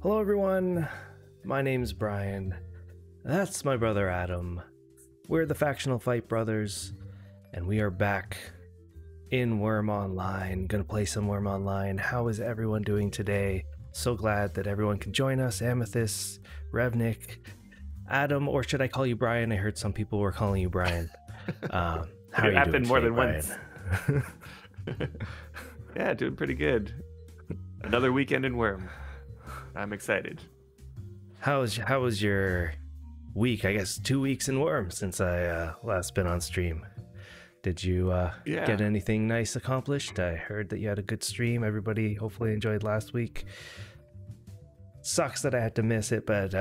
Hello everyone, my name's Brian. That's my brother Adam. We're the Factional Fight Brothers, and we are back in Wurm Online. Gonna play some Wurm Online. How is everyone doing today? So glad that everyone can join us. Amethyst, Revnik, Adam, or should I call you Brian? I heard some people were calling you Brian. How are you doing more today, than Brian? once. Yeah, doing pretty good. Another weekend in Wurm. I'm excited. How was your week? I guess 2 weeks in Wurm since I last been on stream. Did you get anything nice accomplished? I heard that you had a good stream. Everybody hopefully enjoyed last week. Sucks that I had to miss it, but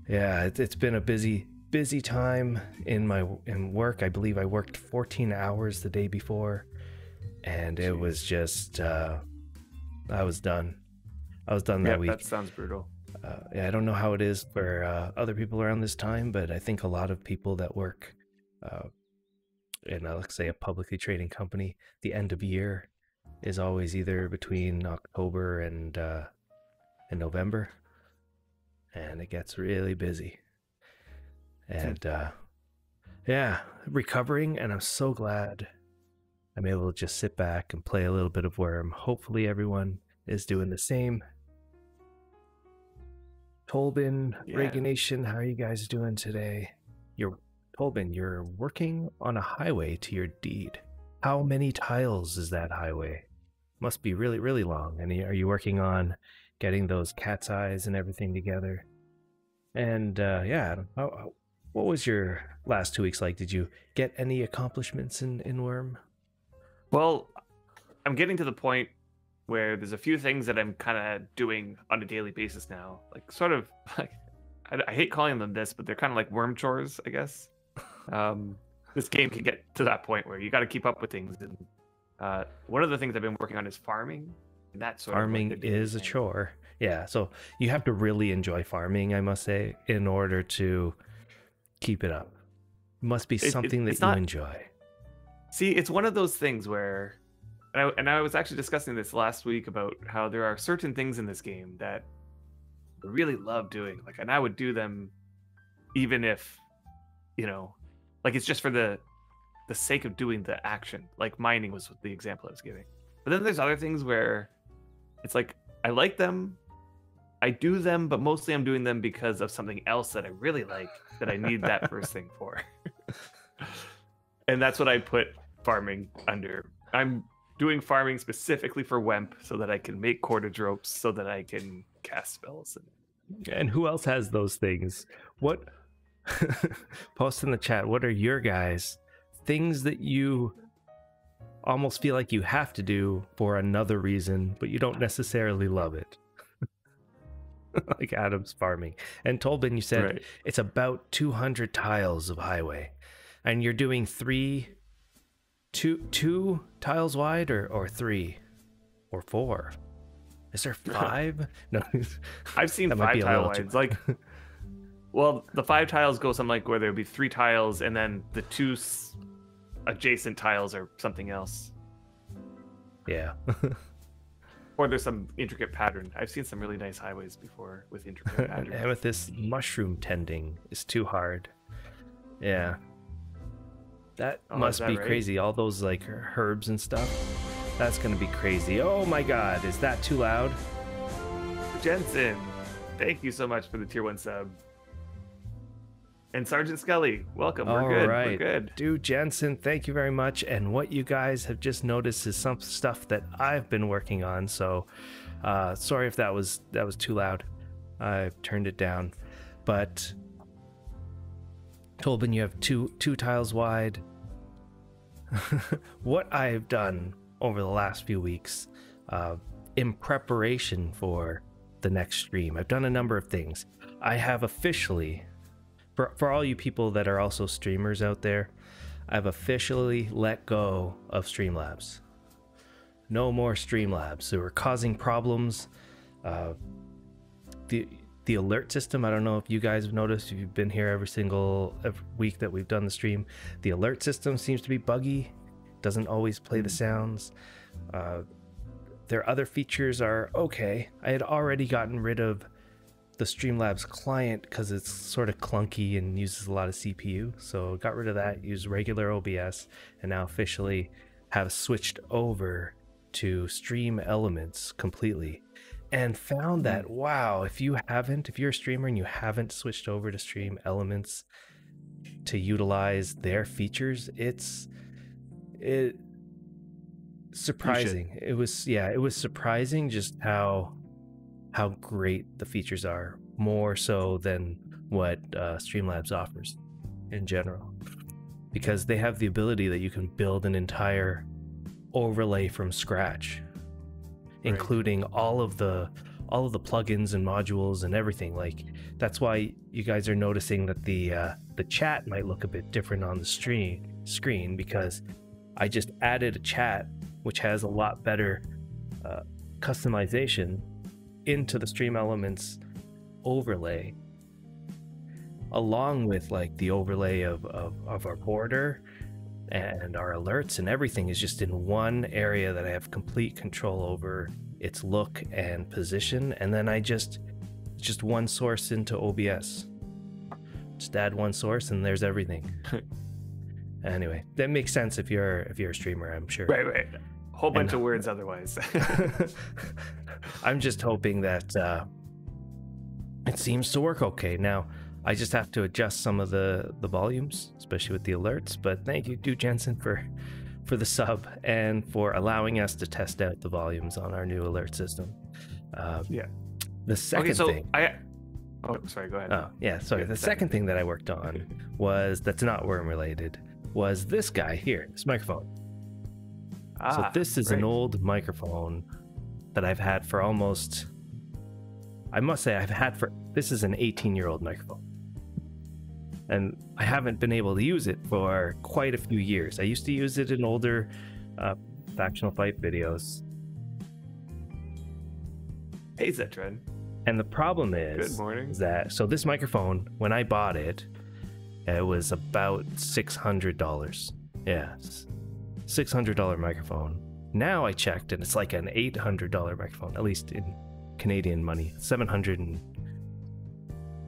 yeah, it's been a busy time in work. I believe I worked 14 hours the day before, and it was just I was done. That week. That sounds brutal. Yeah, I don't know how it is for other people around this time, but I think a lot of people that work in, let's say, a publicly trading company, the end of year is always either between October and November, and it gets really busy. And yeah, recovering, and I'm so glad I'm able to just sit back and play a little bit of Wurm. Hopefully everyone is doing the same. Tolbin, Reaganation, how are you guys doing today? Tolbin, you're working on a highway to your deed. How many tiles is that highway? Must be really, really long. And are you working on getting those cat's eyes and everything together? And yeah, what was your last 2 weeks like? Did you get any accomplishments in Wurm? Well, I'm getting to the point where there's a few things that I'm kind of doing on a daily basis now. Like, sort of, like, I hate calling them this, but they're kind of like worm chores, I guess. This game can get to that point where you got to keep up with things. And one of the things I've been working on is farming. And that's farming is a chore. Yeah, so you have to really enjoy farming, I must say, in order to keep it up. It must be something that you enjoy. See, it's one of those things where, and I was actually discussing this last week about how there are certain things in this game that I really love doing. Like, and I would do them even if, like, it's just for the sake of doing the action. Like mining was the example I was giving. But then there's other things where it's like, I like them, I do them, but mostly I'm doing them because of something else that I really like, that I need that first thing for. And that's what I put farming under. I'm doing farming specifically for Wemp so that I can make cordage ropes so that I can cast spells. And who else has those things? What? Post in the chat, what are your guys' things that you almost feel like you have to do for another reason, but you don't necessarily love it? Like Adam's farming. And Tolbin, you said It's about 200 tiles of highway. And you're doing two tiles wide, or three, or four? Is there five? No, I've seen 5 tile wides. Like, well, the 5 tiles go something like where there would be 3 tiles, and then the 2 adjacent tiles are something else. Yeah. Or there's some intricate pattern. I've seen some really nice highways before with intricate patterns. Amethyst mushroom tending is too hard. Yeah. That must be crazy. All those like herbs and stuff. That's gonna be crazy. Oh my god, is that too loud? Jensen, thank you so much for the tier 1 sub. And Sergeant Scully, welcome. We're good. Dude, Jensen, thank you very much. And what you guys have just noticed is some stuff that I've been working on. So sorry if that was too loud. I've turned it down. But Tolbin, you have two tiles wide. What I've done over the last few weeks in preparation for the next stream, I've done a number of things. I have officially, for all you people that are also streamers out there, I've officially let go of Streamlabs. No more Streamlabs. They were causing problems. The alert system, I don't know if you guys have noticed, if you've been here every week that we've done the stream, the alert system seems to be buggy, doesn't always play the sounds. Their other features are okay. I had already gotten rid of the Streamlabs client because it's sort of clunky and uses a lot of CPU. So got rid of that, used regular OBS, and now officially have switched over to Stream Elements completely. And found that, wow, if you're a streamer and you haven't switched over to Stream Elements to utilize their features, it's surprising. It was surprising just how great the features are, more so than what Streamlabs offers in general, because they have the ability that you can build an entire overlay from scratch, including all of the plugins and modules and everything. Like, that's why you guys are noticing that the chat might look a bit different on the screen, because I just added a chat which has a lot better customization into the Stream Elements overlay, along with like the overlay of our border and our alerts, and everything is just in one area that I have complete control over its look and position. And then I just one source into OBS, just add one source and there's everything. Anyway, that makes sense if you're a streamer, I'm sure. Right. Whole bunch of words otherwise. I'm just hoping that it seems to work okay. Now, I just have to adjust some of the volumes, especially with the alerts. But thank you, Dude Jensen, for the sub and for allowing us to test out the volumes on our new alert system. The second thing. Oh, sorry, go ahead. Oh, yeah, sorry. The second thing that I worked on that's not worm related was this guy here, this microphone. So this is an old microphone that I've had for almost, I must say this is an 18-year-old microphone. And I haven't been able to use it for quite a few years. I used to use it in older factional fight videos. Hey, Zetron. And the problem is, good morning. So this microphone, when I bought it, it was about $600. Yeah, $600 microphone. Now I checked and it's like an $800 microphone, at least in Canadian money, $760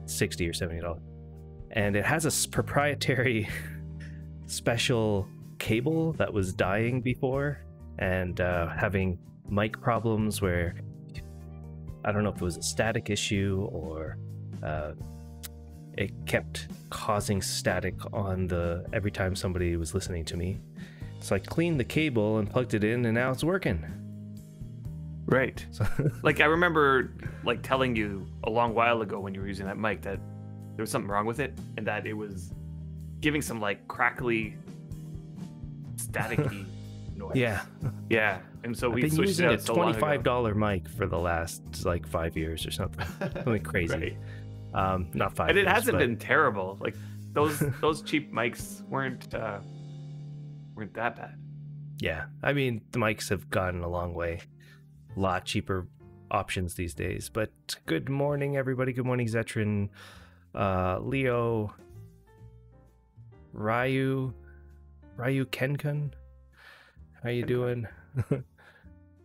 or $70. And it has a proprietary special cable that was dying before and having mic problems where I don't know if it was a static issue or it kept causing static on every time somebody was listening to me. So I cleaned the cable and plugged it in, and now it's working. Right. Like, I remember like telling you a long while ago when you were using that mic that there was something wrong with it, and that it was giving some like crackly, staticky noise. Yeah. And so we switched it out. I've been using a $25 mic for the last like 5 years or something. Something crazy. Right. Not 5 and years. It hasn't been terrible. Like those cheap mics weren't that bad. Yeah, I mean the mics have gotten a long way. A lot cheaper options these days. But good morning, everybody. Good morning, Zetron, Leo, Ryu Kenkun. How you doing?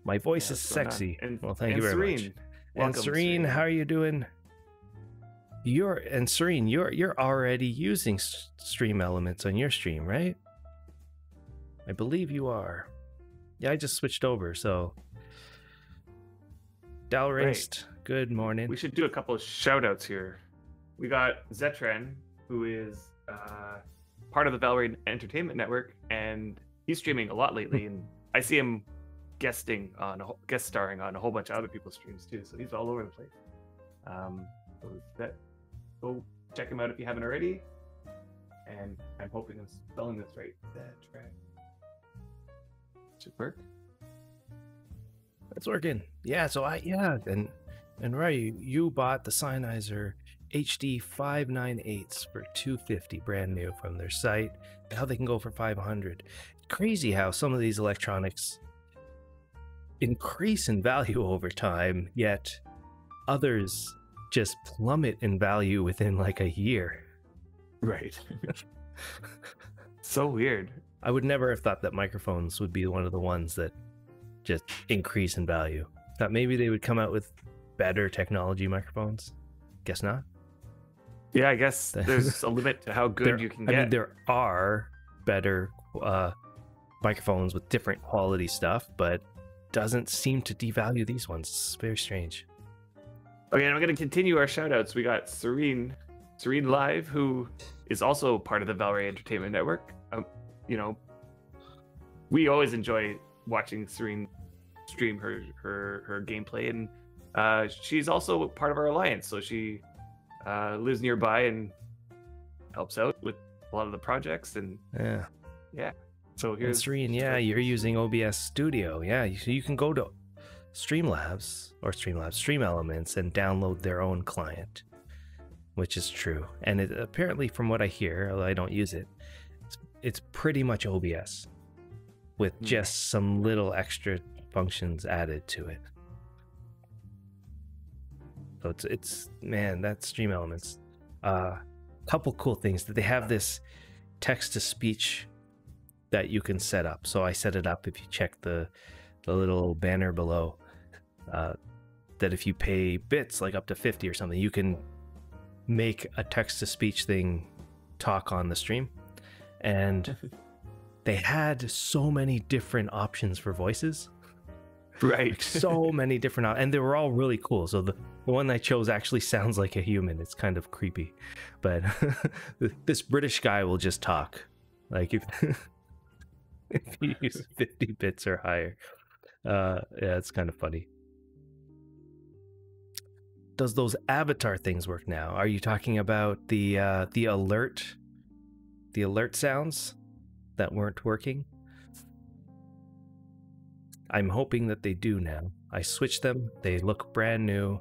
My voice is sexy. Well, thank you very much. And Serene, how are you doing? Serene, you're already using Stream Elements on your stream, right? I believe you are. Yeah, I just switched over, so Dalraced, good morning. We should do a couple of shout outs here. We got Zetran, who is part of the Valorant Entertainment Network, and he's streaming a lot lately, and I see him guest starring on a whole bunch of other people's streams too, so he's all over the place. Go check him out if you haven't already, and I'm hoping I'm spelling this right. Zetran. Should work. It's working. Yeah, so and Ryu, you bought the Sennheiser HD 598s for $250 brand new from their site. Now they can go for $500. Crazy how some of these electronics increase in value over time, yet others just plummet in value within like a year. Right. So weird. I would never have thought that microphones would be one of the ones that just increase in value. Thought maybe they would come out with better technology microphones. Guess not. Yeah, I guess there's a limit to how good you can get. I mean, there are better microphones with different quality stuff, but doesn't seem to devalue these ones. It's very strange. Okay, and I'm going to continue our shout-outs. We got Serene Live, who is also part of the Valray Entertainment Network. You know, we always enjoy watching Serene stream her gameplay, and she's also part of our alliance, so she lives nearby and helps out with a lot of the projects. And yeah. So here's Serene. Yeah, you're using OBS Studio. Yeah, so you can go to Stream Elements and download their own client, which is true. And it, apparently, from what I hear, although I don't use it, it's pretty much OBS with just some little extra functions added to it. So it's man, that Stream Elements. Couple cool things that they have this text to speech that you can set up. So I set it up. If you check the little banner below, that if you pay bits like up to 50 or something, you can make a text to speech thing talk on the stream. And they had so many different options for voices. Right. Like so many different, and they were all really cool. So the one I chose actually sounds like a human. It's kind of creepy, but this British guy will just talk. Like if you use 50 bits or higher. Yeah, it's kind of funny. Does those avatar things work now? Are you talking about the alert sounds that weren't working? I'm hoping that they do now. I switched them. They look brand new.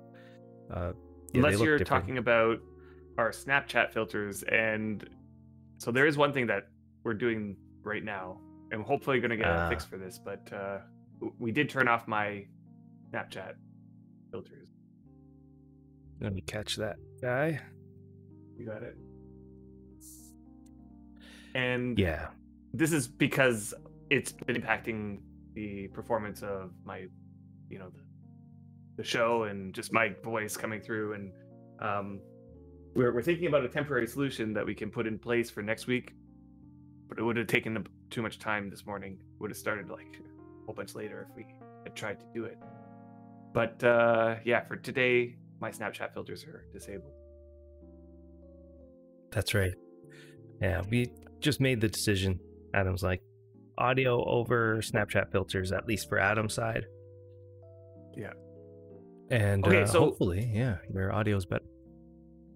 Unless you're talking about our Snapchat filters, and so there is one thing that we're doing right now. I'm hopefully going to get a fix for this, but we did turn off my Snapchat filters. Let me catch that guy. You got it. And yeah, this is because it's been impacting the performance of my, the show and just my voice coming through. And we're thinking about a temporary solution that we can put in place for next week, but it would have taken too much time this morning. It would have started like a whole bunch later if we had tried to do it. But yeah, for today, my Snapchat filters are disabled. That's right. Yeah, we just made the decision. Adam's like, audio over Snapchat filters, at least for Adam's side. Yeah. And okay, so hopefully, yeah, your audio's better.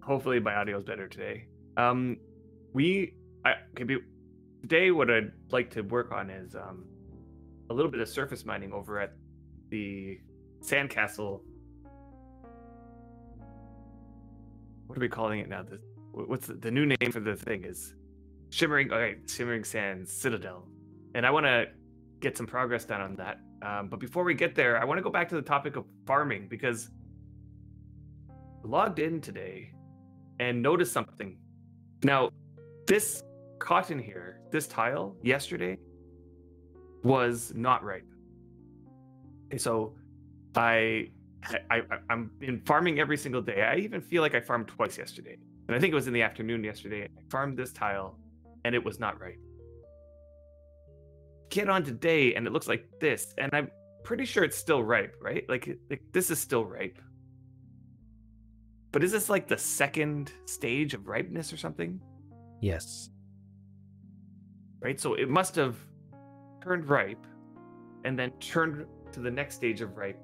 Hopefully my audio's better today. Today what I'd like to work on is a little bit of surface mining over at the Sandcastle. What are we calling it now? What's the new name for the thing is Shimmering Sands Citadel. And I want to get some progress done on that. But before we get there, I want to go back to the topic of farming, because I logged in today and noticed something. Now, this cotton here, this tile yesterday was not ripe. Okay, so I'm been farming every single day. I even feel like I farmed twice yesterday. And I think it was in the afternoon yesterday. I farmed this tile and it was not ripe. Get on today and it looks like this, and I'm pretty sure it's still ripe, right? Like this is still ripe. But is this like the second stage of ripeness or something? Yes. Right, so it must have turned ripe and then turned to the next stage of ripe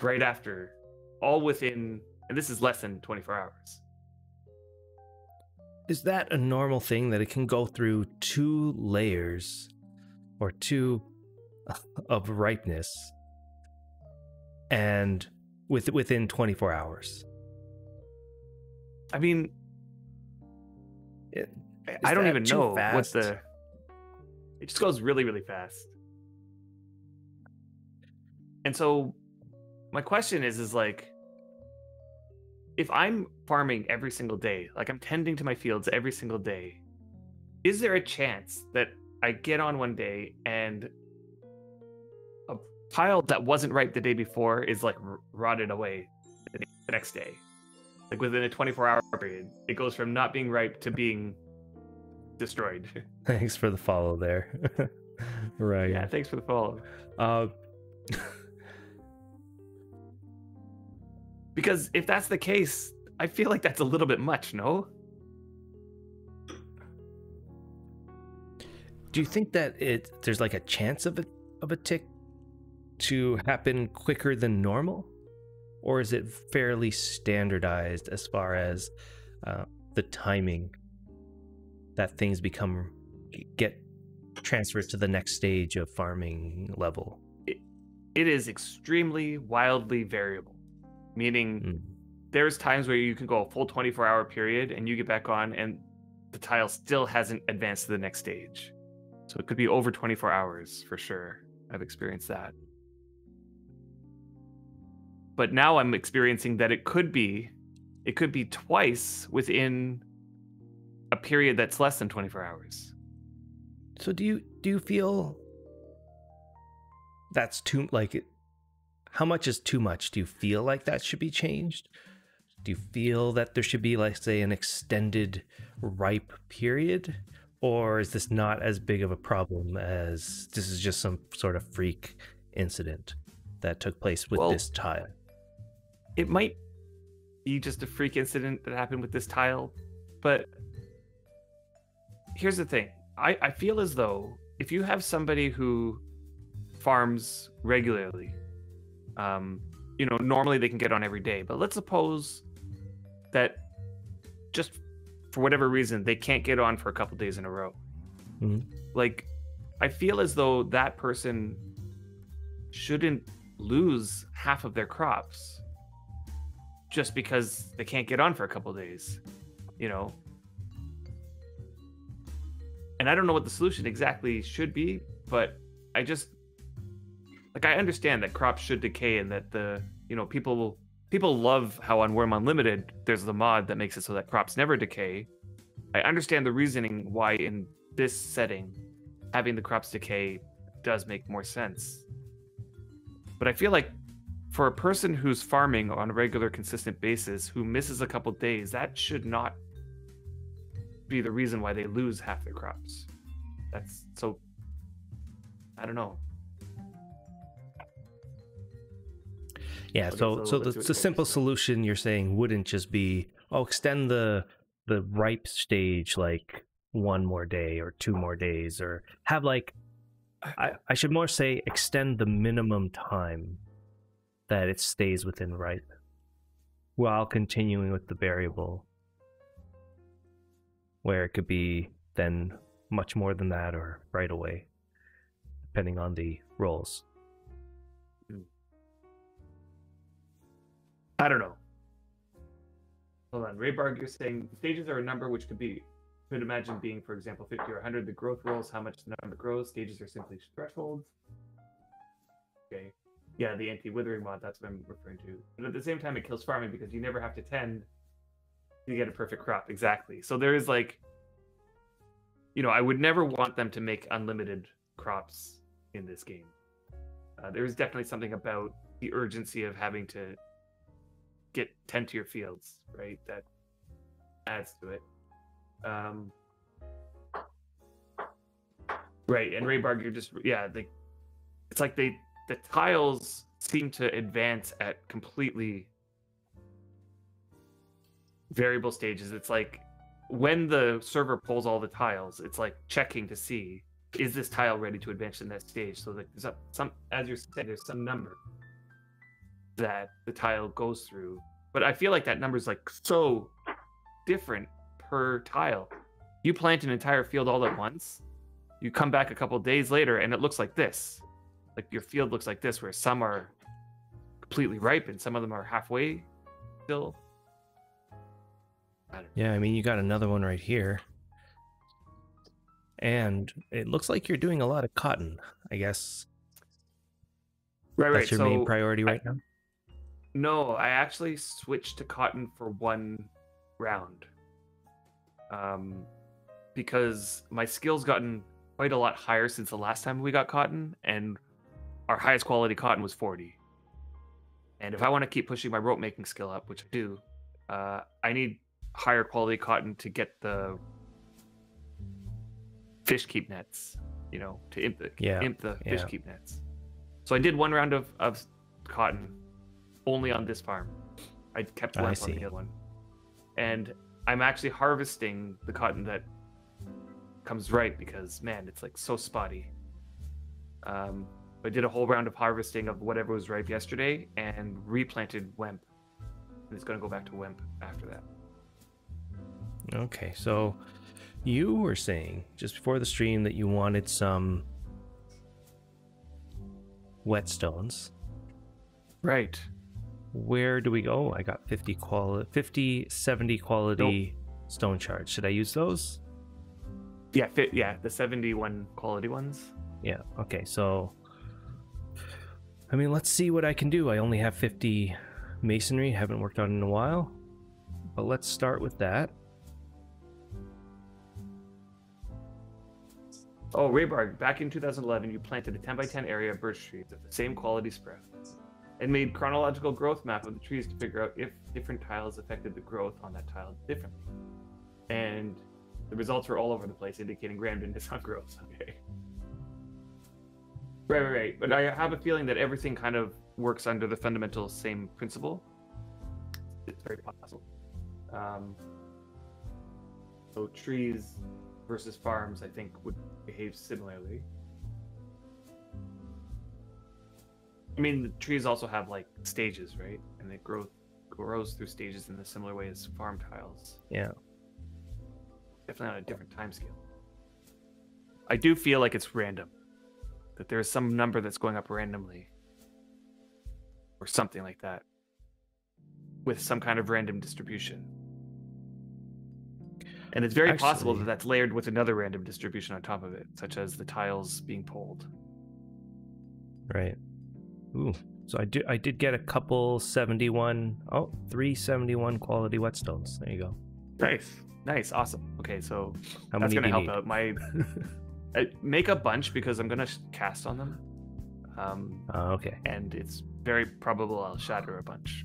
right after, all within, and this is less than 24 hours. Is that a normal thing, that it can go through 2 layers or 2 of ripeness and within 24 hours? I mean, I don't even know fast? it just goes really, really fast. And so my question is like, if I'm farming every single day, like I'm tending to my fields every single day, is there a chance that I get on one day and tile that wasn't ripe the day before is like rotted away the next day. Like within a 24-hour period, it goes from not being ripe to being destroyed. Thanks for the follow there. Right. Yeah, thanks for the follow. Because if that's the case, I feel like that's a little bit much, no? Do you think that there's like a chance of a tick to happen quicker than normal? Or is it fairly standardized as far as the timing that things get transferred to the next stage of farming level? It is extremely wildly variable, meaning there's times where you can go a full 24-hour period and you get back on and the tile still hasn't advanced to the next stage. So it could be over 24 hours for sure. I've experienced that. But now I'm experiencing that it could be twice within a period that's less than 24 hours. So do you feel that's too, like, how much is too much? Do you feel like that should be changed? Do you feel that there should be, like, say, an extended ripe period? Or is this not as big of a problem as this is just some sort of freak incident that took place with this tile? It might be just a freak incident that happened with this tile, but here's the thing. I feel as though if you have somebody who farms regularly, normally they can get on every day, but let's suppose that just for whatever reason, they can't get on for a couple days in a row. Mm-hmm. Like, I feel as though that person shouldn't lose half of their crops just because they can't get on for a couple days, And I don't know what the solution exactly should be, but I just, like, I understand that crops should decay and that people love how on Wurm Unlimited, there's the mod that makes it so that crops never decay. I understand the reasoning why in this setting, having the crops decay does make more sense. But I feel like for a person who's farming on a regular, consistent basis, who misses a couple days, that should not be the reason why they lose half their crops. That's so, I don't know. Yeah, so the simple solution you're saying wouldn't just be, extend the ripe stage like 1 more day or 2 more days, or have like, I should more say extend the minimum time that it stays within ripe while continuing with the variable, where it could be then much more than that or right away, depending on the roles. I don't know. Hold on. Raybarg, you're saying stages are a number which could imagine being, for example, 50 or 100. The growth rolls how much the number grows. Stages are simply thresholds. Okay. Yeah, the anti-withering mod, that's what I'm referring to. But at the same time, it kills farming because you never have to tend to get a perfect crop. Exactly. So there is like, I would never want them to make unlimited crops in this game. There is definitely something about the urgency of having to tend to your fields, right? That adds to it. Right, and Raybarg, you're just, it's like the tiles seem to advance at completely variable stages. It's like when the server pulls all the tiles, it's like checking to see, is this tile ready to advance to the next stage? So like there's some, as you're saying, there's some number that the tile goes through, but I feel like that number is like so different per tile. You plant an entire field all at once, you come back a couple days later and it looks like this. Like your field looks like this, where some are completely ripe and some of them are halfway still. Yeah, I mean, you got another one right here. And it looks like you're doing a lot of cotton, I guess. Right. That's your main priority right now? No, I actually switched to cotton for 1 round. Because my skill's gotten quite a lot higher since the last time we got cotton, and our highest quality cotton was 40. And if I want to keep pushing my rope making skill up, which I do, I need higher quality cotton to get the fish keep nets, to imp the fish keep nets. So I did one round of cotton only on this farm. I kept one on the other one. And I'm actually harvesting the cotton that comes ripe because, man, it's like so spotty. I did a whole round of harvesting of whatever was ripe yesterday and replanted Wemp. And it's going to go back to Wemp after that. Okay, so you were saying just before the stream that you wanted some whetstones. Right. Where do we go? I got 70 quality stone shards. Should I use those? Yeah, the 71 quality ones. Yeah, okay, so I mean, let's see what I can do. I only have 50 masonry, haven't worked on it in a while, but let's start with that. Oh, Raybarg, back in 2011, you planted a 10 by 10 area of birch trees of the same quality spread and made chronological growth map of the trees to figure out if different tiles affected the growth on that tile differently. And the results were all over the place, indicating randomness on growth. Okay. Right. But I have a feeling that everything kind of works under the fundamental same principle. It's very possible. So trees versus farms, I think, would behave similarly. I mean, the trees also have like stages, right? And they grows through stages in a similar way as farm tiles. Yeah. Definitely on a different time scale. I do feel like it's random. That there's some number that's going up randomly. Or something like that. With some kind of random distribution. And it's very possible that that's layered with another random distribution on top of it, such as the tiles being pulled. Right. Ooh. So I did get a couple 3 71 quality whetstones. There you go. Nice, awesome. Okay, so that's gonna help out. I make a bunch because I'm gonna cast on them. Okay. And it's very probable I'll shatter a bunch.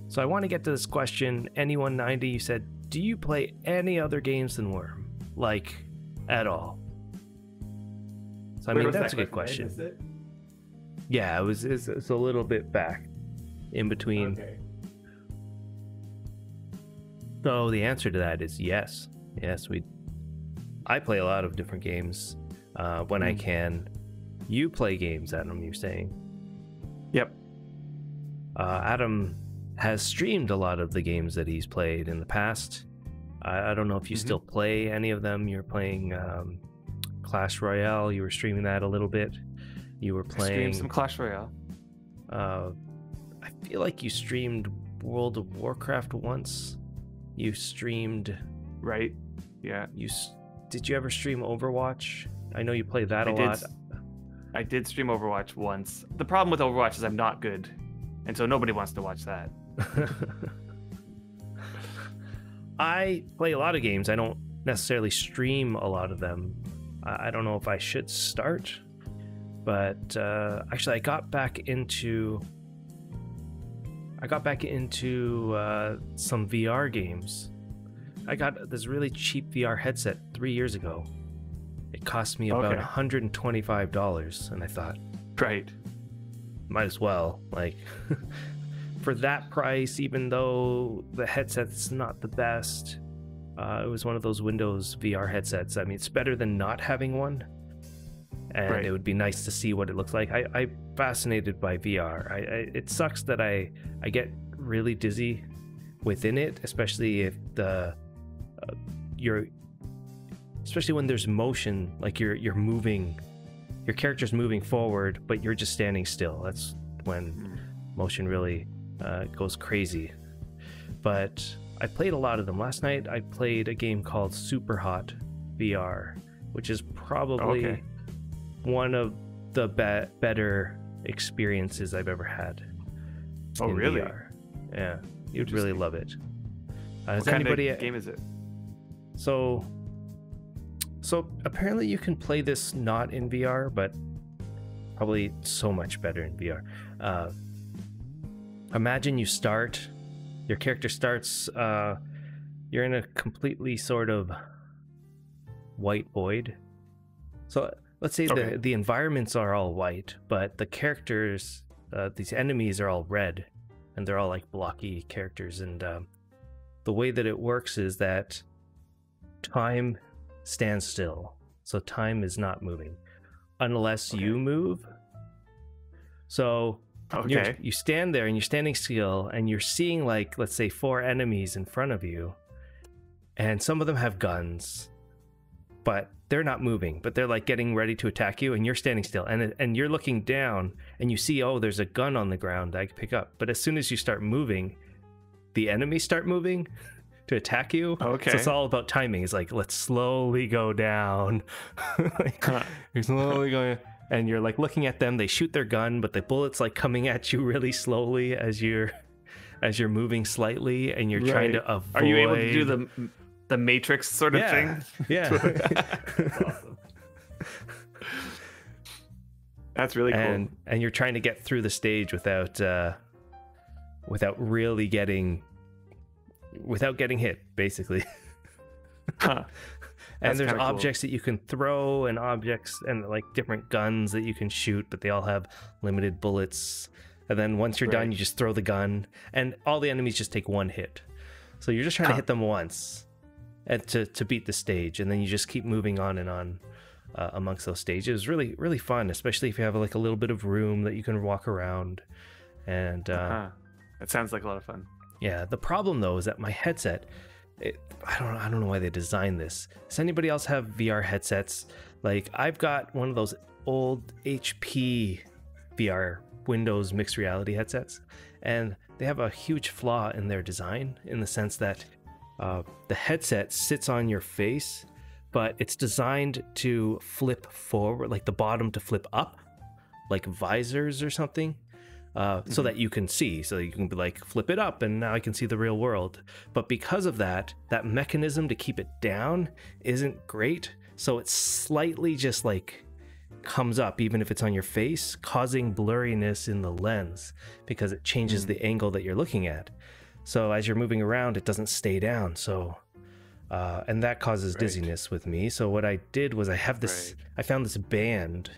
So I want to get to this question. Anyone90, you said, do you play any other games than Wurm? Like, at all? So I mean, that's a good question. Yeah, it's a little bit back in between. Okay. So the answer to that is yes. Yes, I play a lot of different games when I can. You play games, Adam, you're saying? Yep. Adam has streamed a lot of the games that he's played in the past. I don't know if you still play any of them. You're playing Clash Royale. You were streaming that a little bit. You were playing some Clash Royale. I feel like you streamed World of Warcraft once. You streamed... Right. Yeah. Did you ever stream Overwatch? I know you play that a lot. I did stream Overwatch once. The problem with Overwatch is I'm not good. And so nobody wants to watch that. I play a lot of games. I don't necessarily stream a lot of them. I don't know if I should start, but actually I got back into some VR games. I got this really cheap VR headset 3 years ago. It cost me about $125, and I thought, right, might as well, like, for that price, even though the headset's not the best. It was one of those Windows VR headsets. I mean, it's better than not having one, and it would be nice to see what it looks like. I'm fascinated by VR. It sucks that I get really dizzy within it, especially if especially when there's motion, like you're moving, your character's moving forward, but you're just standing still. That's when motion really goes crazy. But I played a lot of them. Last night I played a game called Super Hot VR, which is probably one of the better experiences I've ever had. Oh, really? VR. Yeah, you'd really love it. What kind of game is it? So So apparently you can play this not in VR, but probably so much better in VR. Imagine your character starts, you're in a completely sort of white void. So let's say the environments are all white, but the characters, these enemies are all red, and they're all like blocky characters. And the way that it works is that time stands still. So time is not moving unless you move. So you stand there and you're standing still and you're seeing, like, let's say 4 enemies in front of you, and some of them have guns, but they're not moving, but they're like getting ready to attack you, and you're standing still, and you're looking down and you see, oh, there's a gun on the ground that I can pick up. But as soon as you start moving, the enemies start moving to attack you. So it's all about timing. It's like, let's slowly go down. You're slowly going, and you're like looking at them. They shoot their gun, but the bullet's like coming at you really slowly as you're moving slightly, and you're trying to avoid. Are you able to do the Matrix sort of thing? Yeah. Awesome. That's really cool. And you're trying to get through the stage without really getting hit, basically. And there's objects that you can throw, and objects and like different guns that you can shoot, but they all have limited bullets. And then once you're done, you just throw the gun, and all the enemies just take 1 hit. So you're just trying to hit them once and to beat the stage, and then you just keep moving on and on amongst those stages. Really, really fun, especially if you have like a little bit of room that you can walk around. And that sounds like a lot of fun. Yeah, the problem though is that my headset, I don't know why they designed this. Does anybody else have VR headsets? Like, I've got one of those old HP VR Windows mixed reality headsets, and they have a huge flaw in their design, in the sense that the headset sits on your face, but it's designed to flip forward, like the bottom to flip up, like visors or something. So that you can see, so that you can be like, flip it up and now I can see the real world. But because of that mechanism to keep it down isn't great, so it slightly just like comes up even if it's on your face, causing blurriness in the lens because it changes the angle that you're looking at. So as you're moving around, it doesn't stay down. So and that causes dizziness with me. So what I did was I found this band,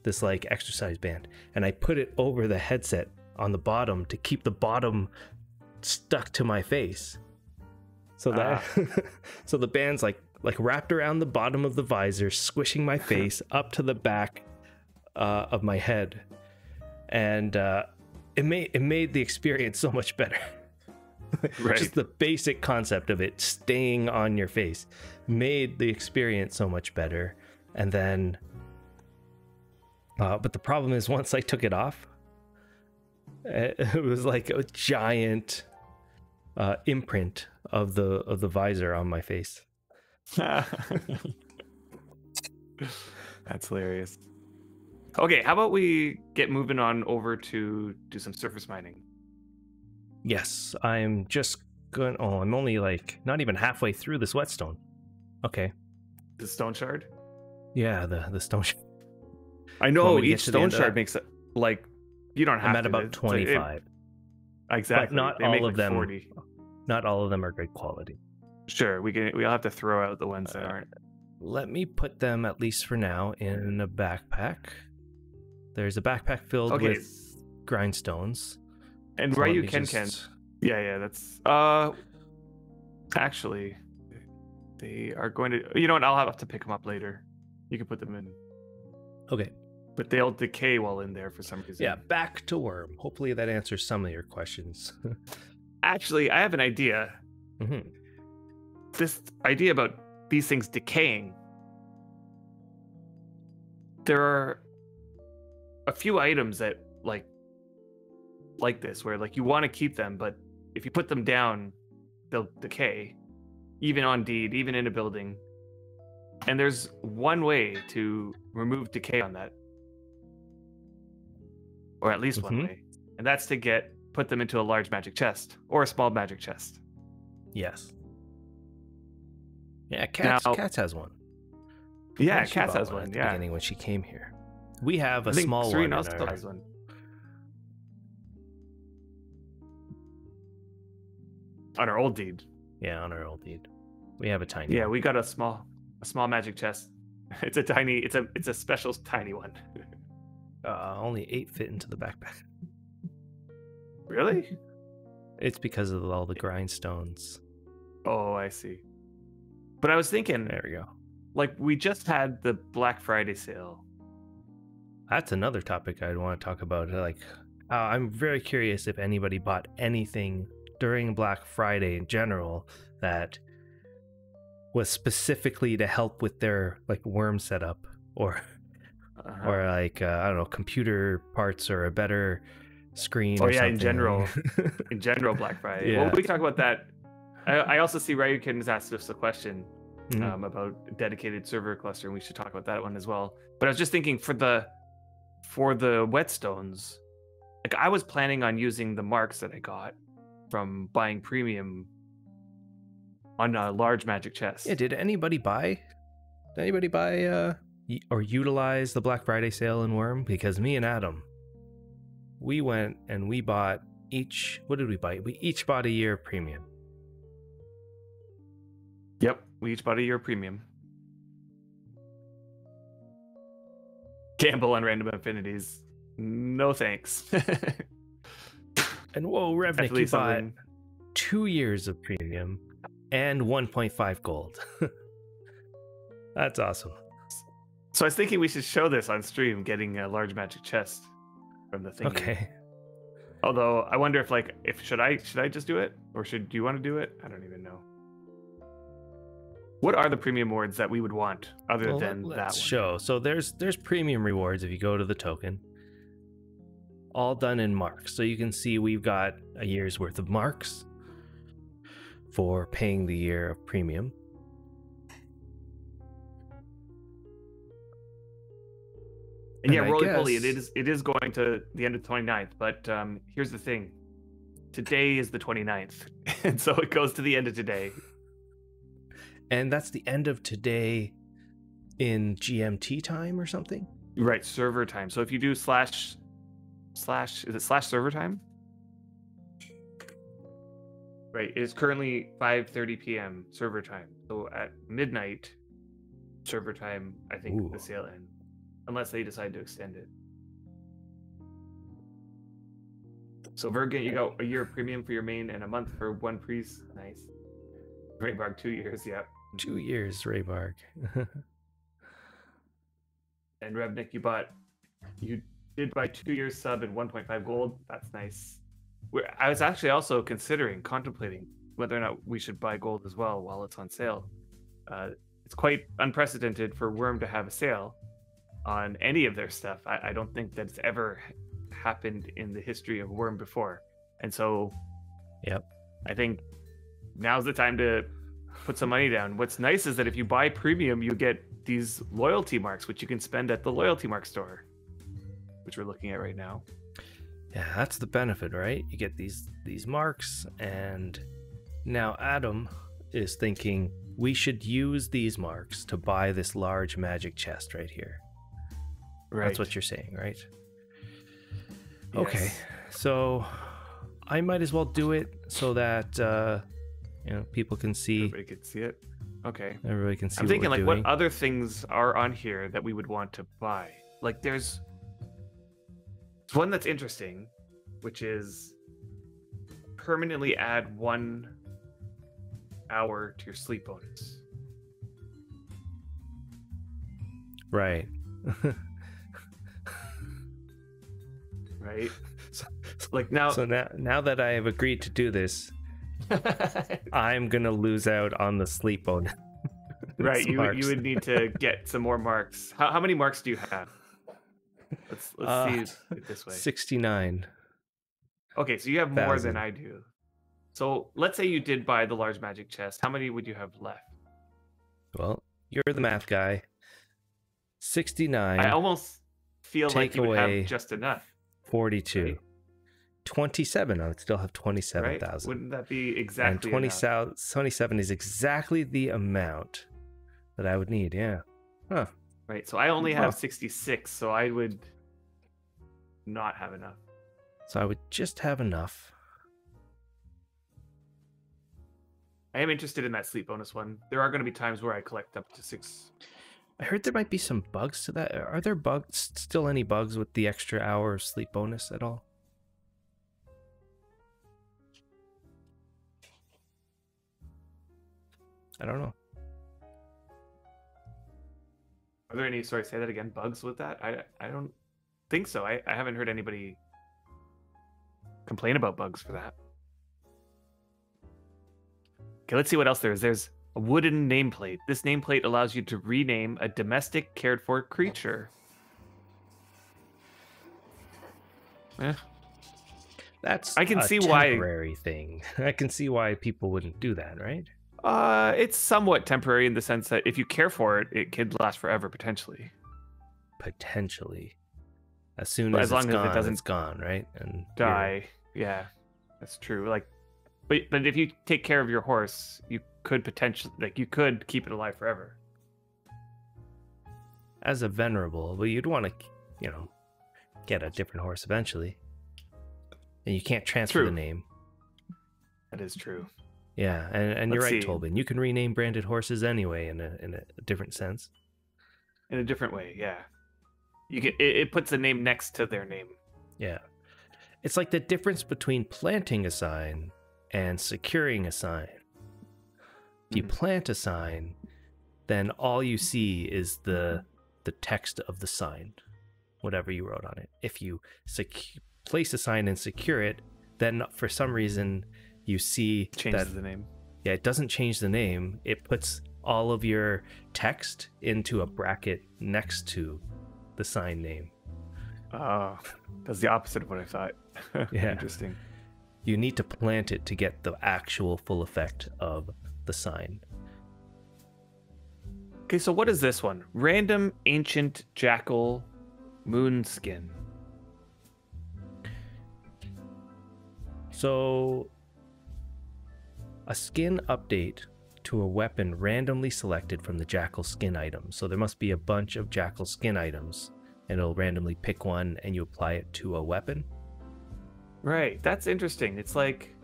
this like exercise band, and I put it over the headset on the bottom to keep the bottom stuck to my face. So that so the band's like wrapped around the bottom of the visor, squishing my face up to the back of my head, and it made the experience so much better. Just the basic concept of it staying on your face made the experience so much better. And then but the problem is, once I took it off, it was like a giant imprint of the visor on my face. That's hilarious. Okay, how about we get moving on over to do some surface mining? Yes, I'm just going. Oh, I'm only like not even halfway through this whetstone. Okay. The stone shard? Yeah, the stone shard. I know each stone shard makes it like you don't have. I'm at about 25. Exactly. But not all of them. 40. Not all of them are good quality. Sure, we'll have to throw out the ones that aren't. Let me put them, at least for now, in a backpack. There's a backpack filled with grindstones. And so Ryu Ken. Yeah, that's actually they are going to. You know what? I'll have to pick them up later. You can put them in. Okay. But they'll decay while in there for some reason. Yeah, back to Wurm. Hopefully that answers some of your questions. Actually, I have an idea. Mm-hmm. This idea about these things decaying. There are a few items that like this, where like you want to keep them, but if you put them down, they'll decay. Even on deed, even in a building. And there's one way to remove decay on that. Or at least one way. And that's to put them into a large magic chest. Or a small magic chest. Yes. Yeah, Cats has one. Yeah, She Cass bought has one one. at the Yeah, beginning when she came here. We have a I think small Serena one in also our... has one. On our old deed. Yeah, on our old deed. We have a tiny Yeah, one. we got a small magic chest. It's a tiny. It's a special tiny one. Only 8 fit into the backpack. Really? It's because of all the grindstones. Oh, I see. But I was thinking, There we go. like, we just had the Black Friday sale. That's another topic I'd want to talk about. Like, I'm very curious if anybody bought anything during Black Friday in general that was specifically to help with their like Wurm setup, or like I don't know, computer parts or a better screen. Oh or yeah, something. in general, Black Friday. Yeah. Well, we can talk about that. I also see Ryukin has asked us a question about dedicated server cluster, and we should talk about that one as well. But I was just thinking for the whetstones, like I was planning on using the marks that I got from buying premium on a large magic chest. Yeah, did anybody buy or utilize the Black Friday sale in Wurm? Because me and Adam, we went and we bought each, what did we buy? We each bought a year of premium. Yep, we each bought a year of premium. Gamble on random affinities. No thanks. And whoa, Revnik, you bought 2 years of premium and 1.5 gold. That's awesome. So I was thinking we should show this on stream, getting a large magic chest from the thingy. Okay. Although I wonder if should I just do it, or do you want to do it? I don't even know. What are the premium rewards that we would want other than that one? Let's show. So there's premium rewards if you go to the token. All done in marks. So you can see we've got a year's worth of marks for paying the year of premium. And yeah, roly-poly, it is going to the end of the 29th, but here's the thing. Today is the 29th, and so it goes to the end of today. And that's the end of today in GMT time or something? Right, server time. So if you do slash is it slash server time? Right, it is currently 5:30 p.m. server time. So at midnight server time, I think the sale ends. Unless they decide to extend it. So Virgin, you got a year of premium for your main and a month for one priest. Nice. Raybarg, 2 years, yep. 2 years, Raybarg. And Revnik, you did buy 2 years sub and 1.5 gold. That's nice. I was actually also contemplating whether or not we should buy gold as well while it's on sale. It's quite unprecedented for Wurm to have a sale on any of their stuff. I don't think that's ever happened in the history of Wurm before. And so I think now's the time to put some money down. What's nice is that if you buy premium, you get these loyalty marks, which you can spend at the loyalty mark store, which we're looking at right now. Yeah, that's the benefit, right? You get these marks, and now Adam is thinking we should use these marks to buy this large magic chest right here. Right. That's what you're saying, right? Yes. Okay, so I might as well do it so that people can see. Everybody can see it. Okay. Everybody can see. I'm thinking, like, doing. what other things are on here that we would want to buy? Like, there's one that's interesting, which is permanently add 1 hour to your sleep bonus. Right. Right. Like now. So now that I have agreed to do this, I'm gonna lose out on the sleep bonus. Right. You would need to get some more marks. How many marks do you have? Let's see it this way. 69. Okay, so you have more than I do. So let's say you did buy the large magic chest. How many would you have left? Well, you're the math guy. 69. I almost feel like you would have just enough. 42. Right? 27. I would still have 27,000. Right? Wouldn't that be exactly and 27 is exactly the amount that I would need, yeah. Huh. Right. So I only have 66, so I would not have enough. So I would just have enough. I am interested in that sleep bonus one. There are going to be times where I collect up to 6. I heard there might be some bugs to that. Are there still any bugs with the extra hour of sleep bonus at all? I don't know. Are there any, sorry, say that again, bugs with that? I don't think so. I haven't heard anybody complain about bugs for that. Okay, let's see what else there is. There's a wooden nameplate. This nameplate allows you to rename a domestic cared for creature. That's I can see temporary thing. I can see why people wouldn't do that, right? It's somewhat temporary in the sense that if you care for it, it could last forever potentially. Potentially, as soon as it's gone, it's gone, right? And die. Yeah, that's true. Like, but if you take care of your horse, you could potentially, like, you could keep it alive forever. As a venerable, but you'd want to, get a different horse eventually, and you can't transfer the name. That is true. Yeah, and you're right, Tolbin. You can rename branded horses anyway in a different sense. In a different way, yeah. You get it puts a name next to their name. Yeah, it's like the difference between planting a sign and securing a sign. If you plant a sign, then all you see is the text of the sign, whatever you wrote on it. If you place a sign and secure it, then for some reason you see changes the name. Yeah, it doesn't change the name. It puts all of your text into a bracket next to the sign name. Oh, that's the opposite of what I thought. Yeah. Interesting. You need to plant it to get the actual full effect of the sign. Okay, so what is this one? Random ancient jackal moonskin. So, a skin update to a weapon randomly selected from the jackal skin items. So there must be a bunch of jackal skin items, and it'll randomly pick one and you apply it to a weapon. Right, that's interesting. It's like,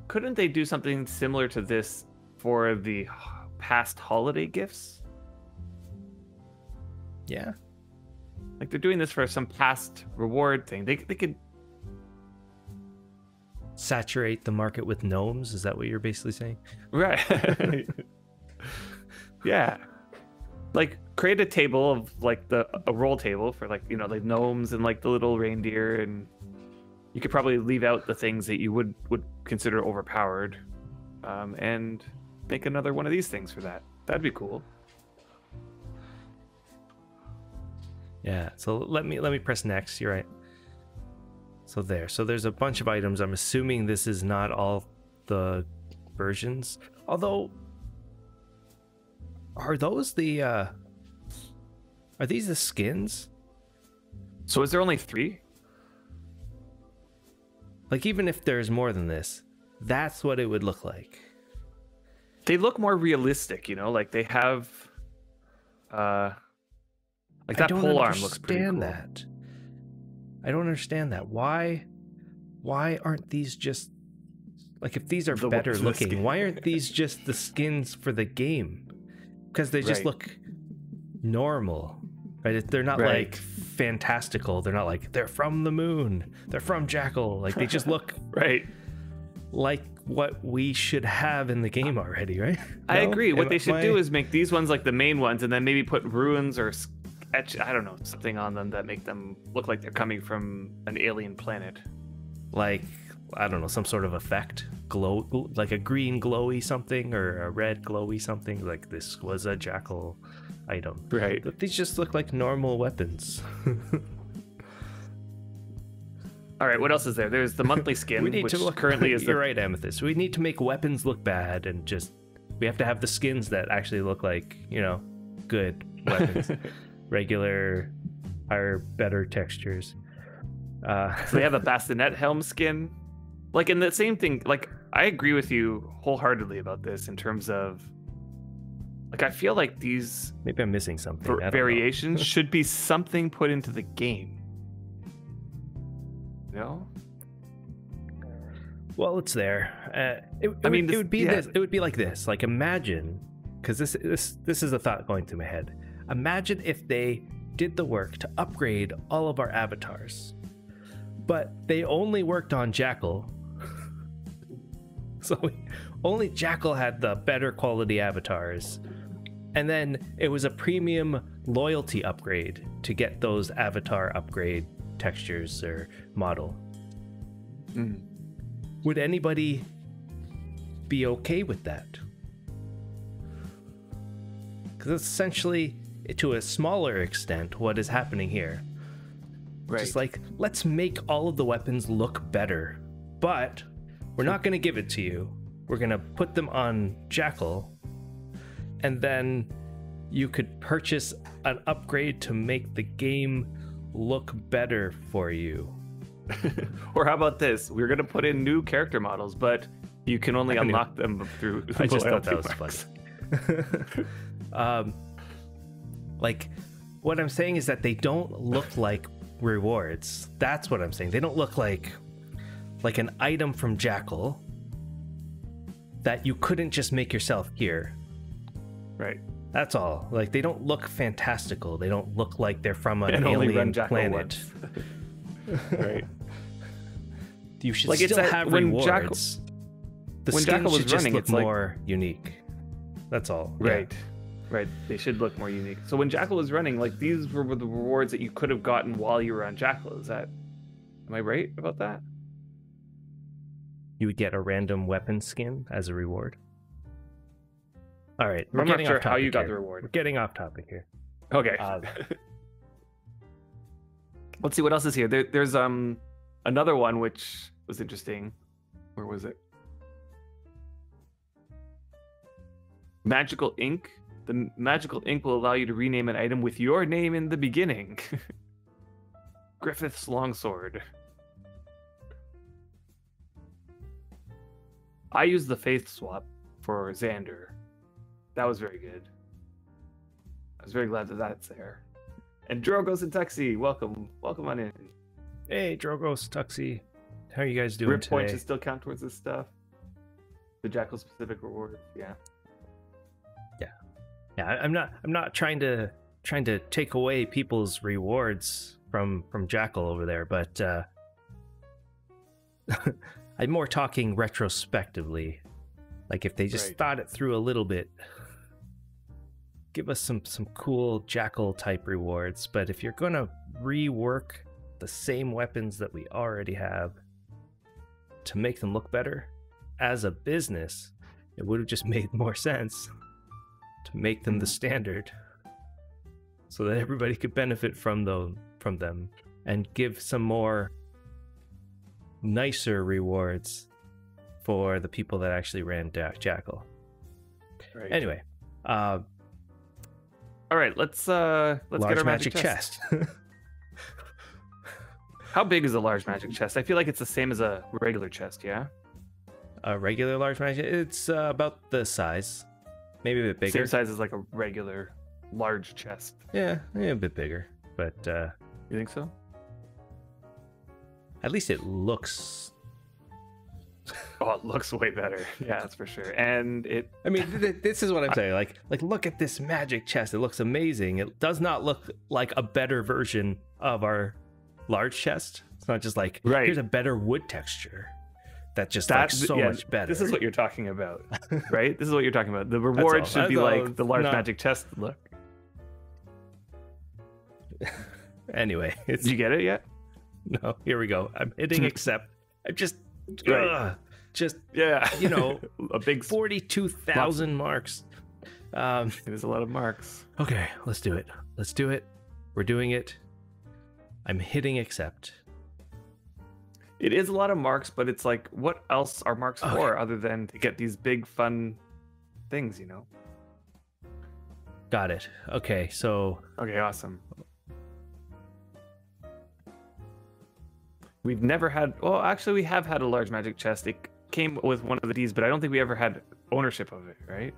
couldn't they do something similar to this for the past holiday gifts? Yeah. Like they're doing this for some past reward thing. They could saturate the market with gnomes. Is that what you're basically saying? Right. Yeah. Like create a table of like a roll table for like, like gnomes and like the little reindeer, and you could probably leave out the things that you would consider overpowered, and make another one of these things for that. That'd be cool. Yeah. So let me press next. You're right. So there's a bunch of items. I'm assuming this is not all the versions. Although, are those are these the skins? So is there only 3? Like, even if there's more than this, that's what it would look like. They look more realistic, like they have, like that pole arm looks pretty cool. I don't understand that. Why aren't these just, like, if these are better looking, why aren't these just the skins for the game? Because they just look normal, right? They're not like fantastical. They're not like they're from the moon. They're from Jackal. Like they just look like what we should have in the game already, right? I agree. What they should do is make these ones like the main ones, and then maybe put ruins or I don't know, something on them that make them look like they're coming from an alien planet. Like, I don't know, some sort of effect. Glow, like a green glowy something or a red glowy something. Like this was a jackal item. Right. But these just look like normal weapons. All right, what else is there? There's the monthly skin, which currently is You're right, Amethyst. We need to make weapons look bad, and we have to have the skins that actually look like, good weapons. Regular, higher, better textures. So they have a bassinet helm skin. Like, in the same thing, like, I agree with you wholeheartedly about this in terms of, Like, I feel like these Maybe I'm missing something. I don't know. variations should be something put into the game. No? Well, it's there. It would be this. It would be like this. Like, imagine, because this is a thought going through my head. Imagine if they did the work to upgrade all of our avatars, but they only worked on Jackal. So only Jackal had the better quality avatars, and then it was a premium loyalty upgrade to get those avatar upgrade textures or model. Would anybody be okay with that? Because it's essentially, to a smaller extent, what is happening here. Right. Just like, let's make all of the weapons look better, but we're not going to give it to you. We're going to put them on Jackal, and then you could purchase an upgrade to make the game look better for you. Or how about this? We're going to put in new character models, but you can only unlock them through I just thought that was funny. Like, what I'm saying is that they don't look like rewards. That's what I'm saying. They don't look like an item from Jackal that you couldn't just make yourself here. Right. That's all. Like, they don't look fantastical. They don't look like they're from an alien planet. Right. You should like still have rewards. The skins should just look more unique. That's all. Right. Yeah. Right. They should look more unique. So when Jackal was running, like, these were the rewards that you could have gotten while you were on Jackal. Am I right about that? You would get a random weapon skin as a reward. All right. I'm not sure how you got the reward. We're getting off topic here. Okay. Let's see what else is here. There's another one which was interesting. Where was it? Magical ink. The magical ink will allow you to rename an item with your name in the beginning. Griffith's longsword. I used the faith swap for Xander. That was very good. I was very glad that that's there. And Drogos and Tuxie, welcome on in. Hey, Drogos, Tuxie, how are you guys doing Rip today? Point should still count towards this stuff. The Jackal specific reward, yeah. I'm not trying to take away people's rewards from Jackal over there, but I'm more talking retrospectively. Like, if they just thought it through a little bit, give us some cool Jackal type rewards. But if you're gonna rework the same weapons that we already have to make them look better, as a business, it would have just made more sense to make them the standard, so that everybody could benefit from them, and give some more nicer rewards for the people that actually ran Jackal. Right. Anyway, all right, let's get our magic chest. How big is a large magic chest? I feel like it's the same as a regular chest, yeah? A regular large magic, it's about the size. Maybe a bit bigger. Same size as like a regular large chest. Yeah, a bit bigger, but you think so? At least it looks. Oh, it looks way better. Yeah, that's for sure. And I mean, this is what I'm saying. Like, look at this magic chest. It looks amazing. It does not look like a better version of our large chest. It's not just like, here's a better wood texture. That just looks so much better. This is what you're talking about, right? This is what you're talking about. The reward should be like the large magic chest look. Anyway, did you get it yet? No. Here we go. I'm hitting accept. I'm just, a big 42,000 marks. It is a lot of marks. Okay, let's do it. We're doing it. I'm hitting accept. It is a lot of marks, but it's like, what else are marks for other than to get these big fun things, you know? Got it. Okay, so... Okay, awesome. We've never had... Well, actually, we have had a large magic chest. It came with one of the Ds, but I don't think we ever had ownership of it, right?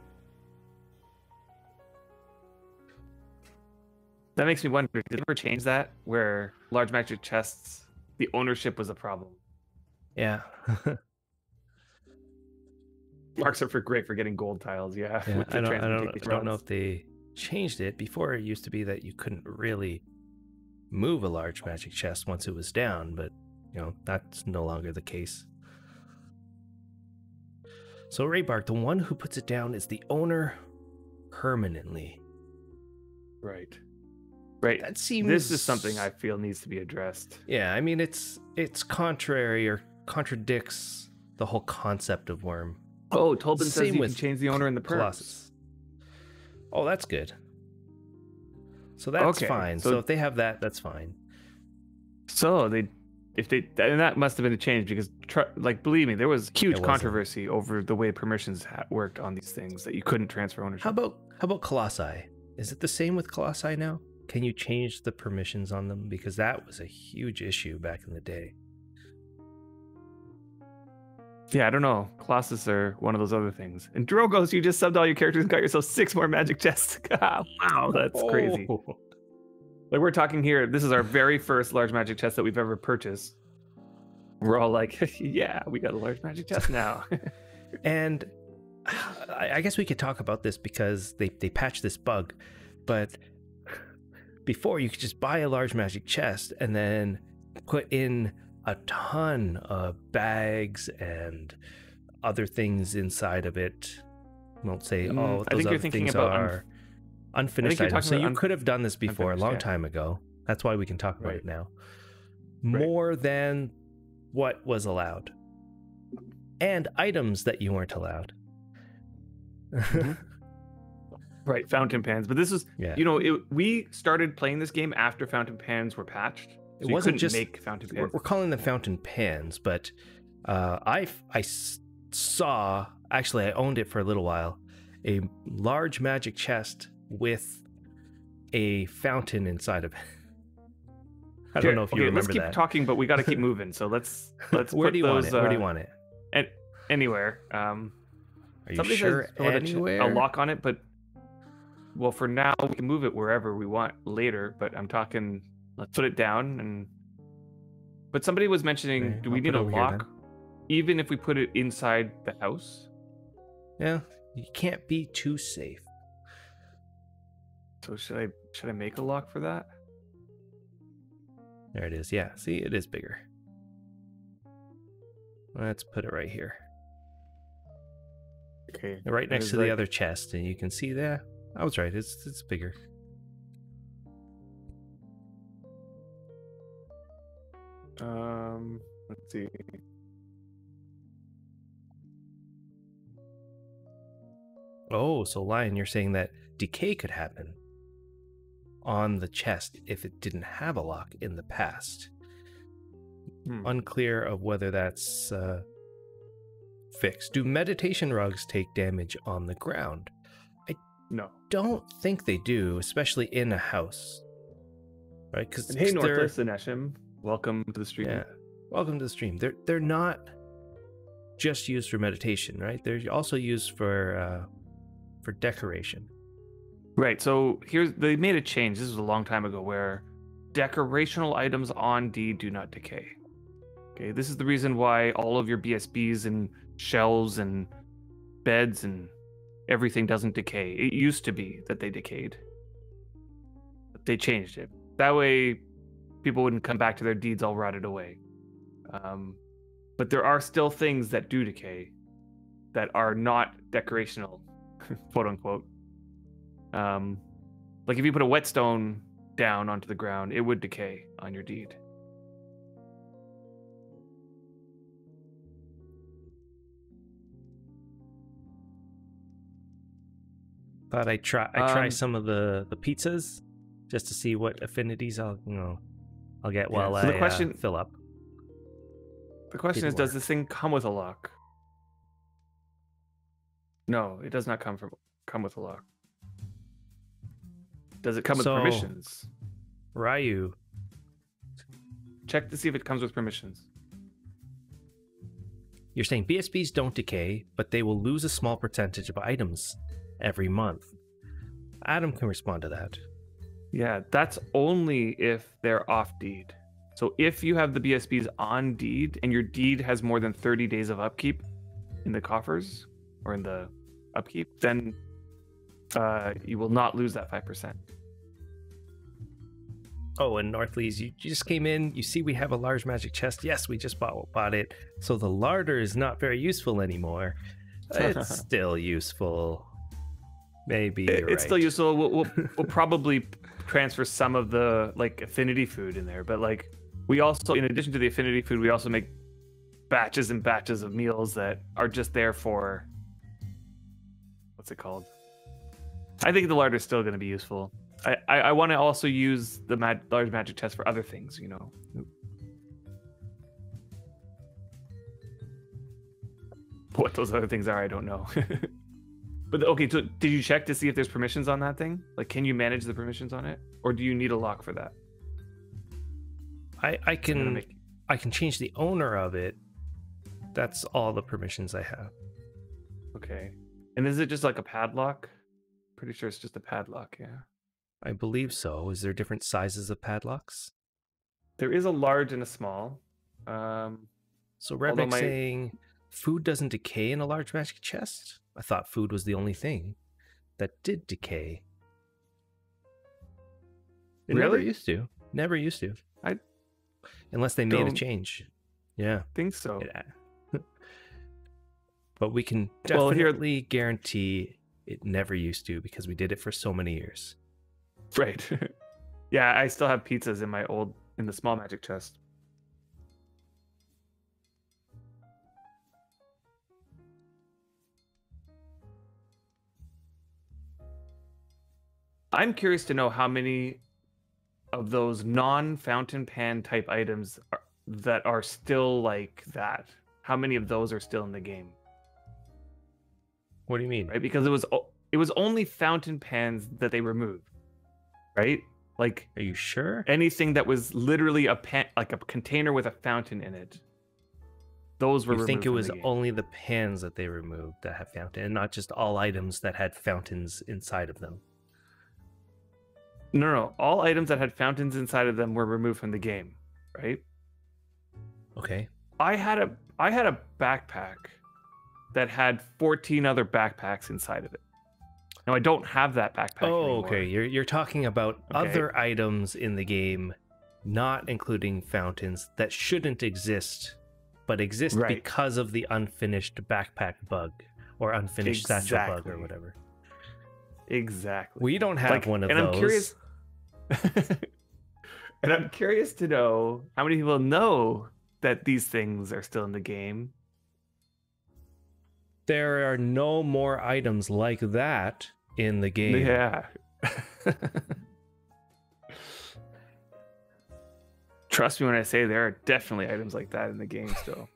That makes me wonder, did it ever change that where large magic chests, the ownership was a problem? Yeah. Marks are great for getting gold tiles, yeah. Yeah, With the I don't know if they changed it. Before it used to be that you couldn't really move a large magic chest once it was down, but that's no longer the case. So Raybark, the one who puts it down is the owner permanently. Right. That seems... This is something I feel needs to be addressed. Yeah, I mean it's contrary or contradicts the whole concept of Wurm. Oh, Tolbin says you can change the owner in the perks. Colossus. Oh, that's good. So that's fine. So if they have that, that's fine. So and that must have been a change because, believe me, there was huge controversy over the way permissions worked on these things, that you couldn't transfer ownership. How about Colossi? Is it the same with Colossi now? Can you change the permissions on them? Because that was a huge issue back in the day. Yeah, I don't know. Colossus are one of those other things. And Drogos, you just subbed all your characters and got yourself 6 more magic chests. Wow, that's crazy. Like, we're talking here, this is our very first large magic chest that we've ever purchased. We're all like, yeah, we got a large magic chest now. And I guess we could talk about this because they patched this bug. But before, you could just buy a large magic chest and then put in a ton of bags and other things inside of it. I won't say those other things are unfinished items. So you could have done this before a long time ago. That's why we can talk about it now. More than what was allowed. And items that you weren't allowed. Right, fountain pans. But this is, we started playing this game after fountain pans were patched. So it wasn't just make fountain pans. We're calling them fountain pans, but I saw, actually I owned it for a little while, a large magic chest with a fountain inside of it. I don't know if you remember that. Let's keep talking, but we got to keep moving. So let's Where do you want it? Where do you want it? Anywhere. Are you sure anywhere? A lock on it, but well, for now we can move it wherever we want later. But I'm talking, let's put it down. But somebody was mentioning, do we need a lock, even if we put it inside the house? Yeah, you can't be too safe. So should I make a lock for that? There it is. Yeah, see, it is bigger. Let's put it right here. Okay. Right next to the other chest, and you can see there. I was right. It's bigger. Let's see. Oh, so Lion, you're saying that decay could happen on the chest if it didn't have a lock in the past. Unclear of whether that's fixed. Do meditation rugs take damage on the ground? No. Don't think they do, especially in a house. Right? Because hey, Northwest and Eshim, welcome to the stream. Yeah, welcome to the stream. They're not just used for meditation, right? They're also used for decoration. Right. So they made a change. This was a long time ago, where decorational items on D do not decay. Okay, this is the reason why all of your BSBs and shelves and beds and everything doesn't decay. It used to be that they decayed, but they changed it. That way, people wouldn't come back to their deeds all rotted away. But there are still things that do decay that are not decorational, quote unquote. Like if you put a whetstone down onto the ground, it would decay on your deed. Thought I'd try some of the pizzas just to see what affinities I'll get while I fill up. The question is, does this thing come with a lock? No, it does not come with a lock. Does it come with permissions? Ryu, check to see if it comes with permissions. You're saying BSBs don't decay, but they will lose a small percentage of items every month. Adam can respond to that. Yeah, that's only if they're off deed. So if you have the BSBs on deed and your deed has more than 30 days of upkeep in the coffers or in the upkeep, then you will not lose that 5%. Oh, and Northlees, you just came in. You see we have a large magic chest. Yes, we just bought it. So the larder is not very useful anymore. It's still useful. Maybe it's still useful. We'll probably transfer some of the like affinity food in there, but like we also, in addition to the affinity food, we also make batches and batches of meals that are just there for, what's it called? I think the larder is still going to be useful. I want to also use the large magic chest for other things, you know. What those other things are, I don't know. But okay, so did you check to see if there's permissions on that thing? Like, can you manage the permissions on it, or do you need a lock for that? I can change the owner of it. That's all the permissions I have. Okay, and is it just like a padlock? Pretty sure it's just a padlock. Yeah, I believe so. Is there different sizes of padlocks? There is a large and a small. So Redneck's saying food doesn't decay in a large magic chest? I thought food was the only thing that did decay. It never used to. Never used to. Unless they made a change. Yeah. Think so. But we can definitely guarantee it never used to because we did it for so many years. Right. Yeah, I still have pizzas in the small magic chest. I'm curious to know how many of those non-fountain pan type items that are still like that. How many of those are still in the game? What do you mean? Right, because it was only fountain pans that they removed, right? Like, are you sure? Anything that was literally a pan, like a container with a fountain in it, those were removed. You think it was only the pans that they removed that have fountain, and not just all items that had fountains inside of them? No. All items that had fountains inside of them were removed from the game, right? Okay. I had a backpack that had 14 other backpacks inside of it. Now I don't have that backpack anymore. Okay. You're talking about other items in the game, not including fountains, that shouldn't exist, but exist because of the unfinished backpack bug or unfinished satchel bug or whatever. Exactly. We don't have one of those. I'm curious. And I'm curious to know how many people know that these things are still in the game. There are no more items like that in the game. Yeah. Trust me when I say there are definitely items like that in the game still.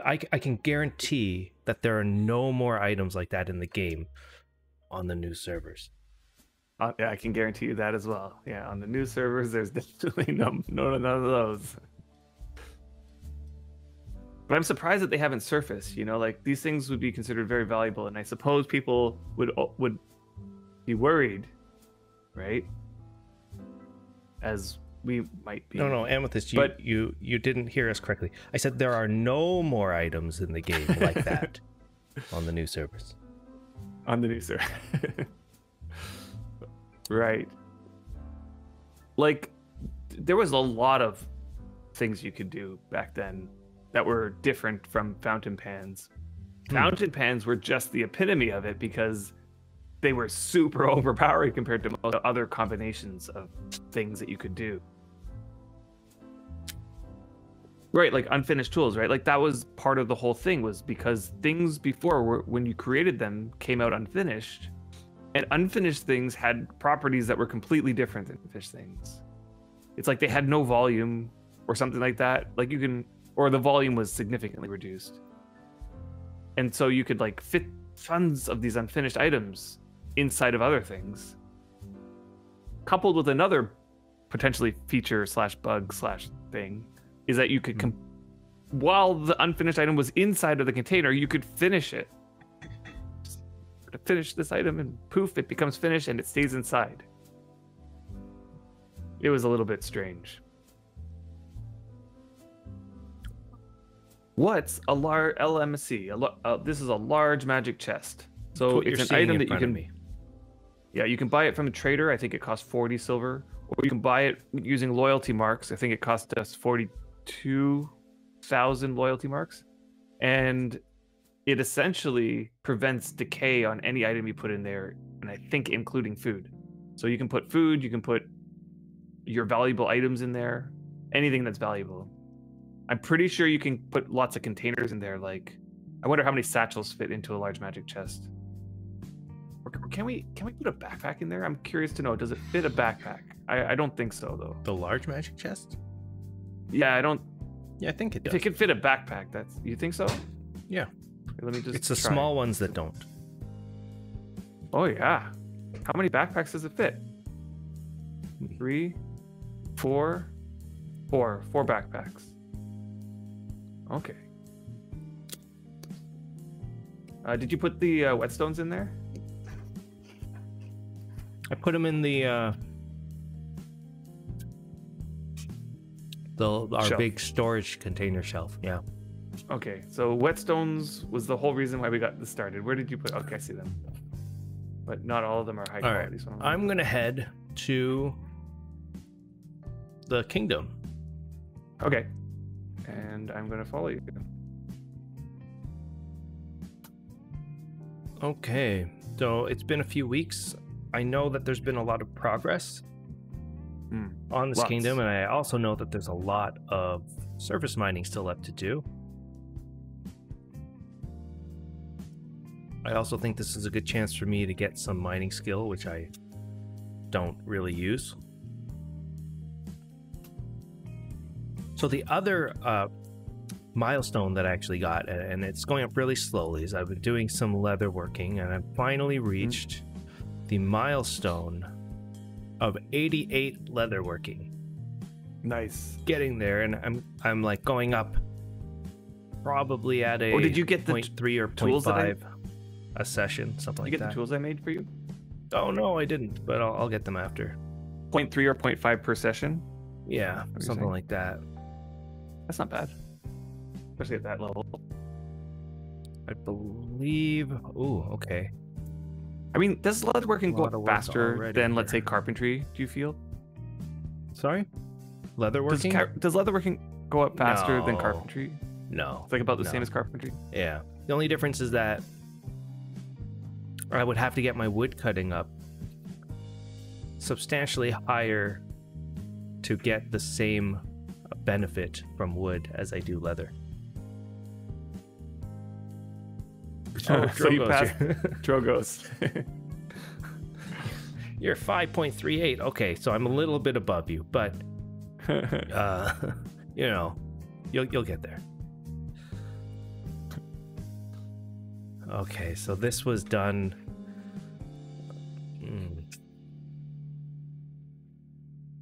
I can guarantee that there are no more items like that in the game on the new servers. Yeah, I can guarantee you that as well. Yeah, on the new servers, there's definitely none of those. But I'm surprised that they haven't surfaced. You know, like these things would be considered very valuable, and I suppose people would be worried, right? As we might be. No, Amethyst, you didn't hear us correctly. I said there are no more items in the game like that on the new servers. On the new server. Right. Like, there was a lot of things you could do back then that were different from fountain pans. Fountain pans were just the epitome of it because they were super overpowering compared to most other combinations of things that you could do. Right, like unfinished tools, right? Like that was part of the whole thing, was because things before when you created them came out unfinished, and unfinished things had properties that were completely different than finished things. It's like they had no volume or something like that. Like or the volume was significantly reduced. And so you could like fit tons of these unfinished items inside of other things. Coupled with another potentially feature / bug / thing is that you could, while the unfinished item was inside of the container, you could finish it. to finish this item, and poof, it becomes finished and it stays inside. It was a little bit strange. What's a large LMC? This is a large magic chest. So it's an item that you can. Yeah, you can buy it from a trader. I think it costs 40 silver, or you can buy it using loyalty marks. I think it cost us 42,000 loyalty marks, and it essentially prevents decay on any item you put in there, and I think including food. So you can put food, you can put your valuable items in there, anything that's valuable. I'm pretty sure you can put lots of containers in there. Like, I wonder how many satchels fit into a large magic chest. Or can we put a backpack in there? I'm curious to know. Does it fit a backpack? I don't think so though. The large magic chest? Yeah, I don't. Yeah, I think it does. If it could fit a backpack, you think so? Yeah. Let me just. It's the small ones that don't. Oh yeah. How many backpacks does it fit? 3, 4, 4 backpacks. Okay. Did you put the whetstones in there? I put them in the our shelf. big storage container shelf. Yeah. Okay, so whetstones was the whole reason why we got this started. Where did you put? Okay, I see them, but not all of them are high quality. All right. I'm gonna head to the kingdom. Okay, and I'm gonna follow you. Okay, so it's been a few weeks. I know that there's been a lot of progress on this kingdom, and I also know that there's a lot of surface mining still left to do. I also think this is a good chance for me to get some mining skill, which I don't really use. So the other milestone that I actually got, and it's going up really slowly, is I've been doing some leather working, and I've finally reached the milestone of 88 leather working. Nice. Getting there, and I'm like going up probably at a did you get the 0.3 or 0.5 a session, something like that. Did you get the tools I made for you? Oh no, I didn't, but I'll get them after. 0.3 or 0.5 per session? Yeah, something like that. That's not bad, especially at that level. I believe. Ooh, okay. I mean, does leatherworking go up faster than, let's say, carpentry? Do you feel? Sorry, leatherworking. Does leatherworking go up faster than carpentry? No, it's like about the same as carpentry. Yeah, the only difference is that I would have to get my wood cutting up substantially higher to get the same benefit from wood as I do leather. Oh, so you passed Drogos. You're 5.38. Okay, so I'm a little bit above you, but you know, you'll get there. Okay, so this was done.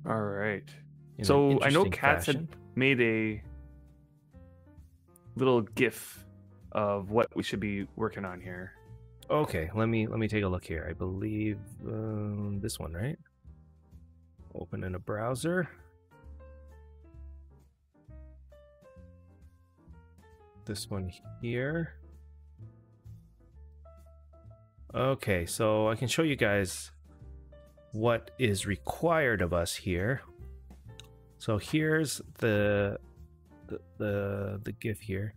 All right. So I know Cats had made a little GIF of what we should be working on here. Okay, let me take a look here. I believe this one, right? Open in a browser. This one here. Okay, so I can show you guys what is required of us here. So here's the GIF here.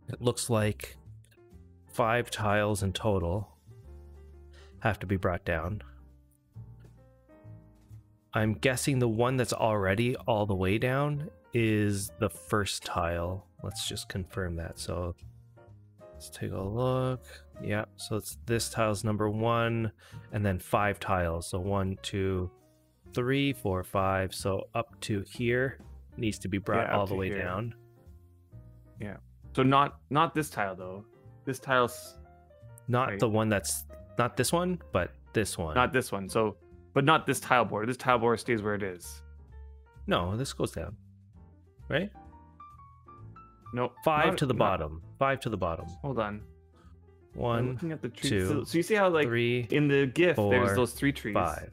It looks like 5 tiles in total have to be brought down. I'm guessing the one that's already all the way down is the first tile. Let's just confirm that. So let's take a look. Yeah, so it's this tile's number 1, and then 5 tiles. So 1, 2, 3, 4, 5. So up to here needs to be brought all the way down. Yeah. So not this tile though. This tile's not the one that's not this one, but this one. Not this one. So, but not this tile board. This tile board stays where it is. No, this goes down. Right? Nope. 5 to the bottom. 5 to the bottom. Hold on. 1, looking at the trees. 2, So you see how, like, 3, in the GIF, 4, there's those 3 trees. 5.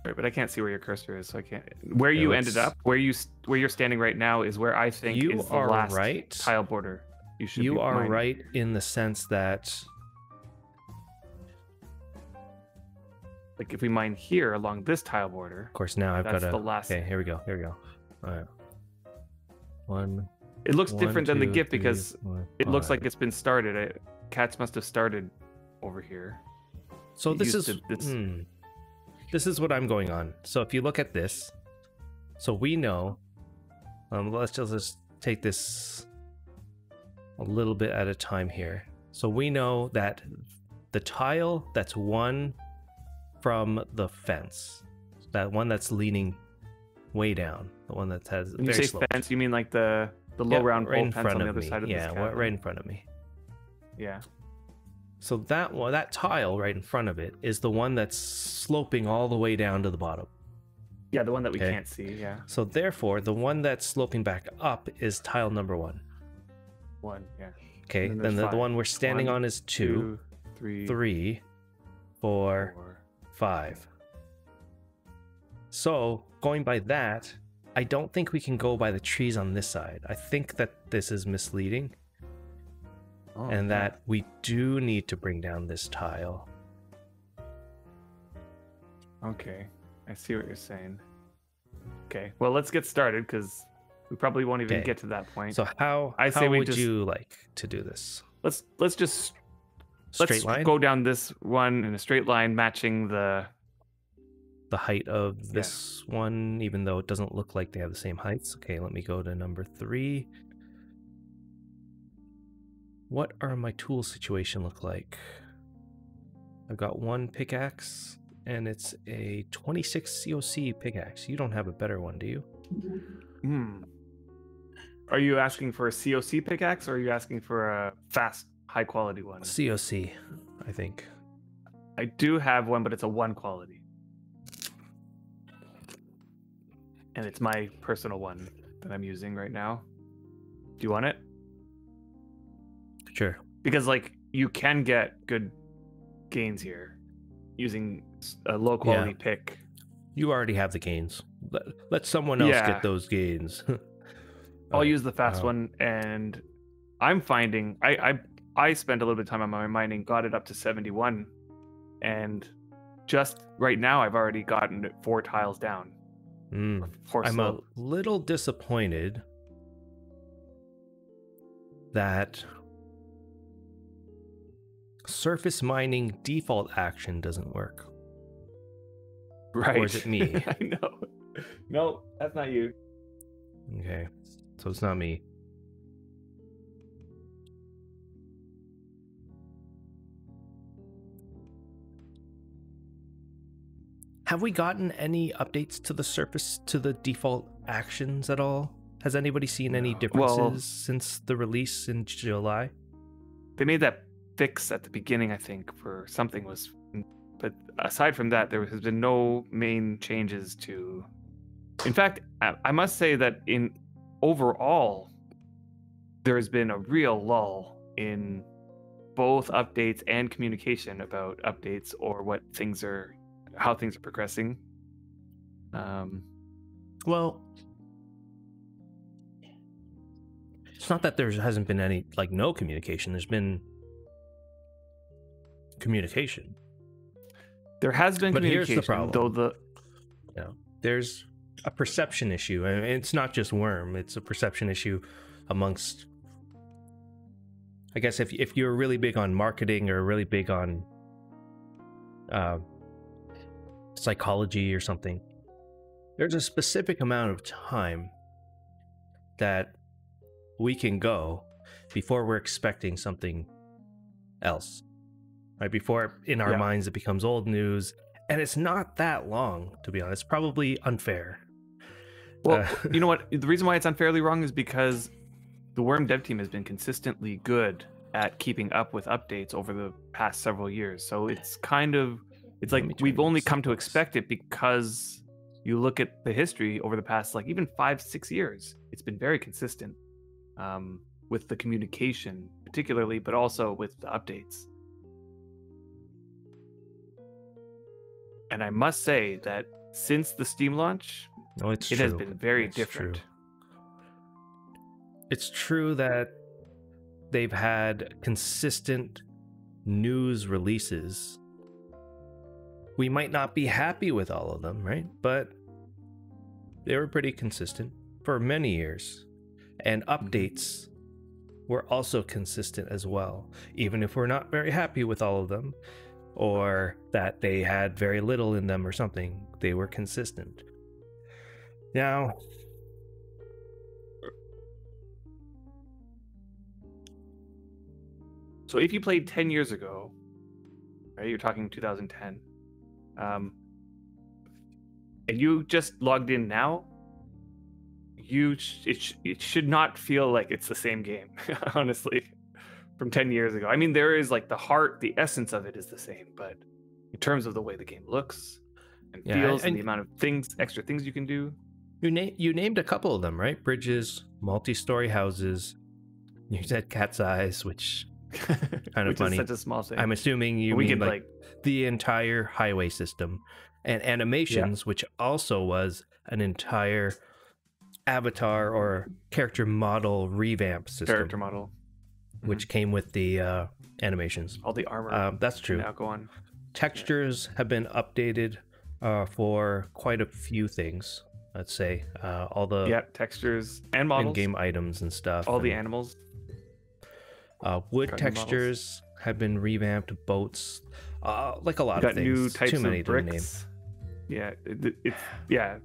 Right, but I can't see where your cursor is, so I can't. Where you ended up, where you're standing right now, is where I think you is the are last right. tile border. You are right in the sense that, like, if we mine here along this tile border, of course, now I've got the last. Okay, here we go. All right. 1. It looks different than the 2, GIF 3, because 4, it looks 5. like it's been started. Cats must have started over here. So this is what I'm going on. So if you look at this, so we know, let's just take this a little bit at a time here. So we know that the tile that's one from the fence, that one that's leaning way down, the one that has when you say fence, you mean like the low round pole fence on the other side of this cabin? Yeah, right in front of me. Yeah. So that tile right in front of it is the one that's sloping all the way down to the bottom. Yeah, the one that we can't see, yeah. So therefore, the one that's sloping back up is tile number 1. 1, yeah. Okay, then the one we're standing on is 2, 3, 4, 5. So, going by that, I don't think we can go by the trees on this side. I think that this is misleading. And that we do need to bring down this tile. Okay, I see what you're saying. Okay, well, let's get started because we probably won't even get to that point. So how would you like to do this? Let's just line? go down this one in a straight line, matching the height of this one, even though it doesn't look like they have the same heights. Okay, let me go to number 3. What are my tool situation look like? I've got 1 pickaxe, and it's a 26 COC pickaxe. You don't have a better one, do you? Are you asking for a COC pickaxe, or are you asking for a fast, high-quality one? COC, I think. I do have one, but it's a 1 quality. And it's my personal one that I'm using right now. Do you want it? Sure. Because, like, you can get good gains here using a low quality pick. You already have the gains. Let someone else get those gains. I'll use the fast one, and I'm finding I spent a little bit of time on my mining, got it up to 71, and just right now I've already gotten it 4 tiles down. I'm a little disappointed that surface mining default action doesn't work. Right. Or is it me? I know. No, that's not you. Okay. So it's not me. Have we gotten any updates to the surface, to the default actions at all? Has anybody seen any differences since the release in July? They made that fix at the beginning, I think, for something was, but aside from that, there has been no main changes to. In fact, I must say that in overall, there has been a real lull in both updates and communication about updates or how things are progressing. Well, it's not that there hasn't been any, like, no communication. There's been communication. There has been communication, here's the problem. Though there's a perception issue, and it's not just Wurm. It's a perception issue amongst, I guess, if you're really big on marketing or really big on psychology or something, there's a specific amount of time that we can go before we're expecting something else, right? Before in our minds it becomes old news, and it's not that long, to be honest. Probably unfair. Well, you know what? The reason why it's unfairly wrong is because the Wurm dev team has been consistently good at keeping up with updates over the past several years. So it's like we've only come to expect it because you look at the history over the past, like, even 5-6 years. It's been very consistent. with the communication, particularly, but also with the updates. And I must say that since the Steam launch, it has been very different. It's true that they've had consistent news releases. We might not be happy with all of them, right? But they were pretty consistent for many years. And updates were also consistent as well, even if we're not very happy with all of them, or that they had very little in them or something. They were consistent. Now, so if you played 10 years ago, right, you're talking 2010, and you just logged in now, it should not feel like it's the same game, honestly, from 10 years ago. I mean, there is like the heart, the essence of it is the same, but in terms of the way the game looks and feels and the amount of extra things you can do. You named a couple of them, right? Bridges, multi-story houses. You said Cat's Eyes, which kind of funny. Is such a small thing. I'm assuming you mean like the entire highway system, and animations, which also was an entire avatar or character model revamp system. Character model, which came with the animations. All the armor. That's true. Now go on. Textures have been updated for quite a few things. Let's say all the textures and models, in-game items and stuff. All the animals. Wood textures have been revamped. Boats, like a lot of things. New types Too many of bricks. To name.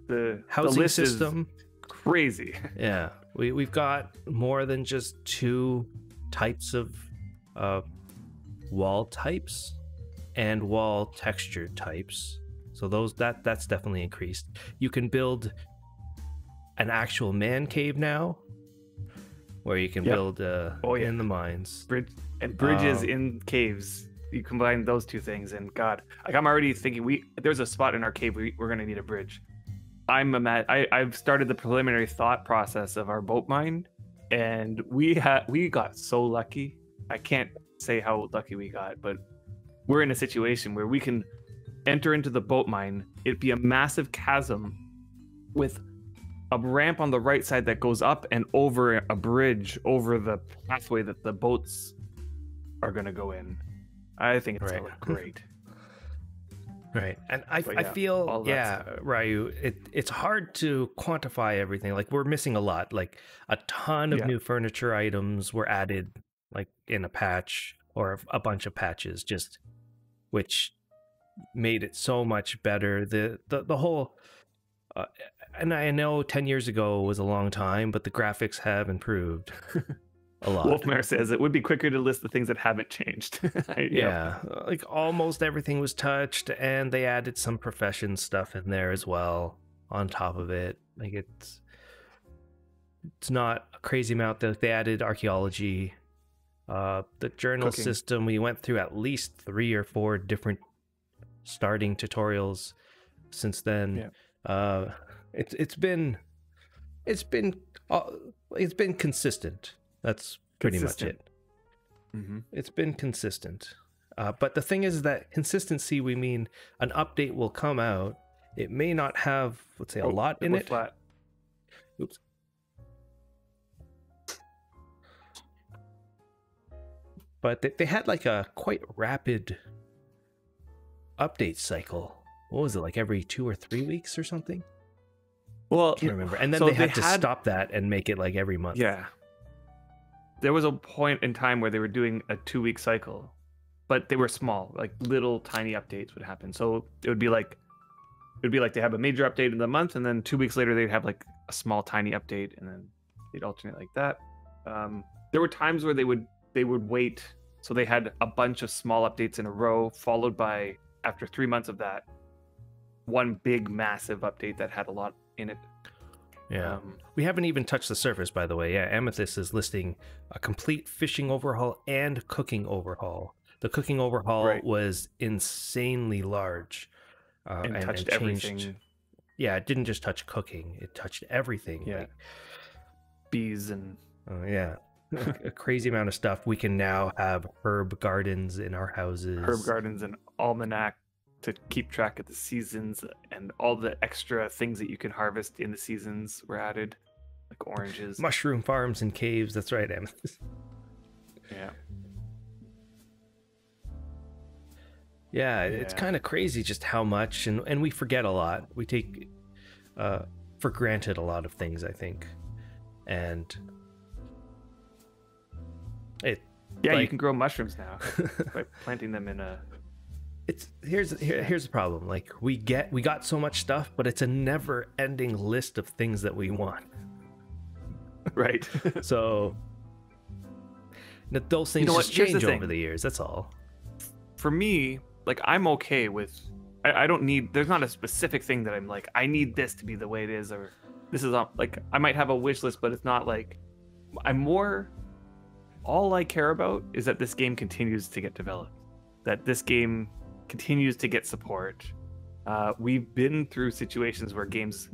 The housing the list system is crazy. Yeah, we've got more than just 2 types of wall types and wall texture types. So that's definitely increased. You can build an actual man cave now, where you can build in the mines. Bridges in caves. You combine those two things, and God, like I'm already thinking there's a spot in our cave we're gonna need a bridge. I've started the preliminary thought process of our boat mine, and we got so lucky. I can't say how lucky we got, but we're in a situation where we can enter into the boat mine. It'd be a massive chasm with a ramp on the right side that goes up and over a bridge over the pathway that the boats are going to go in. I think it's going to look great. Right. And I feel, Ryu, it's hard to quantify everything. Like, we're missing a lot. Like, a ton of new furniture items were added, like, in a patch or a bunch of patches, which made it so much better. The whole... and I know 10 years ago was a long time, but the graphics have improved a lot. Wolfmare says it would be quicker to list the things that haven't changed. Like almost everything was touched, and they added some profession stuff in there as well on top of it. Like it's not a crazy amount. They added archaeology, the journal system. We went through at least 3 or 4 different starting tutorials since then. It's been consistent. That's pretty much it. It's been consistent. But the thing is that consistency, we mean an update will come out. It may not have, let's say, a lot in it. Flat. Oops. But they had like a quite rapid update cycle. What was it, like every 2 or 3 weeks or something? Well, I can't remember. And then they had to stop that and make it like every month. Yeah. There was a point in time where they were doing a 2-week cycle, but they were small, like little tiny updates would happen. So it would be like they have a major update in the month, and then 2 weeks later they'd have like a small tiny update, and then they'd alternate like that. There were times where they would wait, so they had a bunch of small updates in a row, followed by, after 3 months of that, one big massive update that had a lot in it. We haven't even touched the surface, by the way. Amethyst is listing a complete fishing overhaul and cooking overhaul. The cooking overhaul was insanely large and touched everything. Yeah, it didn't just touch cooking; it touched everything. Yeah, bees and a crazy amount of stuff. We can now have herb gardens in our houses. Herb gardens and almanac to keep track of the seasons, and all the extra things that you can harvest in the seasons were added, like oranges. Mushroom farms and caves. That's right, Amethyst. Yeah. Yeah, it's kind of crazy just how much, and we forget a lot. We take for granted a lot of things, I think. And you can grow mushrooms now by planting them in a... Here's the problem. Like we got so much stuff, but it's a never-ending list of things that we want. Right. So those things just change over the years. That's all. For me, like, I'm okay with... I don't need... There's not a specific thing that I'm like, I need this to be the way it is, or this is like, I might have a wish list, but it's not like... All I care about is that this game continues to get developed, that this game continues to get support. We've been through situations where games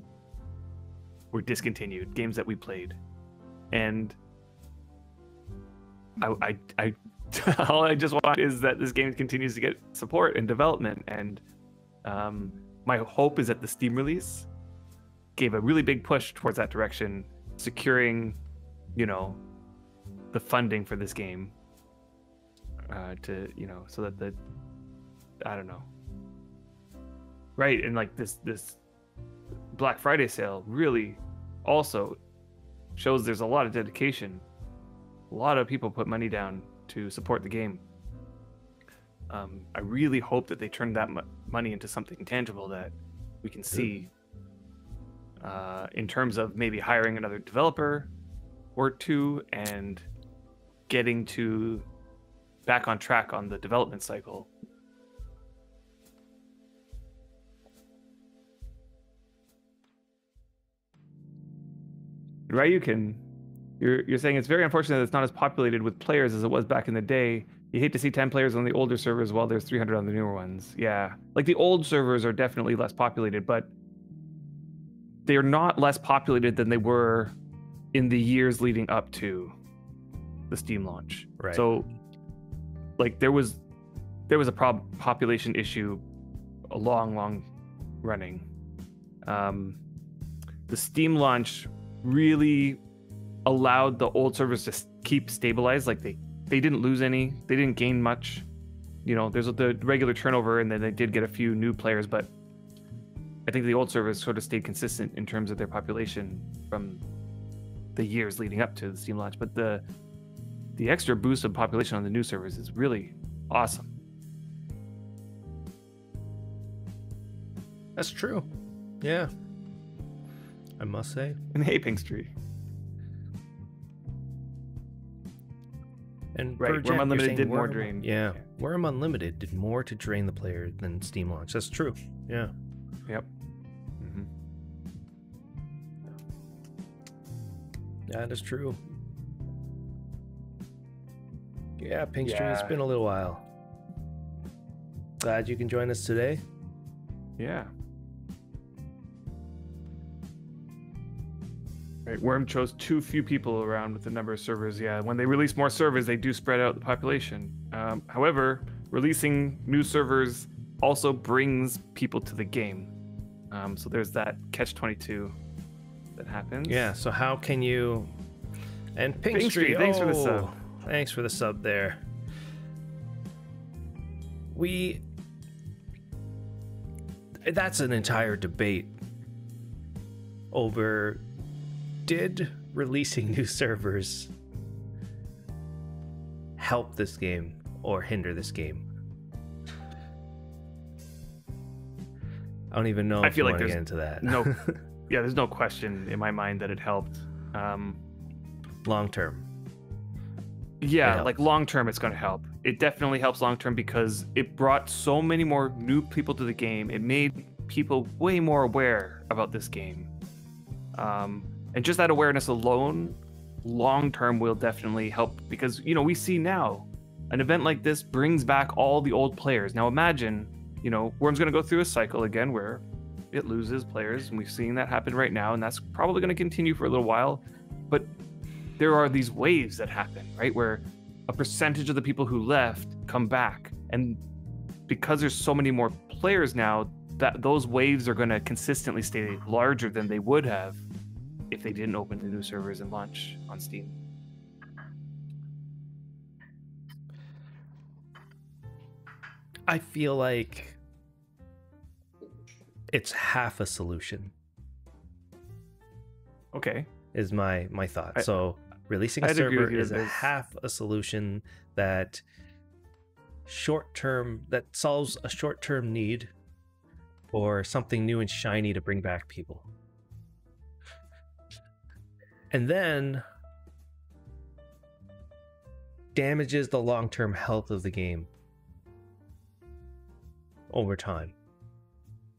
were discontinued, games that we played, and I all I just want is that this game continues to get support and development. And my hope is that the Steam release gave a really big push towards that direction, securing, the funding for this game to, so that I don't know. Right. And like this Black Friday sale really also shows there's a lot of dedication. A lot of people put money down to support the game. I really hope that they turn that money into something tangible that we can see in terms of maybe hiring another developer or two and getting back on track on the development cycle. Ryukin, you're saying it's very unfortunate that it's not as populated with players as it was back in the day. You hate to see 10 players on the older servers while there's 300 on the newer ones. Yeah, like the old servers are definitely less populated, but they're not less populated than they were in the years leading up to the Steam launch. Right. So, like, there was a population issue a long running. The Steam launch really allowed the old servers to keep stabilized. Like they didn't lose any, they didn't gain much. There's the regular turnover, and then they did get a few new players, but I think the old servers sort of stayed consistent in terms of their population from the years leading up to the Steam launch. But the extra boost of population on the new servers is really awesome. That's true. Yeah, I must say. And hey, Pinkstree. And right, Wurm Unlimited did more drain. Yeah, Wurm Unlimited did more to drain the player than Steam launch. That's true. Yeah. Yep. Mm-hmm. That is true. Yeah, Pinkstree, it's been a little while. Glad you can join us today. Yeah. Right, Wurm chose too few people around with the number of servers. Yeah, when they release more servers, they do spread out the population. However, releasing new servers also brings people to the game. So there's that catch-22 that happens. Yeah, so how can you... And Pinkstree, thanks for the sub. Thanks for the sub there. That's an entire debate over... Did releasing new servers help this game or hinder this game? I don't even know if I feel like there's get into that. There's no question in my mind that it helped. Long term. Yeah, like long term it's going to help. It definitely helps long term because it brought so many more new people to the game. It made people way more aware about this game. And just that awareness alone, long term, will definitely help because, we see now an event like this brings back all the old players. Now imagine, Wurm's going to go through a cycle again where it loses players, and we've seen that happen right now, and that's probably going to continue for a little while. But there are these waves that happen, right? Where a percentage of the people who left come back. And because there's so many more players now, that those waves are going to consistently stay larger than they would have if they didn't open the new servers and launch on Steam. I feel like it's half a solution. Okay. Is my thought. So releasing a server is a half a solution that solves a short-term need or something new and shiny to bring back people. And then damages the long-term health of the game over time.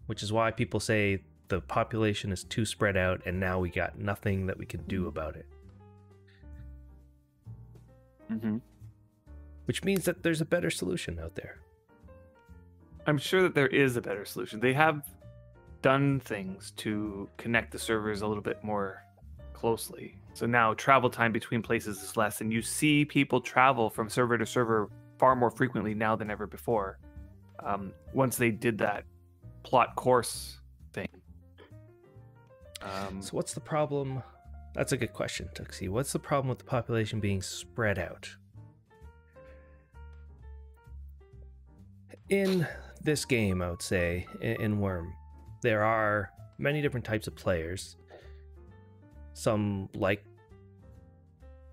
Which is why people say the population is too spread out and now we got nothing that we can do about it. Mm-hmm. Which means that there's a better solution out there. I'm sure that there is a better solution. They have done things to connect the servers a little bit more closely. So now travel time between places is less, and you see people travel from server to server far more frequently now than ever before. Once they did that plot course thing. So what's the problem? That's a good question, Tuxie. What's the problem with the population being spread out? In this game, I would say, in Wurm, there are many different types of players. Some like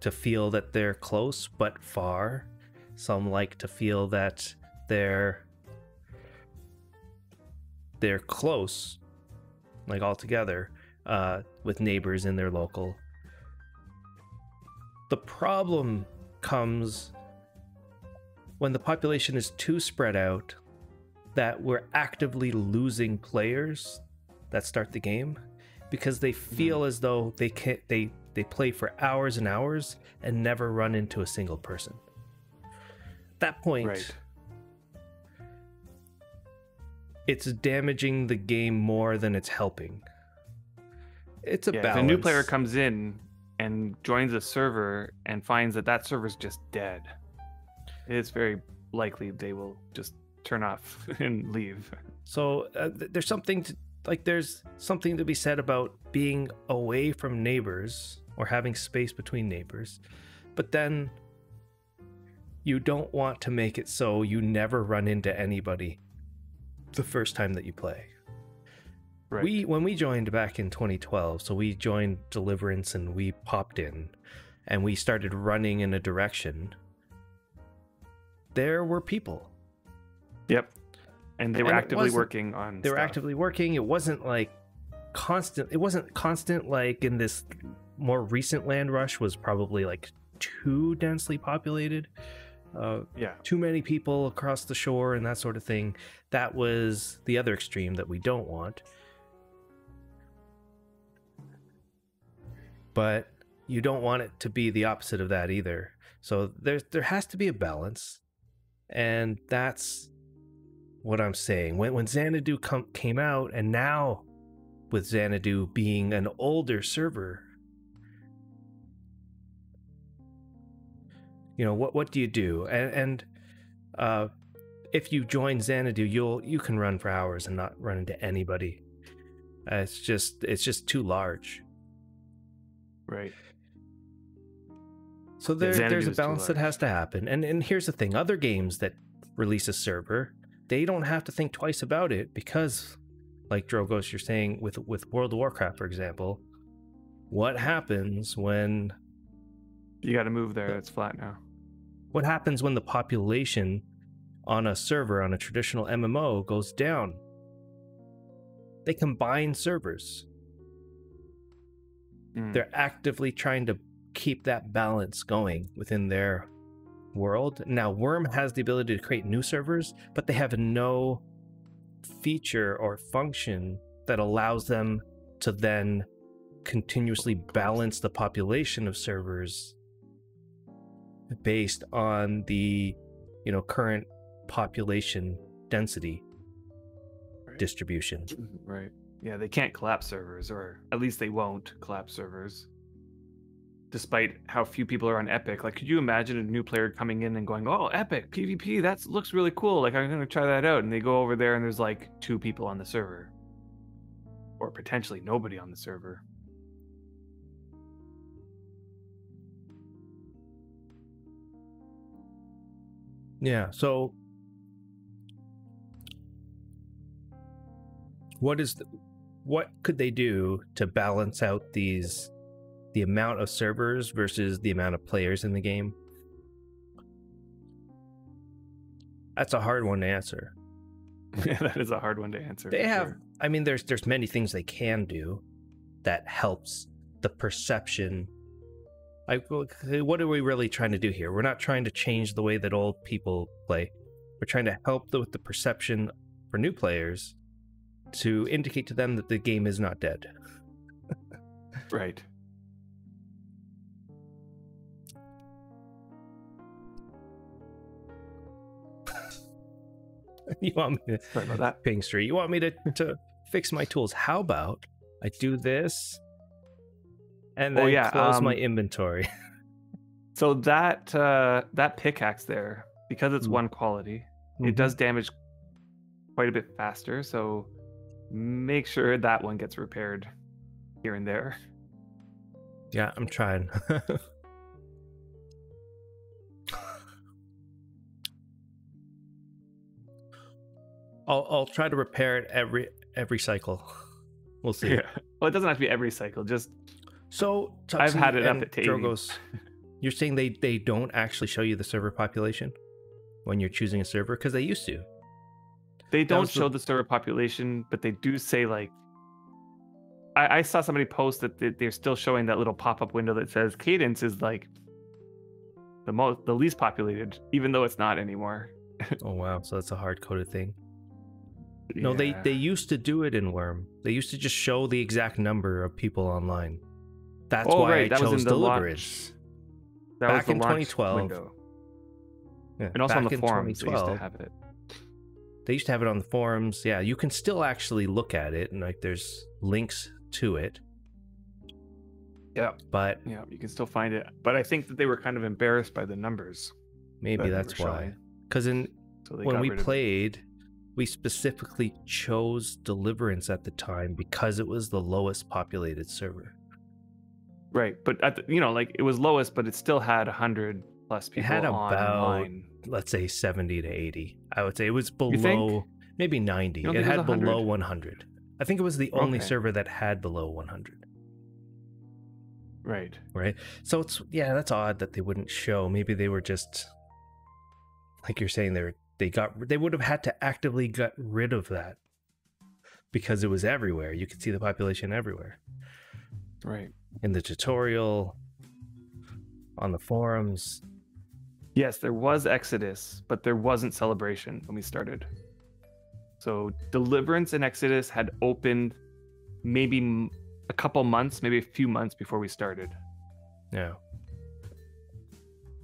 to feel that they're close but far. Some like to feel that they're close, like all together, with neighbors in their local. The problem comes when the population is too spread out, that we're actively losing players that start the game because they feel as though they play for hours and hours and never run into a single person. At that point, right. It's damaging the game more than it's helping. It's a balance. If a new player comes in and joins a server and finds that that server's just dead, it's very likely they will just turn off and leave. So there's something to be said about being away from neighbors or having space between neighbors, but then you don't want to make it so you never run into anybody the first time that you play. Right. When we joined back in 2012, so we joined Deliverance and we popped in and we started running in a direction, there were people. Yep. And they were actively working on They were actively working. It wasn't like constant. It wasn't constant like in this more recent land rush was probably like too densely populated. Too many people across the shore and that sort of thing. That was the other extreme that we don't want. But you don't want it to be the opposite of that either. So there has to be a balance. And that's what I'm saying. When Xanadu came out, and now with Xanadu being an older server, you know, what do you do? And if you join Xanadu, you can run for hours and not run into anybody. It's just too large. Right. So there's a balance that has to happen. And here's the thing. Other games that release a server, they don't have to think twice about it because, like Drogos, you're saying, with World of Warcraft, for example, what happens when... You got to move there. It's flat now. What happens when the population on a server, on a traditional MMO, goes down? They combine servers. They're actively trying to keep that balance going within their world. Now, Wurm has the ability to create new servers, but they have no feature or function that allows them to then continuously balance the population of servers based on the, you know, current population density distribution. Right. Yeah, they can't collapse servers, or at least they won't collapse servers. despite how few people are on Epic. Like, could you imagine a new player coming in and going, "Oh, Epic PvP, that looks really cool. Like, I'm gonna try that out." And they go over there and there's like 2 people on the server, or potentially nobody on the server. Yeah. So, what could they do to balance out the amount of servers versus the amount of players in the game? That's a hard one to answer. Yeah, that is a hard one to answer. They have, sure. I mean, there's many things they can do that helps the perception. Like, what are we really trying to do here? We're not trying to change the way that old people play. We're trying to help with the perception for new players to indicate to them that the game is not dead. Right. You want me to, sorry about that, Ping Street, you want me to fix my tools? How about I do this and then close my inventory? So that that pickaxe there, because it's 1 quality, it does damage quite a bit faster, so make sure that one gets repaired here and there. Yeah, I'm trying. I'll try to repair it every cycle. We'll see. Yeah. Well, it doesn't have to be every cycle. Just so Tuxie I've had it up at 80. Drogos, you're saying they don't actually show you the server population when you're choosing a server? Because they used to. They don't show the server population, but they do say, like, I saw somebody post that they're still showing that little pop-up window that says Cadence is like the least populated, even though it's not anymore. Oh wow, so that's a hard-coded thing. No, they used to do it in Wurm. They used to just show the exact number of people online. That's why I chose Deliverance. Back in 2012. Yeah, and also on the forums, they used to have it. They used to have it on the forums. Yeah, you can still actually look at it, and like there's links to it. Yeah, but yeah, you can still find it. But I think that they were kind of embarrassed by the numbers. Maybe that's why. Because when we played, we specifically chose Deliverance at the time because it was the lowest populated server. Right, but like it was lowest, but it still had 100 plus people. It had online. Let's say 70 to 80. I would say it was below, maybe 90. It had below 100. I think it was the only server that had below 100. Right. So that's odd that they wouldn't show. Maybe they were just, like you're saying, they would have had to actively get rid of that because it was everywhere. You could see the population everywhere. Right. In the tutorial, on the forums. Yes, there was Exodus, but there wasn't Celebration when we started. So Deliverance and Exodus had opened maybe a couple months, maybe a few months before we started. Yeah.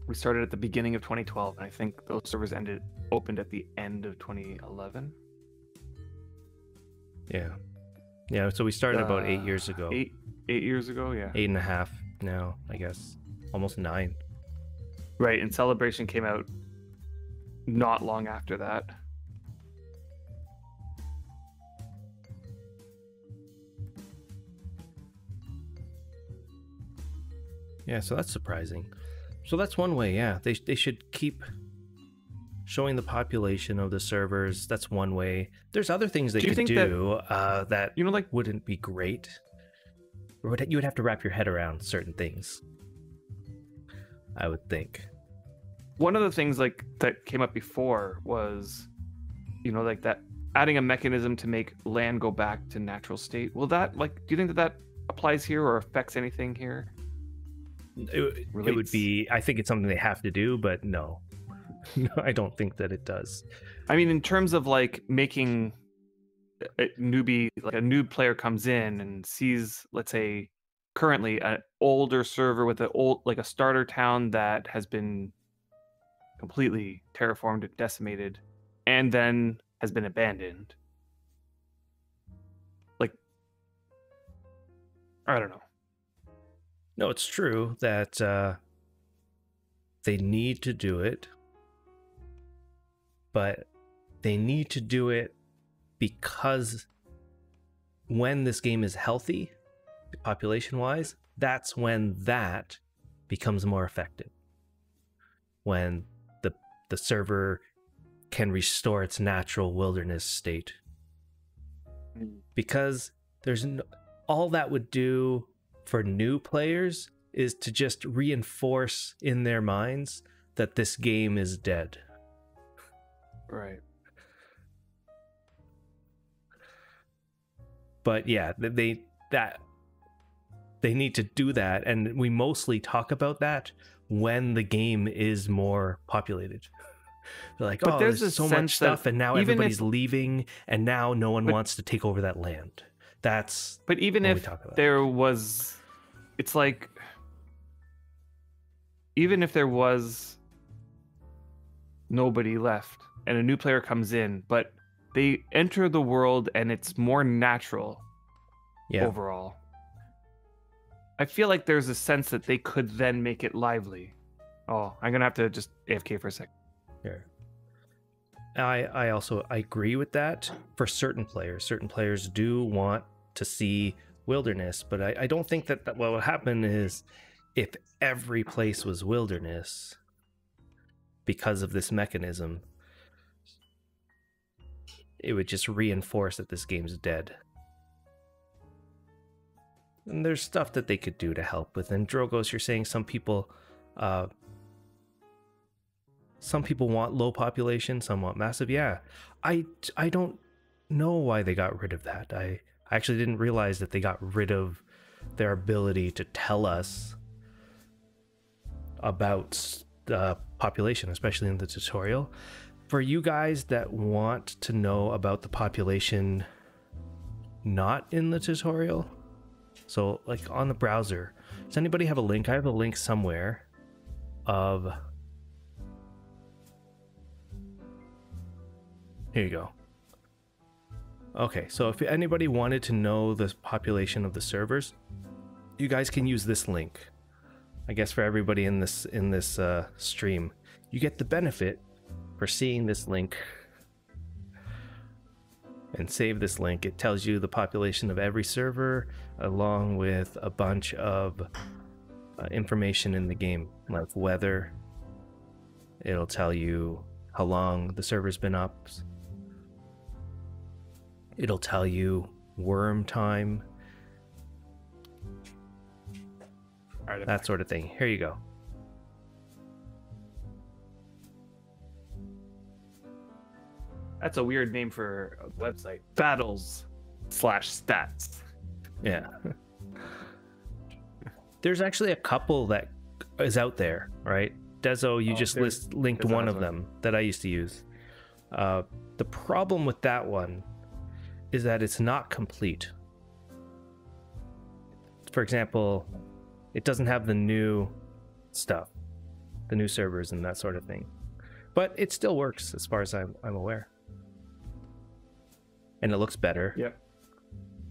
We started at the beginning of 2012, and I think those servers opened at the end of 2011. Yeah. Yeah, so we started about 8 years ago. 8 years ago, yeah. 8.5 now, I guess. Almost 9. Right, and Celebration came out not long after that. Yeah, so that's surprising. So that's one way, yeah. They should keep showing the population of the servers. That's one way. There's other things they could do that wouldn't be great. You would have to wrap your head around certain things, I would think. One of the things that came up before was, like that adding a mechanism to make land go back to natural state. Will that, do you think that applies here or affects anything here? It would be, I think it's something they have to do, but no. No, I don't think that it does. I mean, in terms of making a newbie, a new player comes in and sees, let's say, currently an older server with a starter town that has been completely terraformed and decimated, and then has been abandoned. I don't know. No, it's true that they need to do it, but they need to do it because when this game is healthy, population-wise, that's when that becomes more effective. When the server can restore its natural wilderness state. Because there's all that would do for new players is to just reinforce in their minds that this game is dead. Right. But yeah, they need to do that, and we mostly talk about that when the game is more populated. They're like, but there's so much stuff, and now everybody's leaving, and now no one wants to take over that land. That's but even if there was, it's like, even if there was nobody left and a new player comes in, but they enter the world and it's more natural overall. I feel like there's a sense that they could then make it lively. Oh, I'm gonna have to just AFK for a second. Here. I also agree with that for certain players. Certain players do want to see wilderness, but I don't think that what would happen is if every place was wilderness because of this mechanism, it would just reinforce that this game's dead. And there's stuff that they could do to help with. And Drogos, you're saying some people want low population, some want massive. Yeah, I don't know why they got rid of that. I actually didn't realize that they got rid of their ability to tell us about the population, especially in the tutorial. For you guys that want to know about the population not in the tutorial, so like on the browser, does anybody have a link? I have a link somewhere of... Here you go. Okay, so if anybody wanted to know the population of the servers, you guys can use this link. I guess for everybody in this stream, you get the benefit for seeing this link and save this link. It tells you the population of every server along with a bunch of information in the game, like weather. It'll tell you how long the server's been up. It'll tell you worm time, that sort of thing. Here you go. That's a weird name for a website. Battles/stats. Yeah. There's actually a couple that is out there, right? Dezo, you just linked one of them that I used to use. The problem with that one is that it's not complete. For example, it doesn't have the new stuff, the new servers and that sort of thing. But it still works as far as I'm aware. And it looks better. Yep.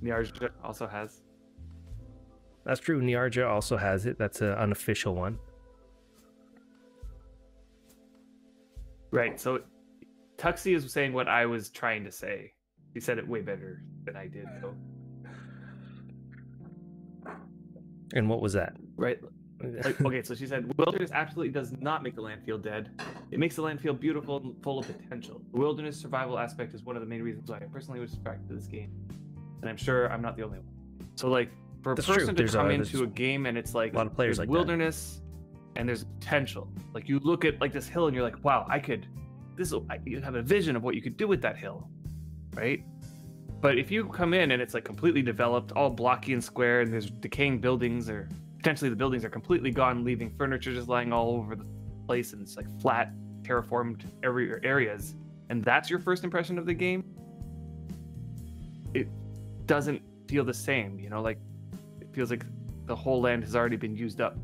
Niarja also has. That's true. Niarja also has it. That's an unofficial one. Right. So Tuxie is saying what I was trying to say. He said it way better than I did. So. And what was that? Right. Like, okay, so she said, wilderness absolutely does not make the land feel dead. It makes the land feel beautiful and full of potential. The wilderness survival aspect is one of the main reasons why I personally was attracted to this game. And I'm sure I'm not the only one. So, like, for a person to come into a game and it's like, a lot of players like wilderness and there's potential. Like, you look at like this hill and you're like, wow, you have a vision of what you could do with that hill, right? But if you come in and it's like completely developed, all blocky and square, and there's decaying buildings, or potentially the buildings are completely gone, leaving furniture just lying all over the place, and it's like flat, terraformed areas, and that's your first impression of the game, it doesn't feel the same, you know? Like, it feels like the whole land has already been used up.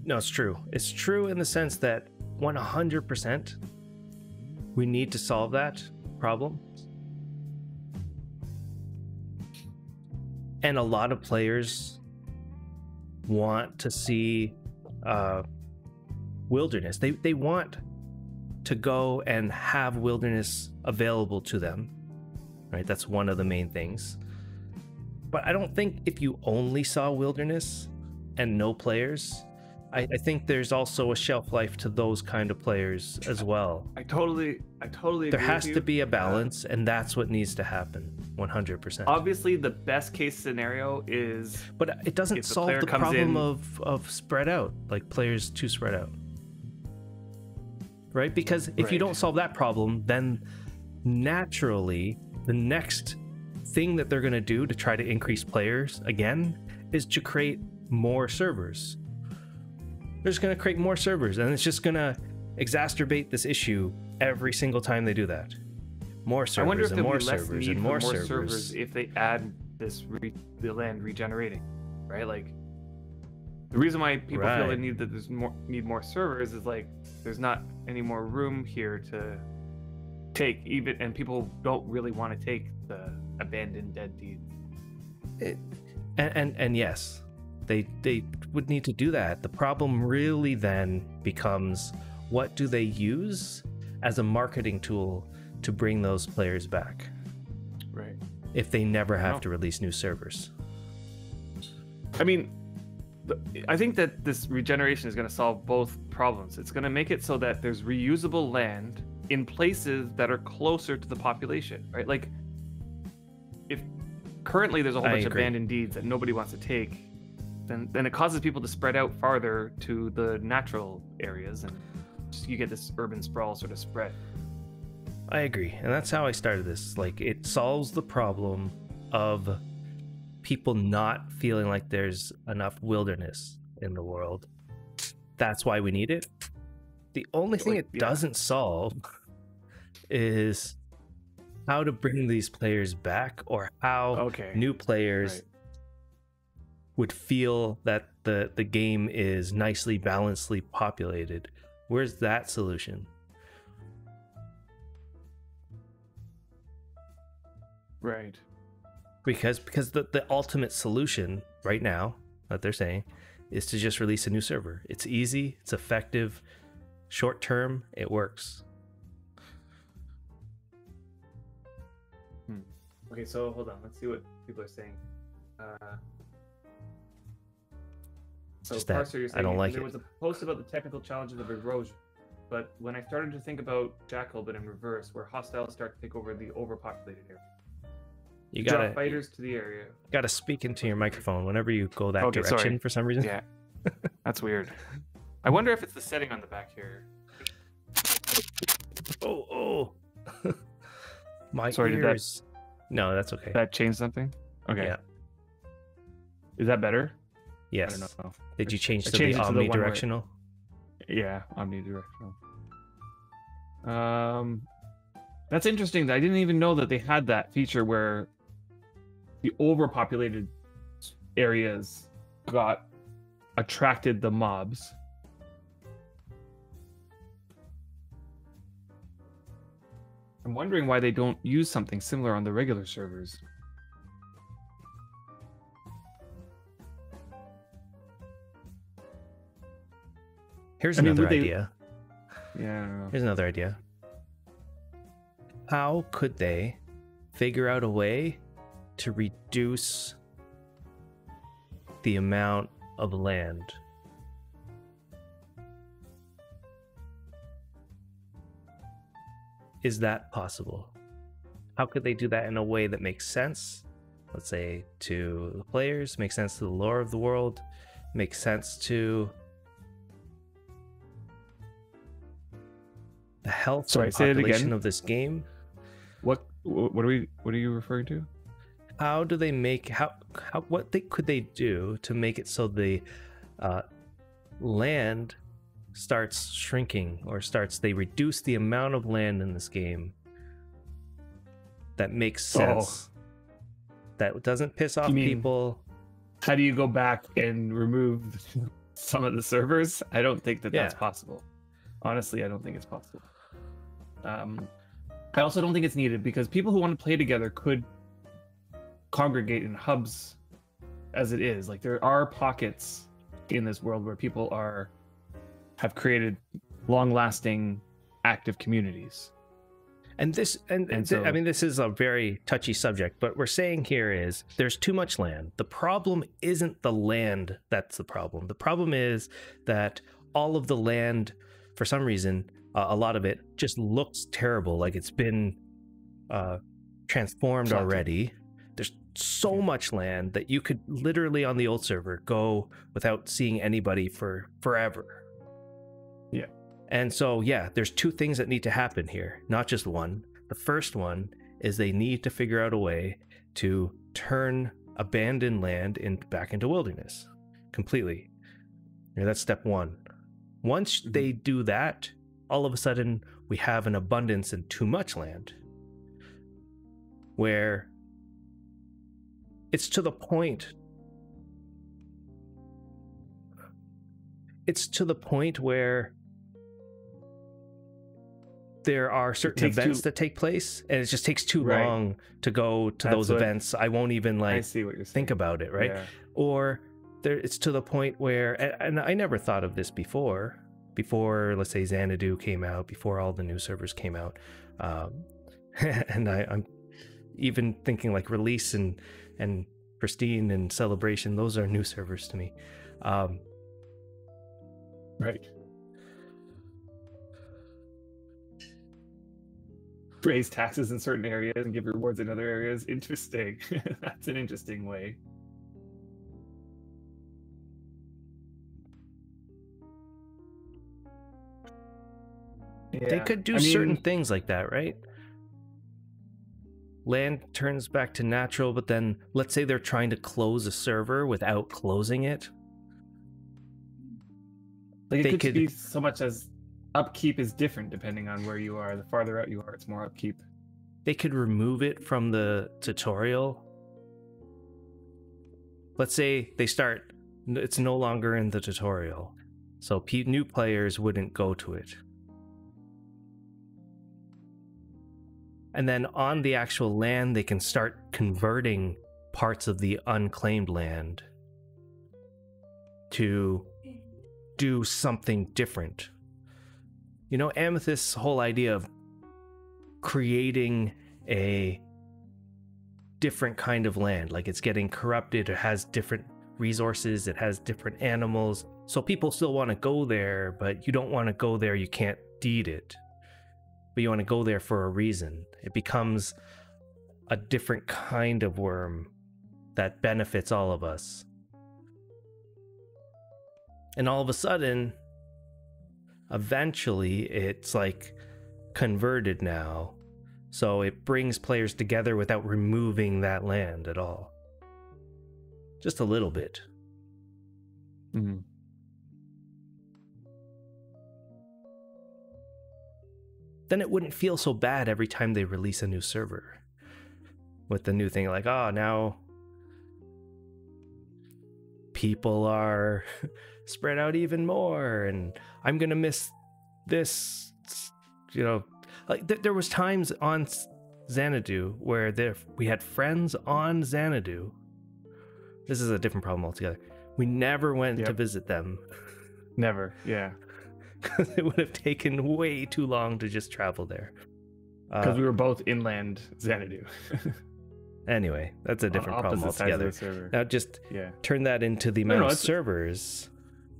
No, it's true. It's true in the sense that 100% we need to solve that problem. And a lot of players want to see wilderness. They want to go and have wilderness available to them, right? That's one of the main things. But I don't think if you only saw wilderness and no players, I think there's also a shelf life to those kind of players as well. I totally agree. There has to be a balance, and that's what needs to happen 100%. Obviously, the best case scenario is, but it doesn't solve the problem of spread out, like players too spread out, right? Because if you don't solve that problem, then naturally the next thing that they're going to do to try to increase players again is to create more servers. They're just going to create more servers, and it's just going to exacerbate this issue every single time they do that. More servers, I wonder if and more servers and more servers if they add this the land regenerating, right? Like the reason why people feel the need that need more servers is like there's not any more room here to take, even, and people don't really want to take the abandoned dead deeds. And yes, they would need to do that. The problem really then becomes, what do they use as a marketing tool to bring those players back? Right. If they never have to release new servers. I mean, I think that this regeneration is going to solve both problems. It's going to make it so that there's reusable land in places that are closer to the population, right? Like, if currently there's a whole bunch of abandoned deeds that nobody wants to take, then it causes people to spread out farther to the natural areas, and you get this urban sprawl sort of spread. I agree, and that's how I started this. Like, it solves the problem of people not feeling like there's enough wilderness in the world. That's why we need it. The only thing it doesn't solve is how to bring these players back, or how new players would feel that the game is nicely balancedly populated. Where's that solution? Right. Because the ultimate solution right now that they're saying is to just release a new server. It's easy, it's effective, short term, it works. Okay, so hold on, let's see what people are saying. So just that, Parser, you're saying I don't like there was a post about the technical challenges of erosion, but when I started to think about Jackal, but in reverse, where hostiles start to take over the overpopulated area. You gotta drop fighters to the area. Gotta speak into your microphone whenever you go that direction for some reason. Yeah, that's weird. I wonder if it's the setting on the back here. Oh, my ears. No, that's okay. That changed something. Okay. Yeah. Is that better? Yes. I don't know. Did you change to the omnidirectional? Yeah, omnidirectional. That's interesting. I didn't even know that they had that feature where the overpopulated areas attracted the mobs. I'm wondering why they don't use something similar on the regular servers. Here's another idea. Yeah. Here's another idea. How could they figure out a way to reduce the amount of land? Is that possible? How could they do that in a way that makes sense? Let's say to the players, makes sense to the lore of the world, makes sense to the health and population of this game. What are you referring to? How do they make could they do to make it so the land starts shrinking, or they reduce the amount of land in this game that makes sense, that doesn't piss off people? How do you go back and remove some of the servers? I don't think that's possible. Honestly, I don't think it's possible. I also don't think it's needed, because people who want to play together could congregate in hubs as it is. Like, there are pockets in this world where people have created long-lasting active communities. And this, so, I mean, this is a very touchy subject, but what we're saying here is there's too much land. The problem isn't the land that's the problem. The problem is that all of the land, for some reason, a lot of it just looks terrible, like it's been transformed already. There's so much land that you could literally on the old server go without seeing anybody for forever. Yeah. And so, yeah, there's two things that need to happen here, not just one. The first one is they need to figure out a way to turn abandoned land back into wilderness completely. Yeah, that's step one. Once they do that, all of a sudden we have an abundance and too much land where it's to the point where there are certain events that take place and it just takes too long to go to those events. I won't even think about it, right? Yeah. Or it's to the point where, and I never thought of this before, let's say Xanadu came out, before all the new servers came out. And I'm even thinking like Release and Pristine and Celebration, those are new servers to me. Right. Raise taxes in certain areas and give rewards in other areas. Interesting. That's an interesting way. Yeah. They could do certain things like that, right? Land turns back to natural, but then let's say they're trying to close a server without closing it. Like it could be so much as upkeep is different depending on where you are. The farther out you are, it's more upkeep. They could remove it from the tutorial. Let's say it's no longer in the tutorial, so new players wouldn't go to it. And then on the actual land, they can start converting parts of the unclaimed land to do something different. You know, Amethyst's whole idea of creating a different kind of land, like it's getting corrupted, it has different resources, it has different animals, so people still want to go there, but you don't want to go there, you can't deed it, but you want to go there for a reason. It becomes a different kind of worm that benefits all of us. And all of a sudden, eventually it's like converted now, so it brings players together without removing that land at all, just a little bit. Mm-hmm. Then it wouldn't feel so bad every time they release a new server with the new thing, like, oh, now people are spread out even more and I'm gonna miss this, you know. Like there was times on Xanadu where we had friends on Xanadu. This is a different problem altogether. We never went to visit them. Never, yeah. Because it would have taken way too long to just travel there. Because we were both inland Xanadu. Anyway, that's a different problem altogether. Now just turn that into the amount of servers.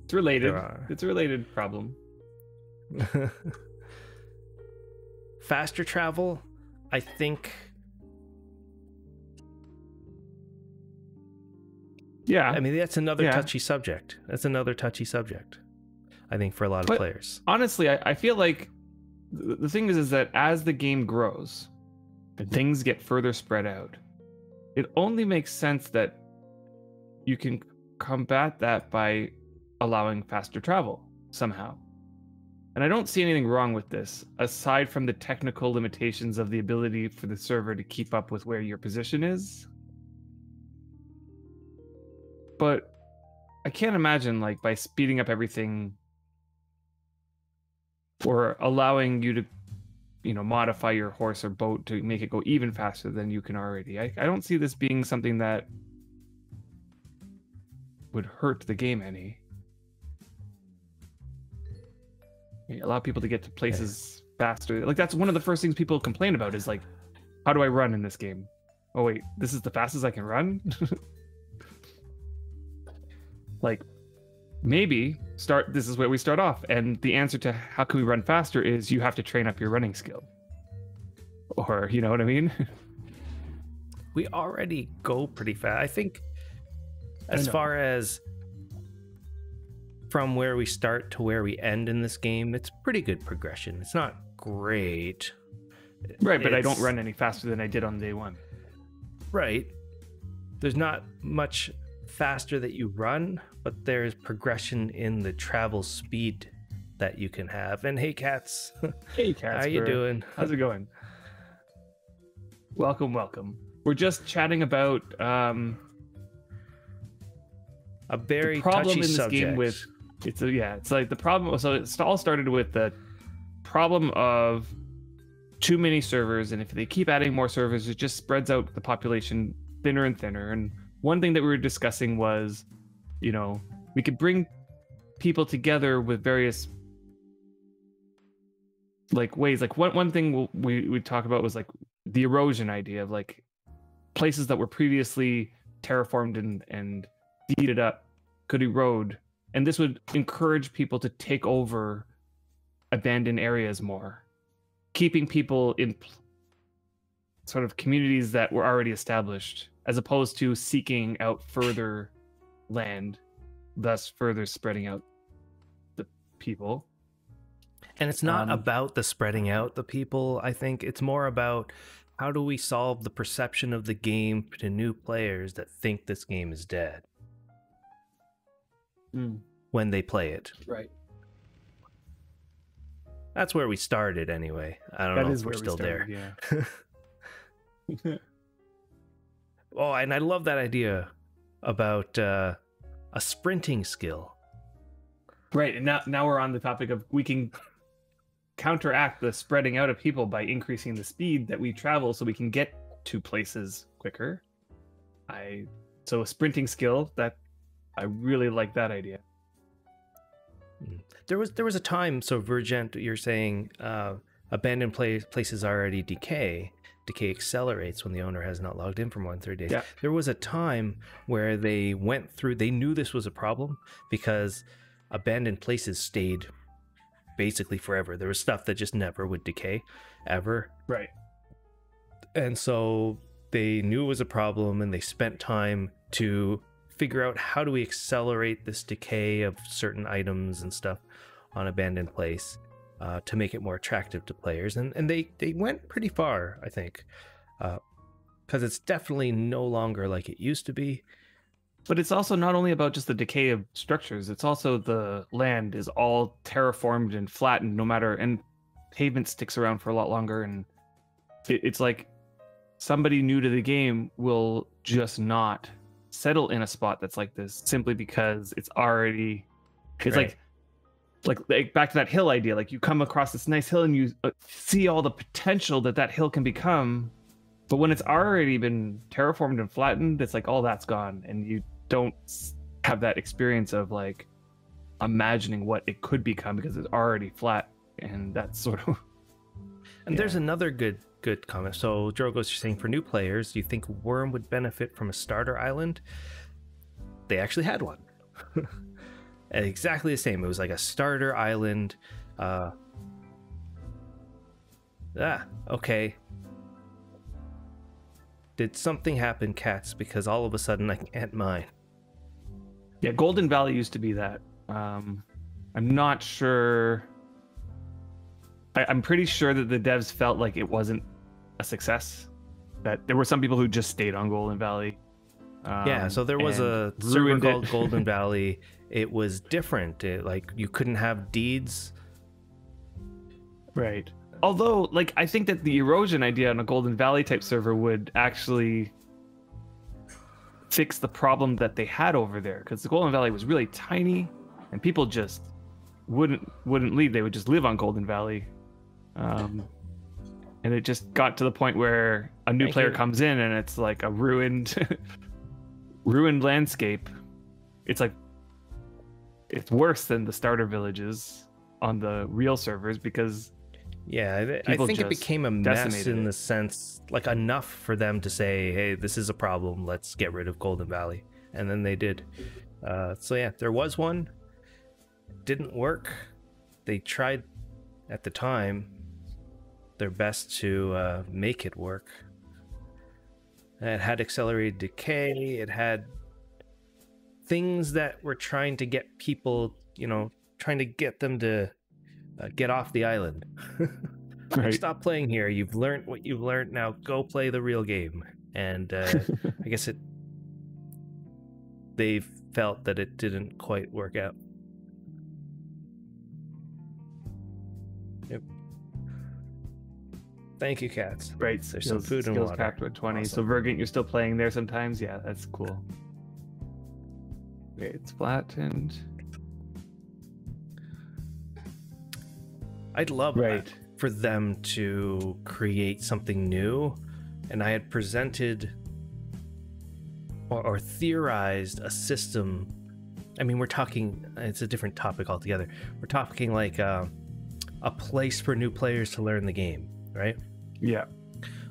It's related. It's a related problem. Faster travel, I think. Yeah. I mean, that's another touchy subject. I think, for a lot of players. Honestly, I feel like the thing is that as the game grows and things get further spread out, it only makes sense that you can combat that by allowing faster travel somehow. And I don't see anything wrong with this, aside from the technical limitations of the ability for the server to keep up with where your position is. But I can't imagine, like, by speeding up everything or allowing you to, you know, modify your horse or boat to make it go even faster than you can already. I don't see this being something that would hurt the game any. allow people to get to places faster. Like that's one of the first things people complain about is like, how do I run in this game? Oh wait, this is the fastest I can run? Like maybe this is where we start off, and the answer to how can we run faster is you have to train up your running skill. Or you know what I mean? We already go pretty fast. I think as far as from where we start to where we end in this game, it's pretty good progression. It's not great. Right, but I don't run any faster than I did on day one. Right. There's not much faster that you run, but there's progression in the travel speed that you can have. And hey, Cats. Hey, Cats. How you doing? How's it going? Welcome, welcome. We're just chatting about a very problem touchy in this subject. game with it's like the problem. So it all started with the problem of too many servers, and if they keep adding more servers, it just spreads out the population thinner and thinner. And one thing that we were discussing was, you know, we could bring people together with various like ways. Like one thing we talk about was like the erosion idea of like places that were previously terraformed and deeded up could erode, and this would encourage people to take over abandoned areas more, keeping people in sort of communities that were already established, as opposed to seeking out further land, thus further spreading out the people. And it's not about the spreading out the people. I think it's more about how do we solve the perception of the game to new players that think this game is dead when they play it. Right. That's where we started anyway. I don't know if we're still there. Yeah. Oh, and I love that idea about a sprinting skill. Right, and now we're on the topic of we can counteract the spreading out of people by increasing the speed that we travel so we can get to places quicker. So a sprinting skill, that I really like that idea. There was a time, so Virgent, you're saying abandoned places already decay. Decay accelerates when the owner has not logged in for more than 30 days. Yeah. There was a time where they knew this was a problem because abandoned places stayed basically forever. There was stuff that just never would decay, ever. Right. And so they knew it was a problem, and they spent time to figure out how do we accelerate this decay of certain items and stuff on abandoned place to make it more attractive to players. And they went pretty far, I think, because it's definitely no longer like it used to be. But it's also not only about just the decay of structures, it's also the land is all terraformed and flattened and pavement sticks around for a lot longer. And it's like somebody new to the game will just not settle in a spot that's like this simply because it's already, it's right. like back to that hill idea. Like you come across this nice hill and you see all the potential that hill can become. But when it's already been terraformed and flattened, it's like all that's gone, and you don't have that experience of like imagining what it could become because it's already flat, and that's sort of. And there's another good comment. So Drogo's saying for new players, do you think Wurm would benefit from a starter island? They actually had one. Exactly the same. It was like a starter island. Okay. Did something happen, Cats? Because all of a sudden I can't mine. Yeah, Golden Valley used to be that. I'm not sure. I'm pretty sure that the devs felt like it wasn't a success. That there were some people who just stayed on Golden Valley. Yeah, so there was a server called Golden Valley. It was different. Like you couldn't have deeds. Right. Although, like, I think that the erosion idea on a Golden Valley type server would actually fix the problem that they had over there, because the Golden Valley was really tiny, and people just wouldn't leave. They would just live on Golden Valley, and it just got to the point where a new player comes in and it's like a ruined landscape. It's like it's worse than the starter villages. on the real servers because I think it became a mess in it. the sense, like, enough for them to say, hey, this is a problem, let's get rid of Golden Valley. And then they did. So yeah, there was one. Didn't work. They tried at the time their best to make it work. It had accelerated decay. It had things that were trying to get people, trying to get them to get off the island. Right. Stop playing here. You've learned what you've learned. Now go play the real game. And I guess they felt that it didn't quite work out. Yep. Thank you, cats. Right. There's some food and water. Capped at 20. Awesome. So Vergant, you're still playing there sometimes? Yeah, that's cool. Okay, it's flattened. I'd love for them to create something new, and I had presented or theorized a system. I mean, we're talking, it's a different topic altogether. We're talking like a place for new players to learn the game, right? Yeah.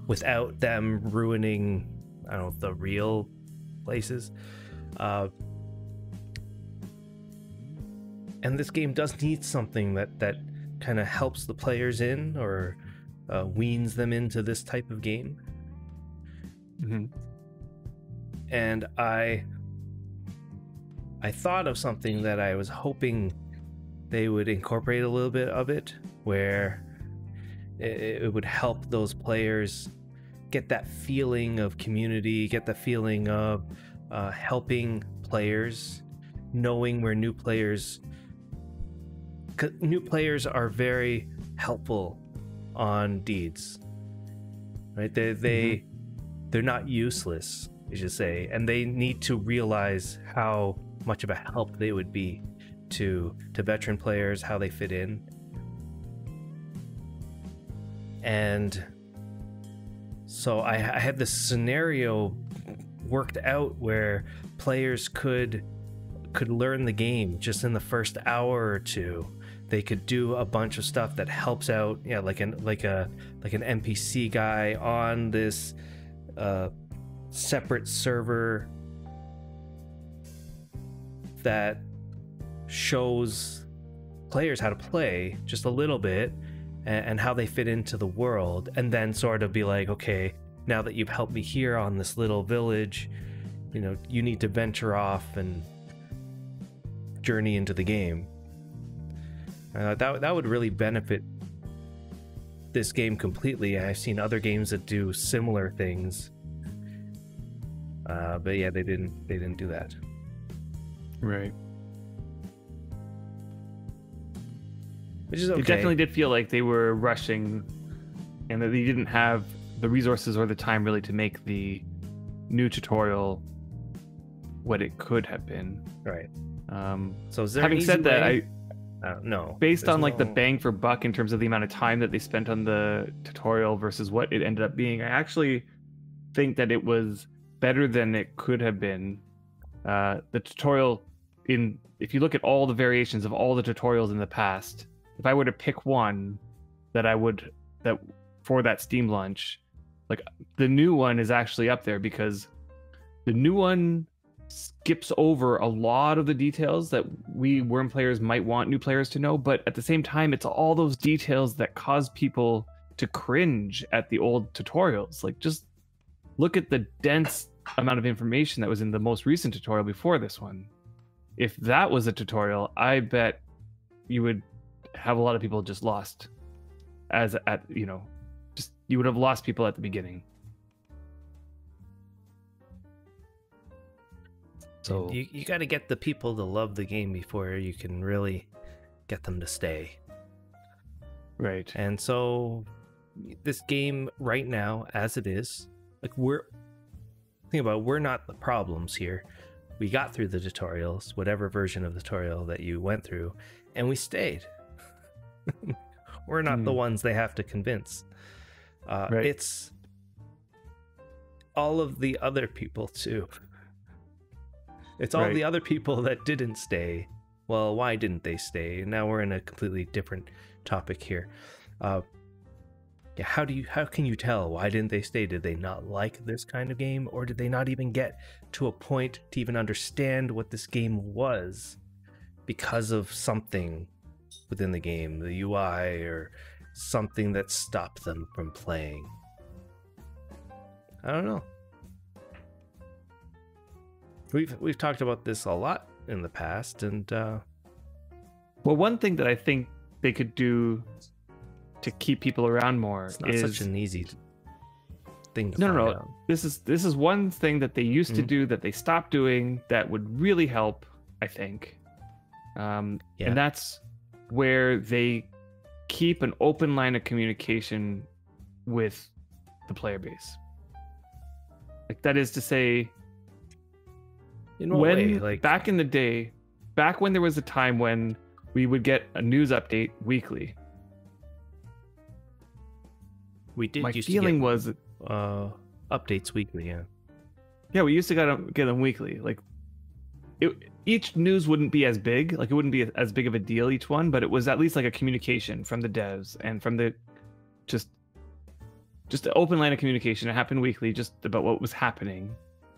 Without them ruining, I don't know, the real places. And this game does need something that kind of helps the players in or weans them into this type of game. Mm-hmm. And I thought of something that I was hoping they would incorporate a little bit of it, where it would help those players get that feeling of community, get the feeling of helping players, knowing where new players are very helpful on deeds, right? They're not useless, you should say, and they need to realize how much of a help they would be to veteran players, how they fit in. And so I had this scenario worked out where players could learn the game just in the first hour or two. They could do a bunch of stuff that helps out, like an NPC guy on this separate server that shows players how to play just a little bit and how they fit into the world, and then sort of be like, okay, now that you've helped me here on this little village, you need to venture off and journey into the game. That would really benefit this game completely. I've seen other games that do similar things, but yeah, they didn't do that. Right. Which is okay. It definitely did feel like they were rushing, and that they didn't have the resources or the time really to make the new tutorial what it could have been. Right. So having said that, no. Based on the bang for buck in terms of the amount of time that they spent on the tutorial versus what it ended up being, I actually think that it was better than it could have been. The tutorial, if you look at all the variations of all the tutorials in the past, if I were to pick one that for that Steam launch, like the new one is actually up there, because the new one skips over a lot of the details that we Wurm players might want new players to know, but at the same time, it's all those details that cause people to cringe at the old tutorials. Like, just look at the dense amount of information that was in the most recent tutorial before this one. If that was a tutorial, I bet you would have a lot of people just lost you would have lost people at the beginning. So you got to get the people to love the game before you can really get them to stay. Right. And so this game right now, as it is, like, we're not the problems here. We got through the tutorials, whatever version of the tutorial that you went through, and we stayed. We're not the ones they have to convince. Right. It's all of the other people too. It's all the other people that didn't stay well, why didn't they stay? Now we're in a completely different topic here. Yeah, how can you tell why didn't they stay? Did they not like this kind of game, or did they not even get to a point to even understand what this game was because of something within the game, the UI or something that stopped them from playing? I don't know. We've talked about this a lot in the past, and well, one thing that I think they could do to keep people around more it's not is such an easy thing to no, find no, no. out. This is one thing that they used to do that they stopped doing that would really help, I think. And that's where they keep an open line of communication with the player base. Like, that is to say, In what way? Like, back in the day, back when there was a time when we would get a news update weekly. we did. My used feeling to was, get, updates weekly. Yeah. we used to get them weekly. Like, each news wouldn't be as big. Like, it wouldn't be as big of a deal each one, but it was at least like a communication from the devs and from the just an open line of communication. It happened weekly, just about what was happening.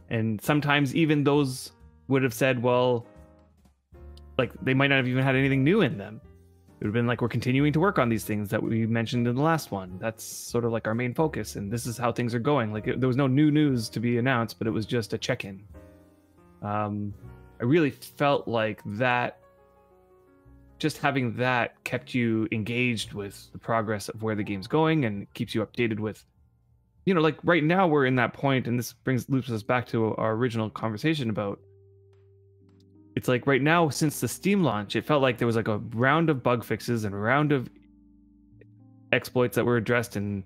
And sometimes even those would have said, well, like, they might not have even had anything new in them. It would have been like, we're continuing to work on these things that we mentioned in the last one. That's sort of like our main focus, and this is how things are going. Like, there was no new news to be announced, but it was just a check-in. I really felt like that, just having that kept you engaged with the progress of where the game's going and keeps you updated with, like right now we're in that point, and this loops us back to our original conversation about, it's like right now, since the Steam launch, it felt like there was like a round of bug fixes and a round of exploits that were addressed, and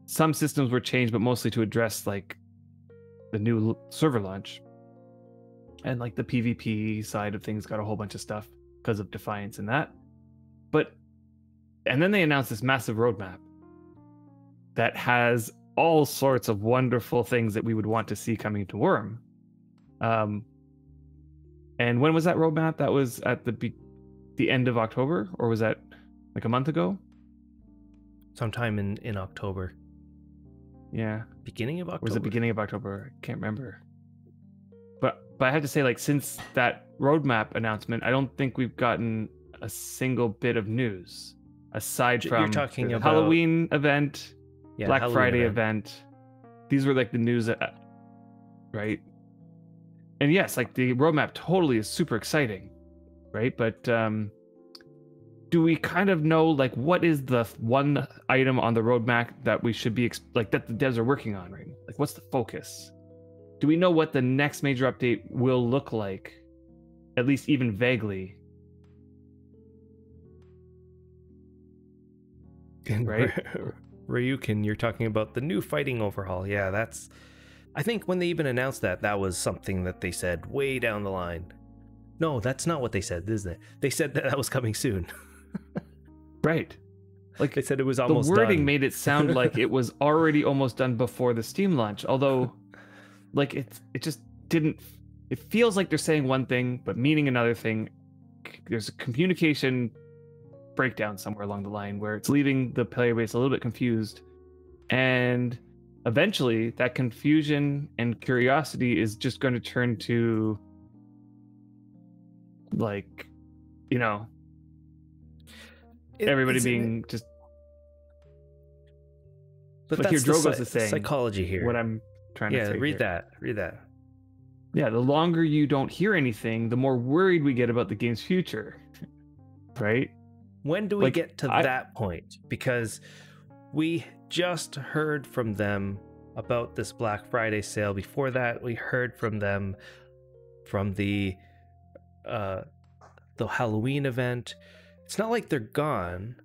some systems were changed, but mostly to address like the new server launch. And like the PvP side of things got a whole bunch of stuff because of Defiance and that. And then they announced this massive roadmap that has all sorts of wonderful things that we would want to see coming to Wurm. And when was that roadmap? That was at the end of October, or was that like a month ago? Sometime in October. Yeah. Beginning of October. Or was it beginning of October? I can't remember. But I have to say, like, since that roadmap announcement, I don't think we've gotten a single bit of news aside from You're talking the about Halloween event, Black Halloween Friday event. These were like the news, right? And yes, like the roadmap totally is super exciting, right? But do we kind of know, like, what is the one item on the roadmap that we should be like that the devs are working on, right? Like, what's the focus? Do we know what the next major update will look like, at least even vaguely? Right? Ryukin, you're talking about the new fighting overhaul. Yeah, I think when they even announced that was something that they said way down the line. No, that's not what they said, isn't it? They said that was coming soon. Right. Like, they said it was almost done. The wording done. made it sound like it was already almost done before the Steam launch, although like it just didn't. It feels like they're saying one thing but meaning another thing. There's a communication breakdown somewhere along the line where it's leaving the player base a little bit confused, and eventually that confusion and curiosity is just going to turn to, like, everybody being just. But like, that's here Drogos is saying psychology here. What I'm trying to say. Read that. Yeah, the longer you don't hear anything, the more worried we get about the game's future. Right? When do we get to that point? Because we just heard from them about this Black Friday sale. Before that, we heard from them from the Halloween event. It's not like they're gone.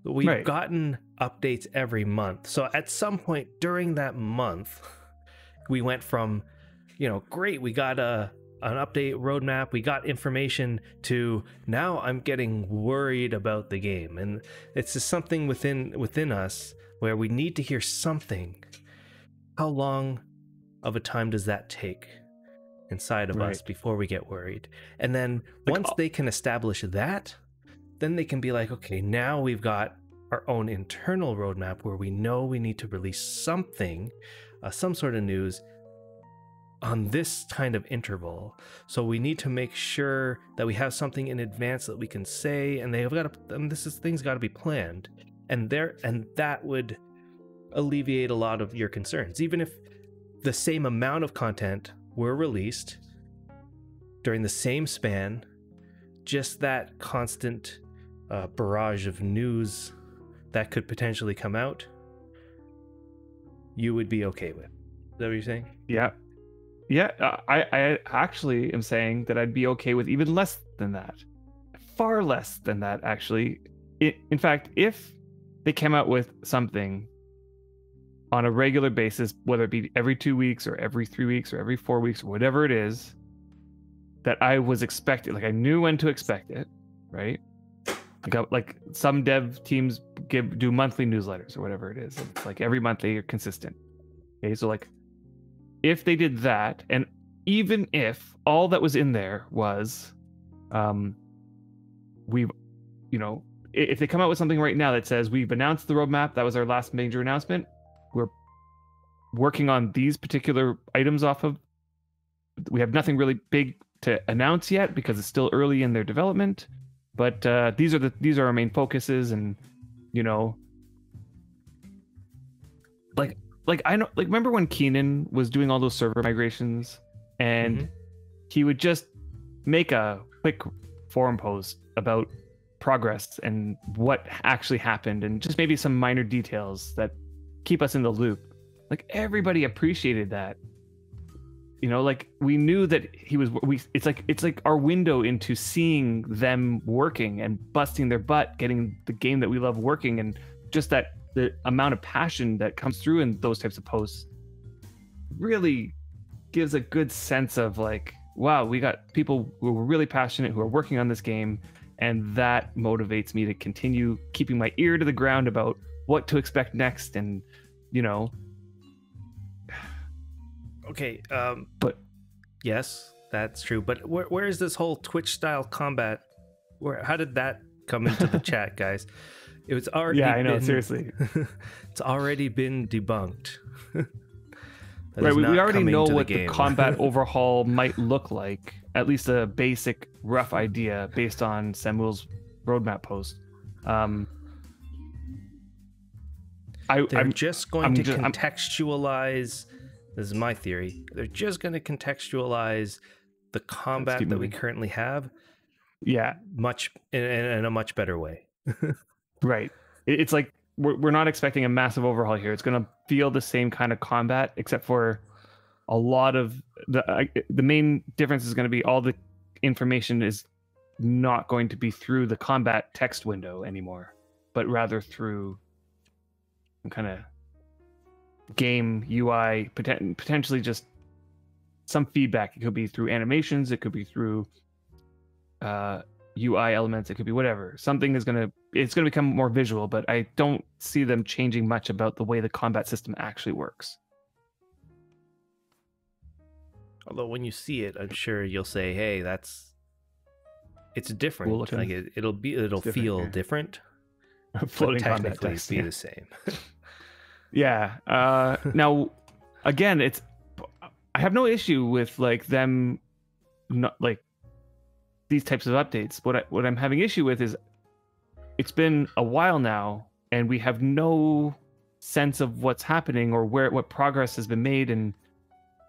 We've gotten updates every month. So at some point during that month, we went from, great, we got an update roadmap, we got information, to now I'm getting worried about the game. And it's just something within us where we need to hear something. How long of a time does that take? inside of us before we get worried. And then once they can establish that, then they can be like, okay, now we've got our own internal roadmap where we know we need to release something, some sort of news on this kind of interval. So we need to make sure that we have something in advance that we can say, and things got to be planned. And that would alleviate a lot of your concerns. Even if the same amount of content were released during the same span, just that constant barrage of news that could potentially come out, you would be okay with. Is that what you're saying? Yeah. I actually am saying that I'd be okay with even less than that. Far less than that, actually. In fact, if they came out with something on a regular basis, whether it be every 2 weeks or every 3 weeks or every 4 weeks or whatever it is, that I was expecting, like I knew when to expect it, right? Like some dev teams do monthly newsletters or whatever it is. It's like every month they are consistent. Okay, so like if they did that, and even if all that was in there was, if they come out with something right now that says we've announced the roadmap, that was our last major announcement, we're working on these particular items we have nothing really big to announce yet because it's still early in their development, but these are our main focuses. And like I know, like remember when Keenan was doing all those server migrations, and he would just make a quick forum post about progress and what actually happened, and just maybe some minor details that keep us in the loop. Like everybody appreciated that. Like we knew that it's like our window into seeing them working and busting their butt, getting the game that we love working, and just that the amount of passion that comes through in those types of posts really gives a good sense of like, wow, we got people who are really passionate, who are working on this game, and that motivates me to continue keeping my ear to the ground about what to expect next. And okay, but yes, that's true. But where is this whole Twitch style combat? How did that come into the chat, guys? It was already I know, seriously. It's already been debunked. Right, we already know what the combat overhaul might look like. At least a basic rough idea based on Samuel's roadmap post. They're just going to contextualize. This is my theory. They're just going to contextualize the combat that we currently have. Yeah, much in a much better way. Right. It's like we're not expecting a massive overhaul here. It's going to feel the same kind of combat, except for a lot of the main difference is going to be all the information is not going to be through the combat text window anymore, but rather through some kind of game UI, potentially just some feedback. It could be through animations, it could be through UI elements, it could be whatever. Something it's going to become more visual, but I don't see them changing much about the way the combat system actually works. Although when you see it, I'm sure you'll say, "Hey, it's different. Cool, like it'll feel different, Floating but technically text, be the same." Yeah. Now, again, I have no issue with like them, not like these types of updates. What I'm having issue with is it's been a while now, and we have no sense of what's happening or what progress has been made, and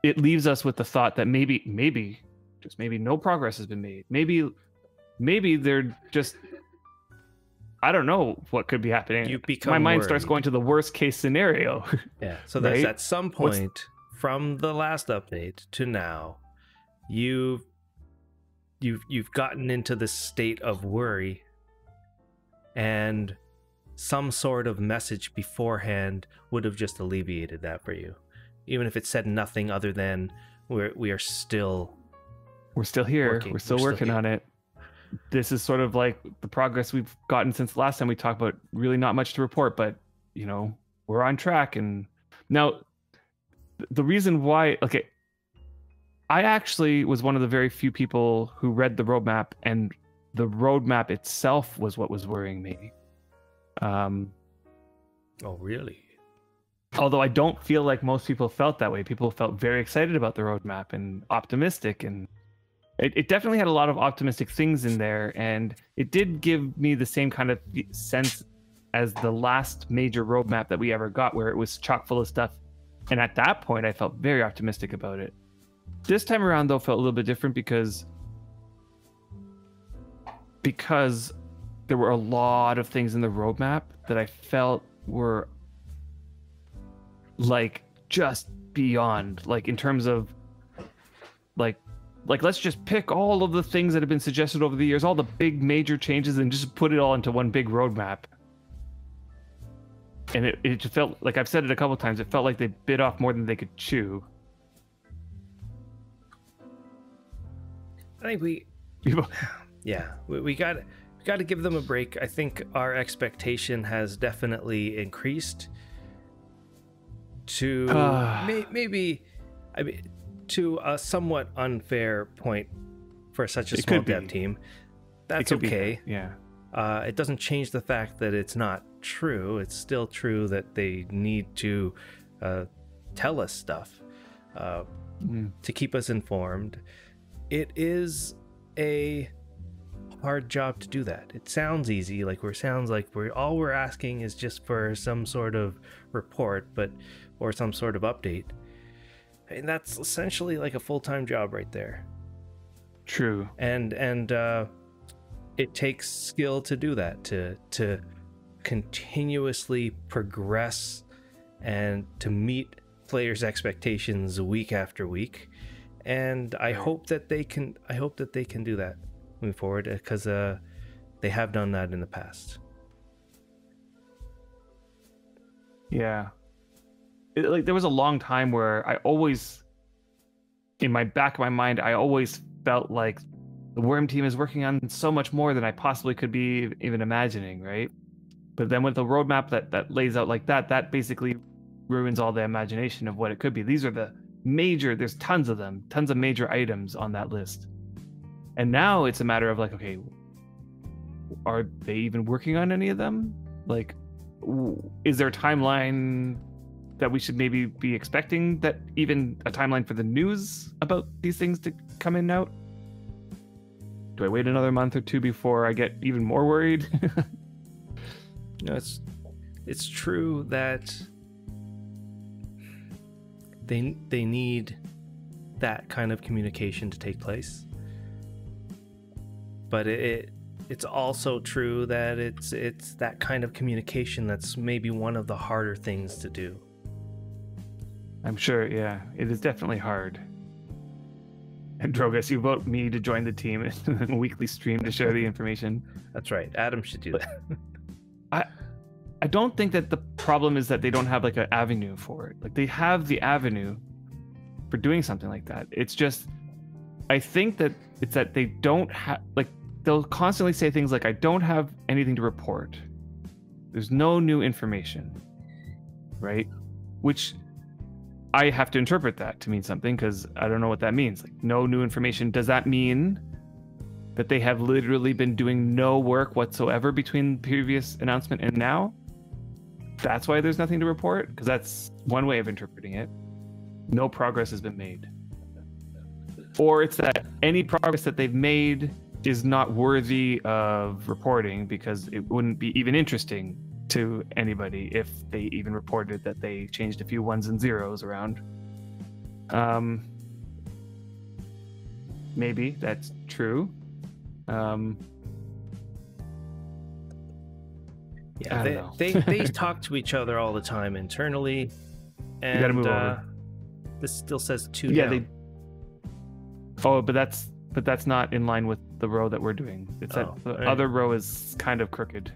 it leaves us with the thought that maybe no progress has been made. Maybe they're just, I don't know what could be happening. My mind starts going to the worst case scenario. Yeah. So there's at some point from the last update to now, you've gotten into this state of worry, and some sort of message beforehand would have just alleviated that for you. Even if it said nothing other than we're still here. Working. We're still working on it. This is sort of like the progress we've gotten since the last time we talked about. Really not much to report, but we're on track. And now the reason why, okay, I actually was one of the very few people who read the roadmap, and the roadmap itself was what was worrying me. Oh, really? Although I don't feel like most people felt that way. People felt very excited about the roadmap and optimistic, and it definitely had a lot of optimistic things in there, and it did give me the same kind of sense as the last major roadmap that we ever got, where it was chock full of stuff. And at that point, I felt very optimistic about it. This time around, though, felt a little bit different because there were a lot of things in the roadmap that I felt were like just beyond, like in terms of like let's just pick all of the things that have been suggested over the years, all the big major changes, and just put it all into one big roadmap. And it just felt like, I've said it a couple times, it felt like they bit off more than they could chew. I think we got to give them a break. I think our expectation has definitely increased to maybe, I mean, to a somewhat unfair point for such a small dev team. That's okay. Yeah. It doesn't change the fact that it's not true. It's still true that they need to tell us stuff to keep us informed. It is a hard job to do that. It sounds easy, sounds like all we're asking is just for some sort of report, or some sort of update. And that's essentially like a full-time job right there. True. And it takes skill to do that, to continuously progress and to meet players' expectations week after week. And I hope that they can do that moving forward, because they have done that in the past. Yeah. There was a long time where I always, in my back of my mind, I always felt like the Wurm team is working on so much more than I possibly could be even imagining, right? But then with the roadmap that lays out like that basically ruins all the imagination of what it could be. These are the major, there's tons of them, tons of major items on that list. And now it's a matter of like, okay, are they even working on any of them? Like, is there a timeline that we should maybe be expecting, that even a timeline for the news about these things to come in out? Do I wait another month or two before I get even more worried? No, it's true that they need that kind of communication to take place, but it's also true that it's that kind of communication that's maybe one of the harder things to do. I'm sure, yeah. It is definitely hard. And Drogas, you vote me to join the team in a weekly stream to share the information. That's right. Adam should do that. I don't think that the problem is that they don't have like an avenue for it. Like, they have the avenue for doing something like that. It's just, I think that it's that they don't have, like, they'll constantly say things like, I don't have anything to report. There's no new information, right? Which I have to interpret that to mean something, because I don't know what that means. Like, no new information. Does that mean that they have literally been doing no work whatsoever between the previous announcement and now? That's why there's nothing to report? Because that's one way of interpreting it. No progress has been made. Or it's that any progress that they've made is not worthy of reporting, because it wouldn't be even interesting to anybody if they even reported that they changed a few ones and zeros around. Maybe that's true. Yeah, they talk to each other all the time internally, and you gotta move over. This still says 2 yeah down. But that's not in line with the row that we're doing. It's that the other row is kind of crooked.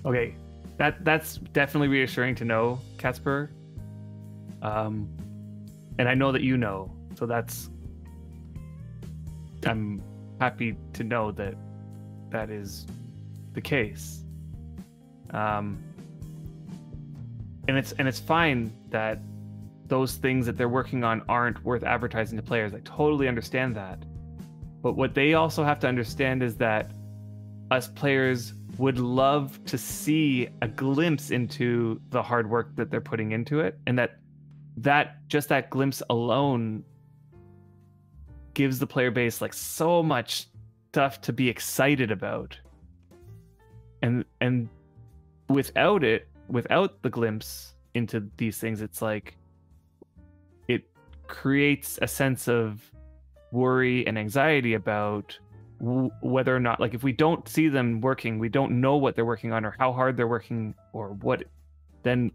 Okay, that's definitely reassuring to know, Casper. And I know that you know, so I'm happy to know that is the case. And it's fine that those things that they're working on aren't worth advertising to players. I totally understand that. But what they also have to understand is that us players would love to see a glimpse into the hard work that they're putting into it, and that just that glimpse alone gives the player base like so much stuff to be excited about. And without the glimpse into these things, it's like it creates a sense of worry and anxiety about whether or not, like, if we don't see them working, we don't know what they're working on or how hard they're working or what, then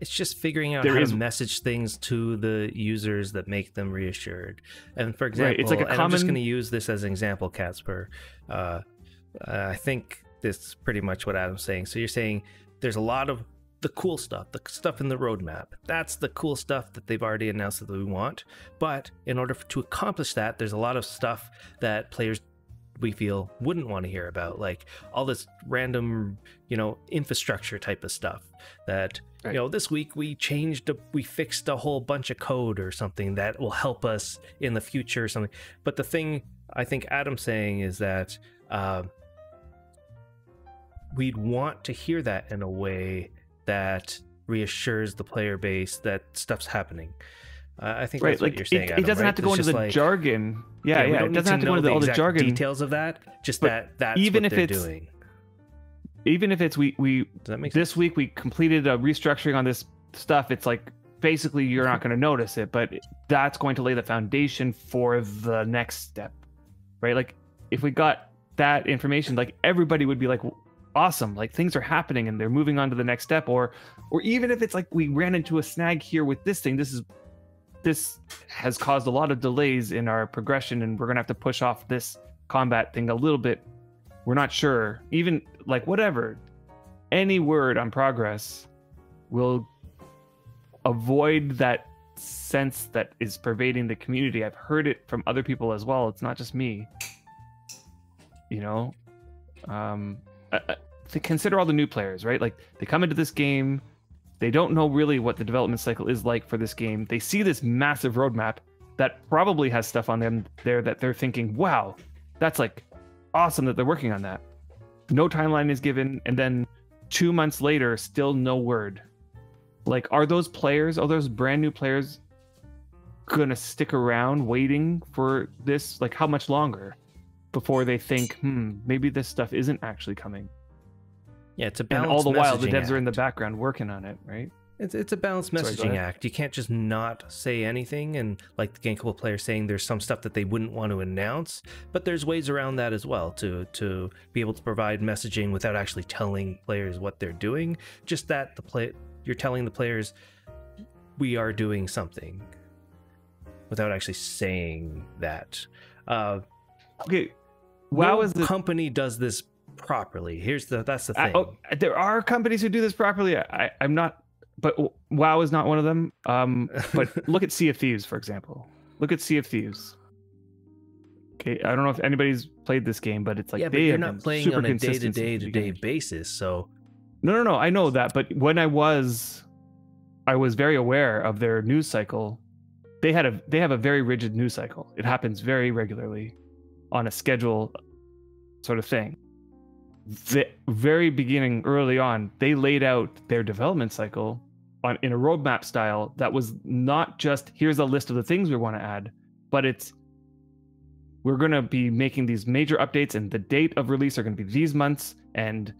it's just figuring out how to message things to the users that make them reassured. And for example, it's like I'm just going to use this as an example, Casper. I think this is pretty much what Adam's saying. So you're saying there's a lot of the cool stuff, the stuff in the roadmap. That's the cool stuff that they've already announced that we want. But in order to accomplish that, there's a lot of stuff that players, we feel, wouldn't want to hear about, like all this random, infrastructure type of stuff that, right. This week we fixed a whole bunch of code or something that will help us in the future or something. But the thing I think Adam's saying is that we'd want to hear that in a way that reassures the player base that stuff's happening. I think that's what you're saying, Adam, it doesn't have to go into the jargon. Yeah, it doesn't have to go into all the jargon details of that. Just that's even what if they're it's doing. Even if it's we Does that make this sense? week we completed a restructuring on this stuff, it's like basically you're not going to notice it, but that's going to lay the foundation for the next step, right? Like if we got that information, like everybody would be like, awesome, like things are happening and they're moving on to the next step. Or even if it's like we ran into a snag here with this thing, this has caused a lot of delays in our progression and we're gonna have to push off this combat thing a little bit, we're not sure, even like whatever, any word on progress will avoid that sense that is pervading the community. I've heard it from other people as well, it's not just me. Consider all the new players, right? Like they come into this game, they don't know really what the development cycle is like for this game. They see this massive roadmap that probably has stuff on them there that they're thinking, wow, that's like awesome that they're working on that. No timeline is given, and then 2 months later, still no word. Like, are those brand new players gonna stick around waiting for this? Like, how much longer before they think, maybe this stuff isn't actually coming? Yeah, it's a balanced and all the while the devs act. are in the background working on it, right? It's a balanced messaging act. You can't just not say anything, and like the Game Couple players saying there's some stuff that they wouldn't want to announce, but there's ways around that as well to be able to provide messaging without actually telling players what they're doing. Just that you're telling the players we are doing something without actually saying that. Okay, WoW is the company does this properly. That's the thing. There are companies who do this properly. I'm not, but WoW is not one of them. But look at Sea of Thieves, for example. Look at Sea of Thieves. Okay, I don't know if anybody's played this game, but it's like but you're not playing on a day-to-day basis. So no, I know that. But when I was very aware of their news cycle. They have a very rigid news cycle. It happens very regularly on a schedule sort of thing. The very beginning, early on, they laid out their development cycle in a roadmap style that was not just here's a list of the things we want to add, but we're going to be making these major updates and the date of release are going to be these months, and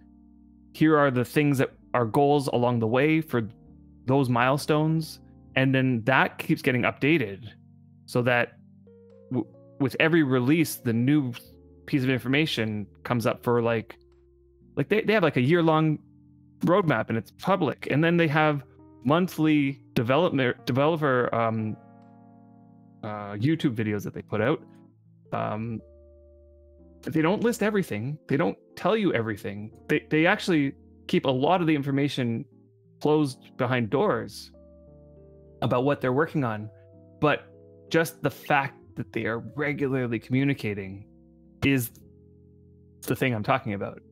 here are the things that are goals along the way for those milestones, and then that keeps getting updated so that with every release the new piece of information comes up for like they have like a year-long roadmap and it's public, and then they have monthly developer YouTube videos that they put out. They don't list everything, they don't tell you everything, they actually keep a lot of the information closed behind doors about what they're working on, but just the fact that they are regularly communicating is the thing I'm talking about.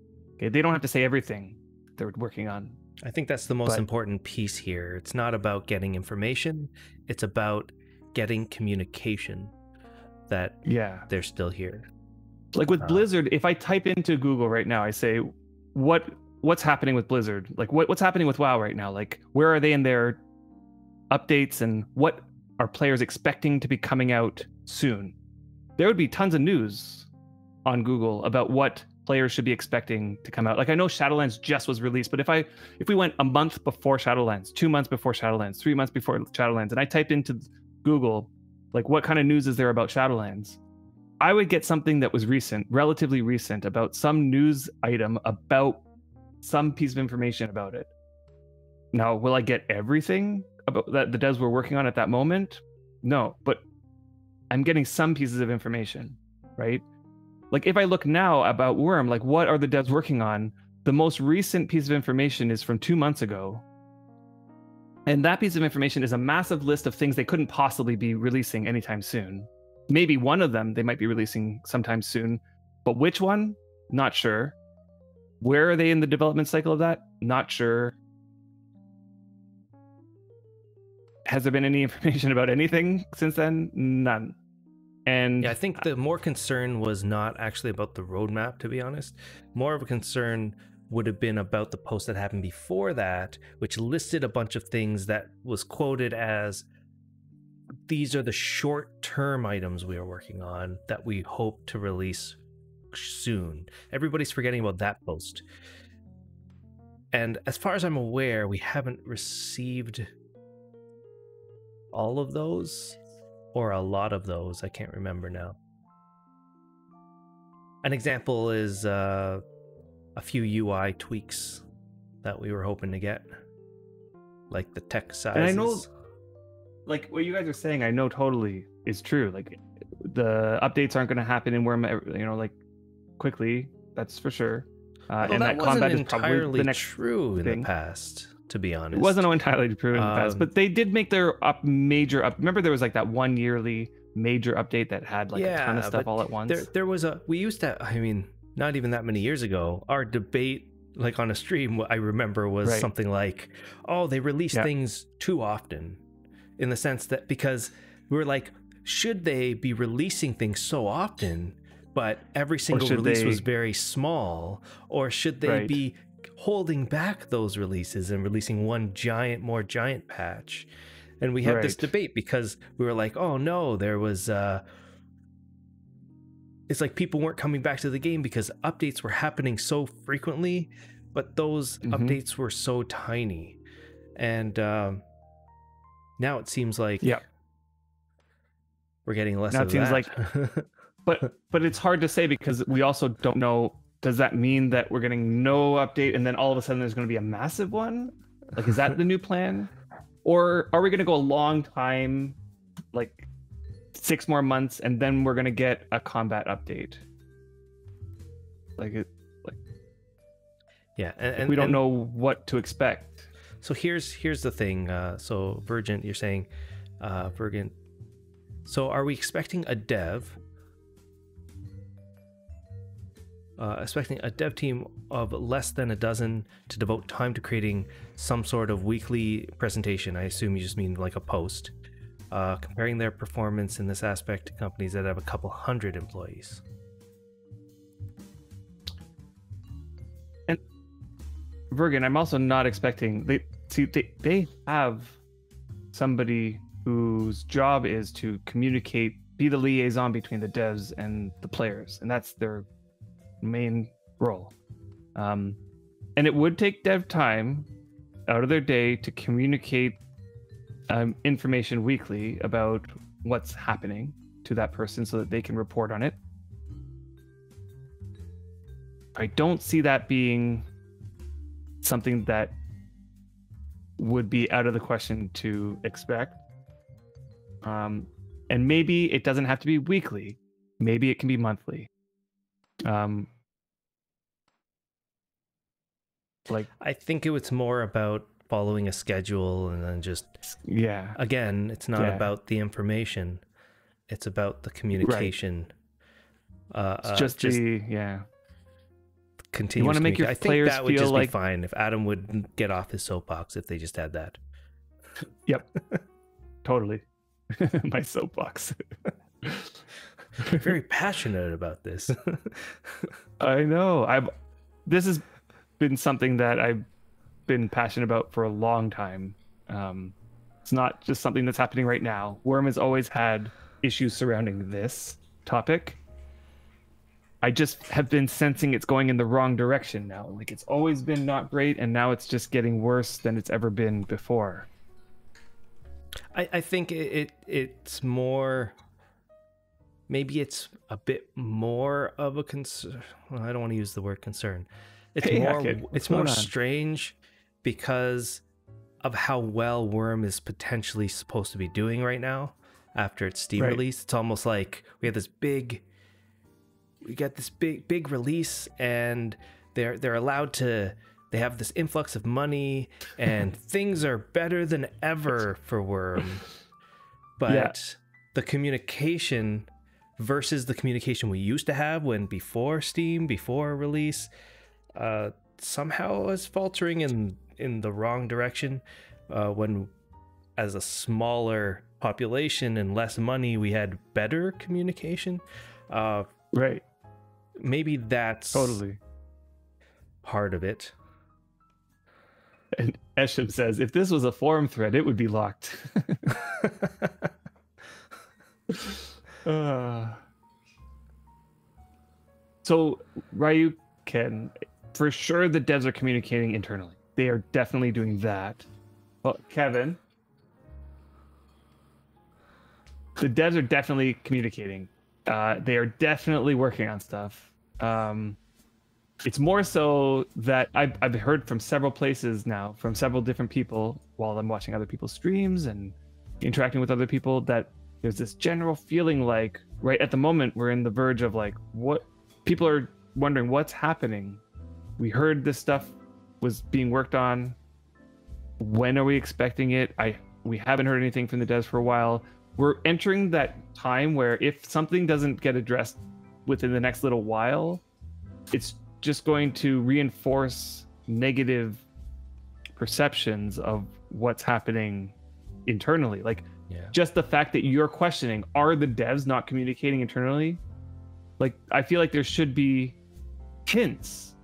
Okay, they don't have to say everything they're working on. I think that's the most important piece here. It's not about getting information. It's about getting communication that they're still here. Like with Blizzard, if I type into Google right now, I say, what's happening with Blizzard? Like what's happening with WoW right now? Like where are they in their updates and what are players expecting to be coming out soon? There would be tons of news on Google about what players should be expecting to come out. Like I know Shadowlands just was released, but if we went a month before Shadowlands, 2 months before Shadowlands, 3 months before Shadowlands, and I typed into Google, like what kind of news is there about Shadowlands? I would get something that was recent, relatively recent, about some news item about some piece of information about it. Now, will I get everything about that the devs were working on at that moment? No, but I'm getting some pieces of information, right? Like if I look now about Wurm, like what are the devs working on? The most recent piece of information is from 2 months ago. And that piece of information is a massive list of things they couldn't possibly be releasing anytime soon. Maybe one of them they might be releasing sometime soon, but which one? Not sure. Where are they in the development cycle of that? Not sure. Has there been any information about anything since then? None. And yeah, I think the more concern was not actually about the roadmap, to be honest. More of a concern would have been about the post that happened before that, which listed a bunch of things that was quoted as, these are the short-term items we are working on that we hope to release soon. Everybody's forgetting about that post. And as far as I'm aware, we haven't received all of those. Or a lot of those, I can't remember now. An example is a few UI tweaks that we were hoping to get, like the text sizes. And I know, like what you guys are saying, I know totally is true. Like the updates aren't going to happen in Wurm, like quickly. That's for sure. And that combat is probably the next true in the past. To be honest, it wasn't entirely true in the past, but they did make their major. Remember, there was like that one yearly major update that had like a ton of stuff all at once. There was we used to. I mean, not even that many years ago, our debate, like on a stream, what I remember was something like, "Oh, they release things too often," in the sense that because we were like, should they be releasing things so often, but every single release was very small, or should they be holding back those releases and releasing one more giant patch? And we had this debate because we were like, oh no, there was it's like people weren't coming back to the game because updates were happening so frequently, but those updates were so tiny. And now it seems like we're getting less of that. Now it seems like but it's hard to say because we also don't know. Does that mean that we're getting no update and then all of a sudden there's going to be a massive one? Like, is that the new plan? Or are we going to go a long time, like 6 more months, and then we're going to get a combat update? And we don't know what to expect. So here's the thing. So Virgin, you're saying, Virgin. So are we expecting a dev team of less than a dozen to devote time to creating some sort of weekly presentation? I assume you just mean like a post, comparing their performance in this aspect to companies that have a couple hundred employees. And Virgin, I'm also not expecting they have somebody whose job is to communicate, be the liaison between the devs and the players, and that's their main role. And it would take dev time out of their day to communicate information weekly about what's happening to that person so that they can report on it. I don't see that being something that would be out of the question to expect. And maybe it doesn't have to be weekly. Maybe it can be monthly. I think it was more about following a schedule and then just again, it's not about the information, it's about the communication. It's just the continuous make your I think players that would feel just like... be fine if Adam would get off his soapbox if they just had that. Yep. Totally. My soapbox. Very passionate about this. I know. This has been something that I've been passionate about for a long time. It's not just something that's happening right now. Wurm has always had issues surrounding this topic. I just have been sensing it's going in the wrong direction now. Like, it's always been not great, and now it's just getting worse than it's ever been before. I think it's more... Maybe it's a bit more of a concern. Well, I don't want to use the word concern. It's more strange because of how well Wurm is potentially supposed to be doing right now after its Steam release. It's almost like we got this big release, and they're allowed to. They have this influx of money, and things are better than ever for Wurm. But the communication versus the communication we used to have before Steam, before release, somehow is faltering in the wrong direction. When, as a smaller population and less money, we had better communication. Right. Maybe that's totally part of it. And Esham says, if this was a forum thread, it would be locked. So, Ryu, Ken, for sure the devs are communicating internally. They are definitely doing that. Well, Kevin, the devs are definitely communicating. They are definitely working on stuff. It's more so that I've heard from several places now, from several different people, while I'm watching other people's streams and interacting with other people, that there's this general feeling like right at the moment we're in the verge of like, what people are wondering what's happening. We heard this stuff was being worked on. When are we expecting it? We haven't heard anything from the devs for a while. We're entering that time where if something doesn't get addressed within the next little while, it's just going to reinforce negative perceptions of what's happening internally. Like, just the fact that you're questioning, are the devs not communicating internally? Like, I feel like there should be hints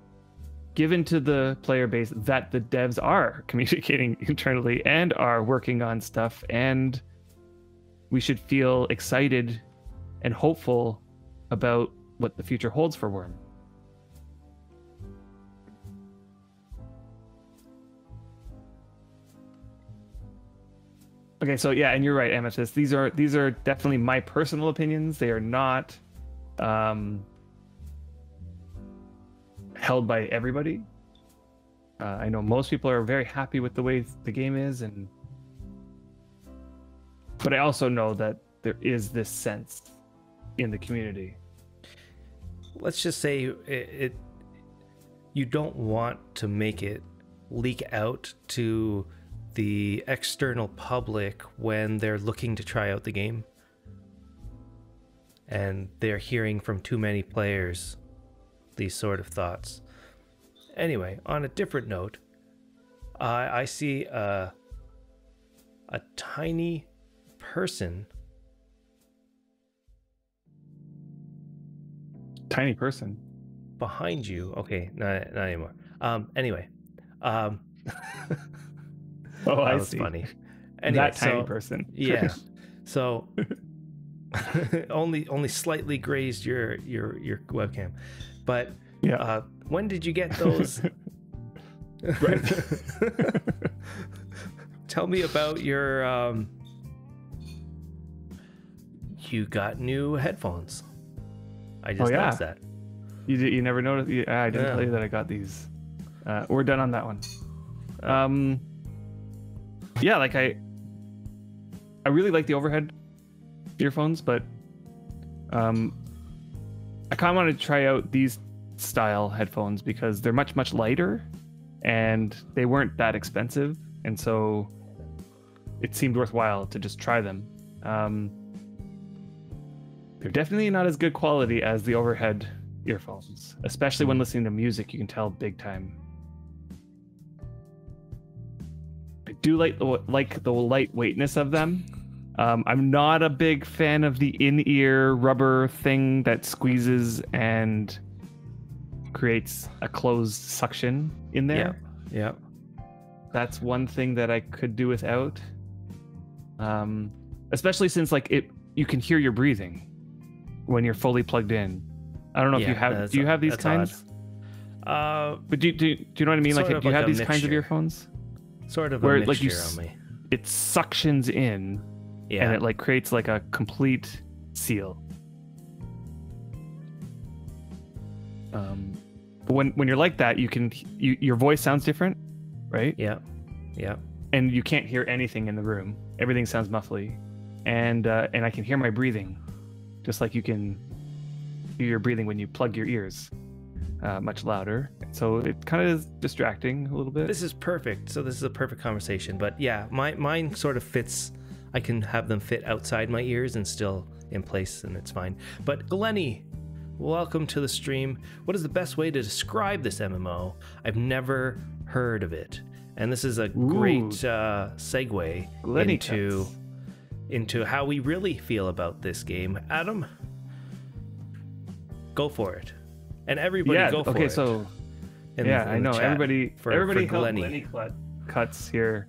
given to the player base that the devs are communicating internally and are working on stuff, and we should feel excited and hopeful about what the future holds for Wurm. Okay, so yeah, and you're right, Amethyst. These are definitely my personal opinions. They are not held by everybody. I know most people are very happy with the way the game is, but I also know that there is this sense in the community. Let's just say you don't want to make it leak out to the external public when they're looking to try out the game and they're hearing from too many players these sort of thoughts. Anyway, on a different note, I see a tiny person. Tiny person behind you. Okay, not anymore. Anyway. Oh, that I was see. Funny. Anyway, that tiny person. Yeah. So only slightly grazed your webcam, but yeah. When did you get those? Right. Tell me about your. You got new headphones. I just noticed that. You never noticed? I didn't tell you that I got these. We're done on that one. Yeah, like I really like the overhead earphones, but I kind of wanted to try out these style headphones because they're much lighter and they weren't that expensive, and so it seemed worthwhile to just try them. They're definitely not as good quality as the overhead earphones, especially when listening to music. You can tell big time. I do like the lightweightness of them. I'm not a big fan of the in-ear rubber thing that squeezes and creates a closed suction in there. Yeah. That's one thing that I could do without. Especially since you can hear your breathing when you're fully plugged in. I don't know if you have. Do you have these kinds? But do you know what I mean? Like, do you have these kinds of earphones? Sort of a mixture on me. It suctions in, and it creates a complete seal. But when you're like that, your voice sounds different, right? Yeah. And you can't hear anything in the room. Everything sounds muffly, and I can hear my breathing, just like you can hear your breathing when you plug your ears, much louder. So it kind of is distracting a little bit. This is perfect. So this is a perfect conversation. But yeah, mine sort of fits. I can have them fit outside my ears and still in place, and it's fine. But Glenny, welcome to the stream. What is the best way to describe this MMO? I've never heard of it. And this is a great segue into how we really feel about this game. Adam, go for it. And everybody go for it. Okay, so I know everybody help Glenny cuts here.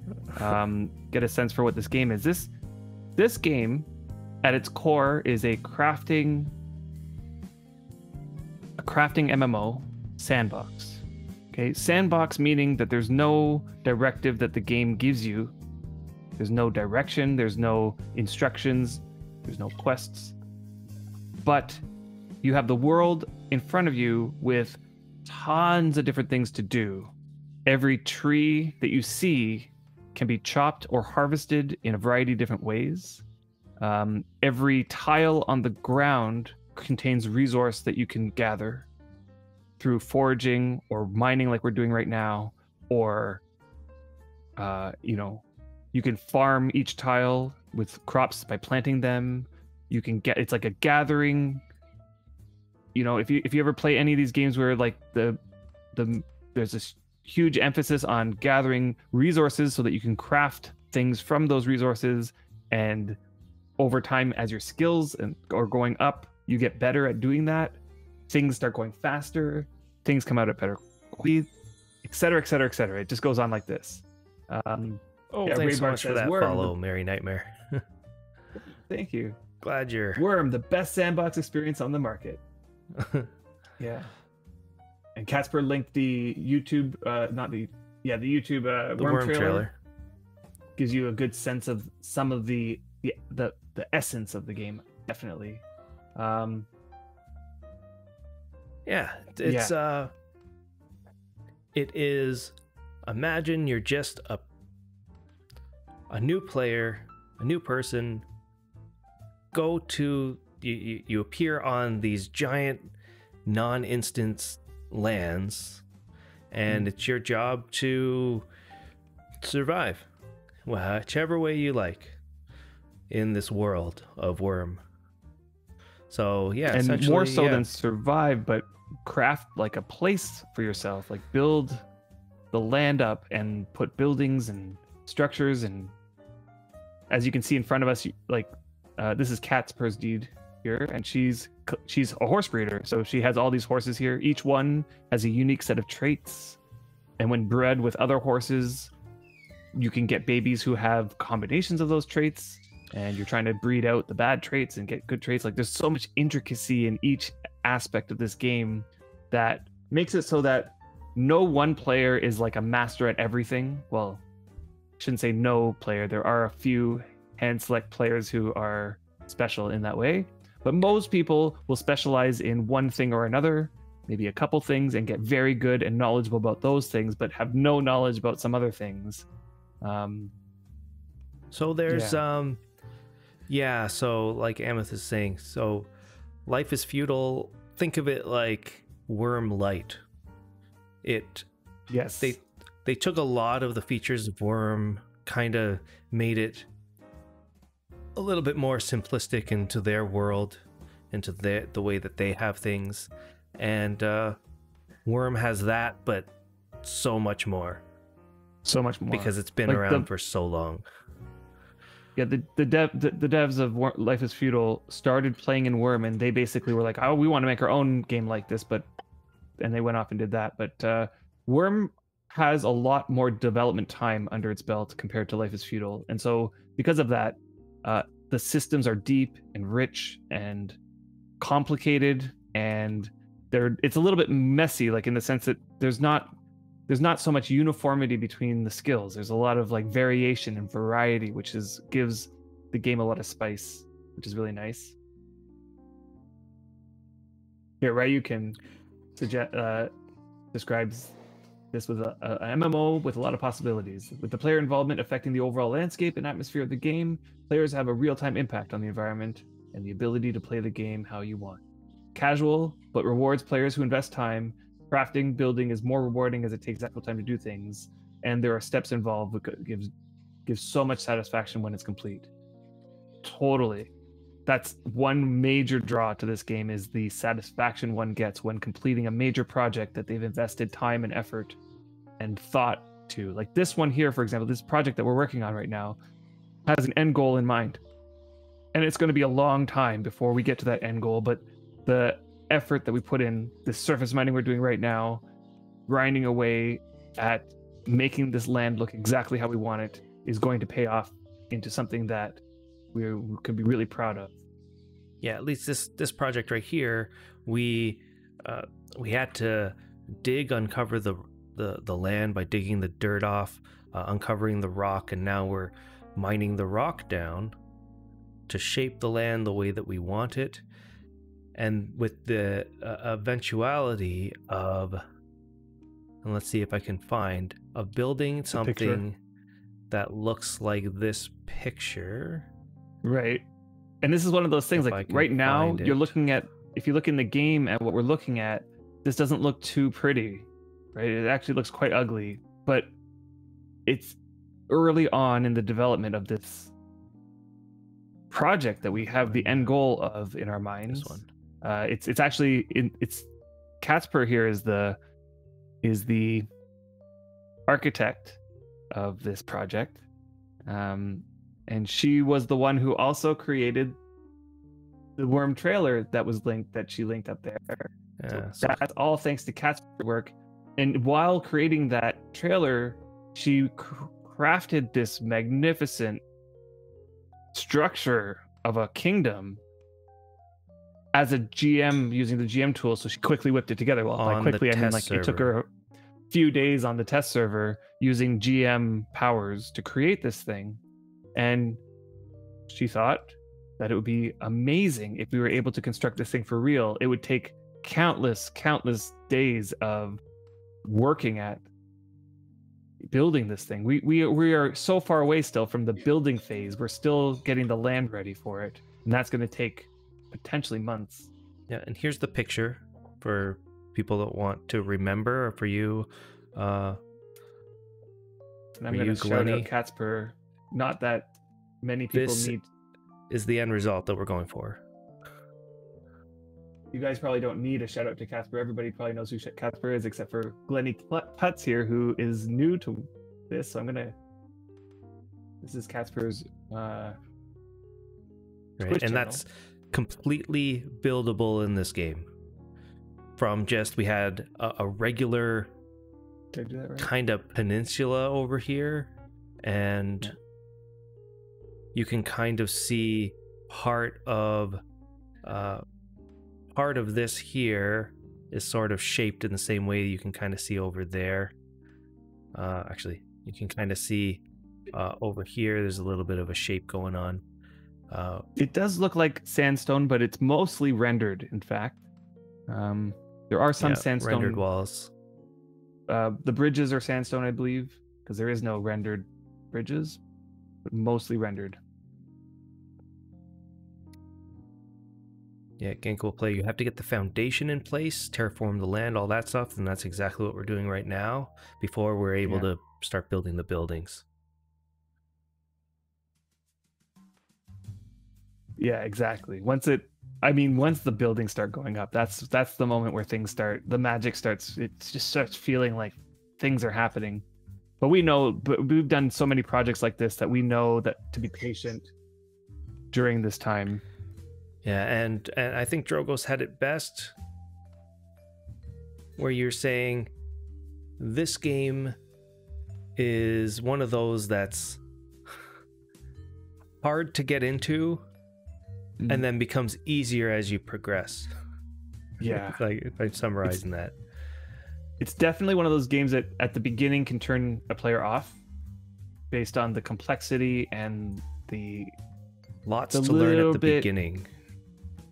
Get a sense for what this game is. This game at its core is a crafting MMO sandbox. Okay, sandbox meaning that there's no directive that the game gives you. There's no direction, there's no instructions, there's no quests. But you have the world in front of you with tons of different things to do. Every tree that you see can be chopped or harvested in a variety of different ways. Every tile on the ground contains resource that you can gather through foraging or mining like we're doing right now, or you can farm each tile with crops by planting them. You can it's like a gathering. If you ever play any of these games where there's this huge emphasis on gathering resources so that you can craft things from those resources, and over time as your skills are going up, you get better at doing that. Things start going faster, things come out at better quality, etc., etc., etc. It just goes on like this. Thanks so much for that follow, Merry Nightmare. Thank you. Glad you're... Wurm, the best sandbox experience on the market. Yeah. And Casper linked the YouTube, the YouTube Wurm trailer. Gives you a good sense of some of the essence of the game, definitely. It is, imagine you're just a new player, a new person, you appear on these giant non-instance lands, and it's your job to survive whichever way you like in this world of Wurm. So and more so than survive, but craft a place for yourself, build the land up and put buildings and structures. And as you can see in front of us, this is Cat's Deed here, and she's a horse breeder, so she has all these horses here. Each one has a unique set of traits, and when bred with other horses, you can get babies who have combinations of those traits, and you're trying to breed out the bad traits and get good traits. There's so much intricacy in each aspect of this game that makes it so that no one player is a master at everything. Well, I shouldn't say no player. There are a few hand select players who are special in that way, but most people will specialize in one thing or another, maybe a couple things, and get very good and knowledgeable about those things, but have no knowledge about some other things. So there's so like Amethyst is saying, so life is feudal. Think of it like Wurm Light. They took a lot of the features of Wurm, kind of made it a little bit more simplistic into their world, into the way that they have things. and Wurm has that, but so much more. So much more because it's been around for so long. Yeah, the devs of Life is Feudal started playing in Wurm, and they basically were like, "Oh, we want to make our own game like this," and they went off and did that. But Wurm has a lot more development time under its belt compared to Life is Feudal, and so because of that, the systems are deep and rich and complicated, and it's a little bit messy, like in the sense that there's not so much uniformity between the skills. There's a lot of like variation and variety, which gives the game a lot of spice, which is really nice. Here, Ryu can describes this with a MMO with a lot of possibilities. With the player involvement affecting the overall landscape and atmosphere of the game, players have a real-time impact on the environment and the ability to play the game how you want. Casual, but rewards players who invest time. Crafting, building is more rewarding as it takes actual time to do things, and there are steps involved that gives so much satisfaction when it's complete. Totally. That's one major draw to this game, is the satisfaction one gets when completing a major project that they've invested time and effort and thought to. Like this one here, for example, this project that we're working on right now has an end goal in mind. And it's going to be a long time before we get to that end goal, but the effort that we put in, the surface mining we're doing right now, grinding away at making this land look exactly how we want it, is going to pay off into something that we can be really proud of. Yeah, at least this project right here, we had to uncover the land by digging the dirt off, uncovering the rock, and now we're mining the rock down to shape the land the way that we want it. And with the eventuality of, and let's see if I can find, of building something that looks like this picture. Right. And this is one of those things, like right now, you're looking at, if you look in the game at what we're looking at, this doesn't look too pretty, right? It actually looks quite ugly, but it's early on in the development of this project that we have the end goal of in our minds. This one. It's actually it's Casper here is the architect of this project, and she was the one who also created the Wurm trailer that she linked up there. Yeah, so that's all thanks to Casper's work. And while creating that trailer, she crafted this magnificent structure of a kingdom as a GM using the GM tool, so she quickly whipped it together. Well, by quickly, I mean like it took her a few days on the test server using GM powers to create this thing. And she thought that it would be amazing if we were able to construct this thing for real. It would take countless days of working at building this thing. We are so far away still from the building phase. We're still getting the land ready for it, and that's going to take potentially months. Yeah, and here's the picture for people that want to remember, or for you, and I'm going to shout out Casper. Not that many people need. Is the end result that we're going for. You guys probably don't need a shout out to Casper. Everybody probably knows who Casper is, except for Glenny Putz here, who is new to this. So this is Casper's right, and that's completely buildable in this game. From just, we had a regular kind of peninsula over here, and you can kind of see part of this here is sort of shaped in the same way you can kind of see over there. Actually, you can kind of see over here, there's a little bit of a shape going on. It does look like sandstone, but it's mostly rendered, in fact. There are some sandstone rendered walls. The bridges are sandstone, I believe, because there is no rendered bridges, but mostly rendered. Yeah, Genko play. You have to get the foundation in place, terraform the land, all that stuff, and that's exactly what we're doing right now before we're able to start building the buildings. Yeah, exactly. Once it I mean, once the buildings start going up, that's the moment where the magic starts. It just starts feeling like things are happening. But we've done so many projects like this that we know that to be patient during this time. Yeah, and I think Drogo's had it best, where you're saying this game is one of those that's hard to get into and then becomes easier as you progress. Yeah. Like, if I'm summarizing that. It's definitely one of those games that at the beginning can turn a player off based on the complexity and the lots to learn at the beginning.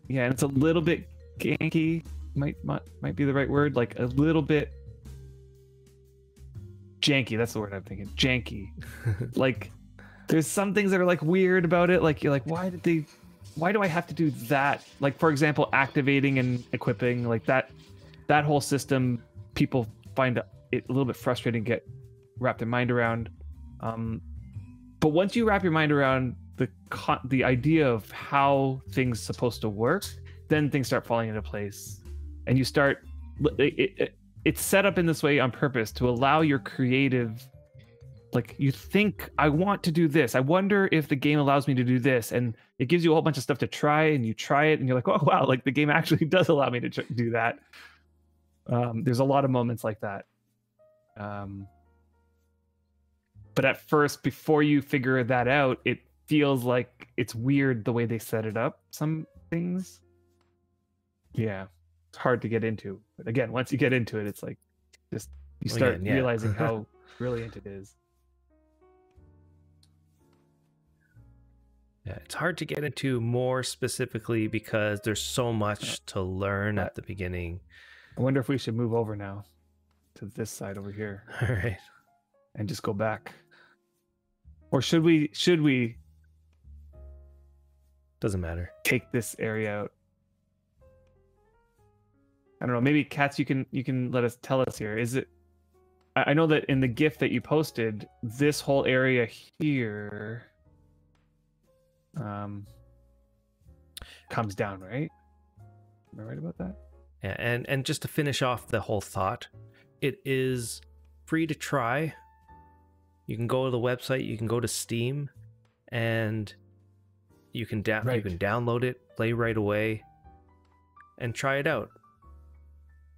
Yeah, and it's a little bit ganky, might be the right word, like a little bit janky. That's the word I'm thinking. Janky. Like there's some things that are like weird about it. Like you're like, why do I have to do that? Like, for example, activating and equipping, like that whole system, people find it a little bit frustrating to wrap their mind around. But once you wrap your mind around the idea of how things are supposed to work, then things start falling into place. And you start, it's set up in this way on purpose to allow your creative, like you think, I want to do this. I wonder if the game allows me to do this. And it gives you a whole bunch of stuff to try, and you try it and you're like, oh, wow, like the game actually does allow me to do that. There's a lot of moments like that. But at first, before you figure that out, it feels like it's weird the way they set it up. Some things. Yeah. It's hard to get into. But again, once you get into it, it's like just you start realizing how brilliant it is. Yeah, it's hard to get into more specifically because there's so much to learn at the beginning. I wonder if we should move over now to this side over here. All right. And just go back. Or should we doesn't matter. Take this area out. I don't know. Maybe Katz, you can tell us here. Is it? I know that in the GIF that you posted, this whole area here comes down, right? Am I right about that? Yeah, and just to finish off the whole thought, it is free to try. You can go to the website, you can go to Steam, and you can download it, play right away, and try it out.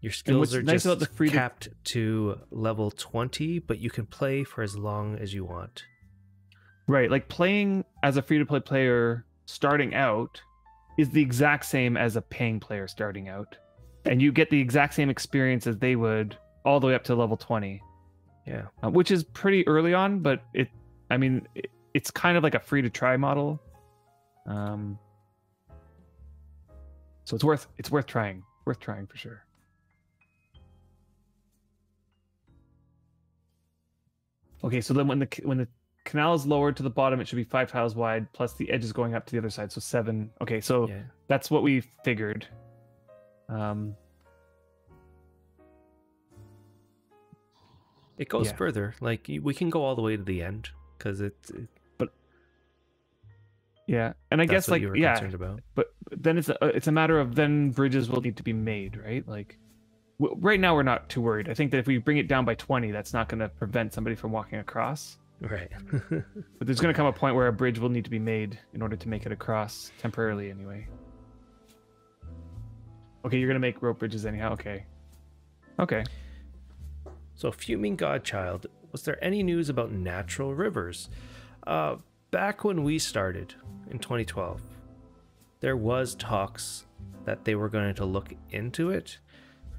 Your skills are nice just capped to level 20, but you can play for as long as you want. Right, like playing as a free-to-play player starting out is the exact same as a paying player starting out. And you get the exact same experience as they would all the way up to level 20. Yeah. Which is pretty early on, but it's kind of like a free-to-try model. So it's worth trying. Worth trying for sure. Okay, so then when the canal is lowered to the bottom, it should be 5 tiles wide, plus the edge is going up to the other side, so 7. Okay, so that's what we figured. It goes further. Like we can go all the way to the end because yeah, and I guess like concerned about. But then it's a matter of then bridges will need to be made, right? Like right now we're not too worried. I think that if we bring it down by 20, that's not going to prevent somebody from walking across. Right. But there's going to come a point where a bridge will need to be made in order to make it across temporarily anyway. Okay, you're going to make rope bridges anyhow. Okay. So, Fuming Godchild, was there any news about natural rivers? Back when we started in 2012, there was talks that they were going to look into it.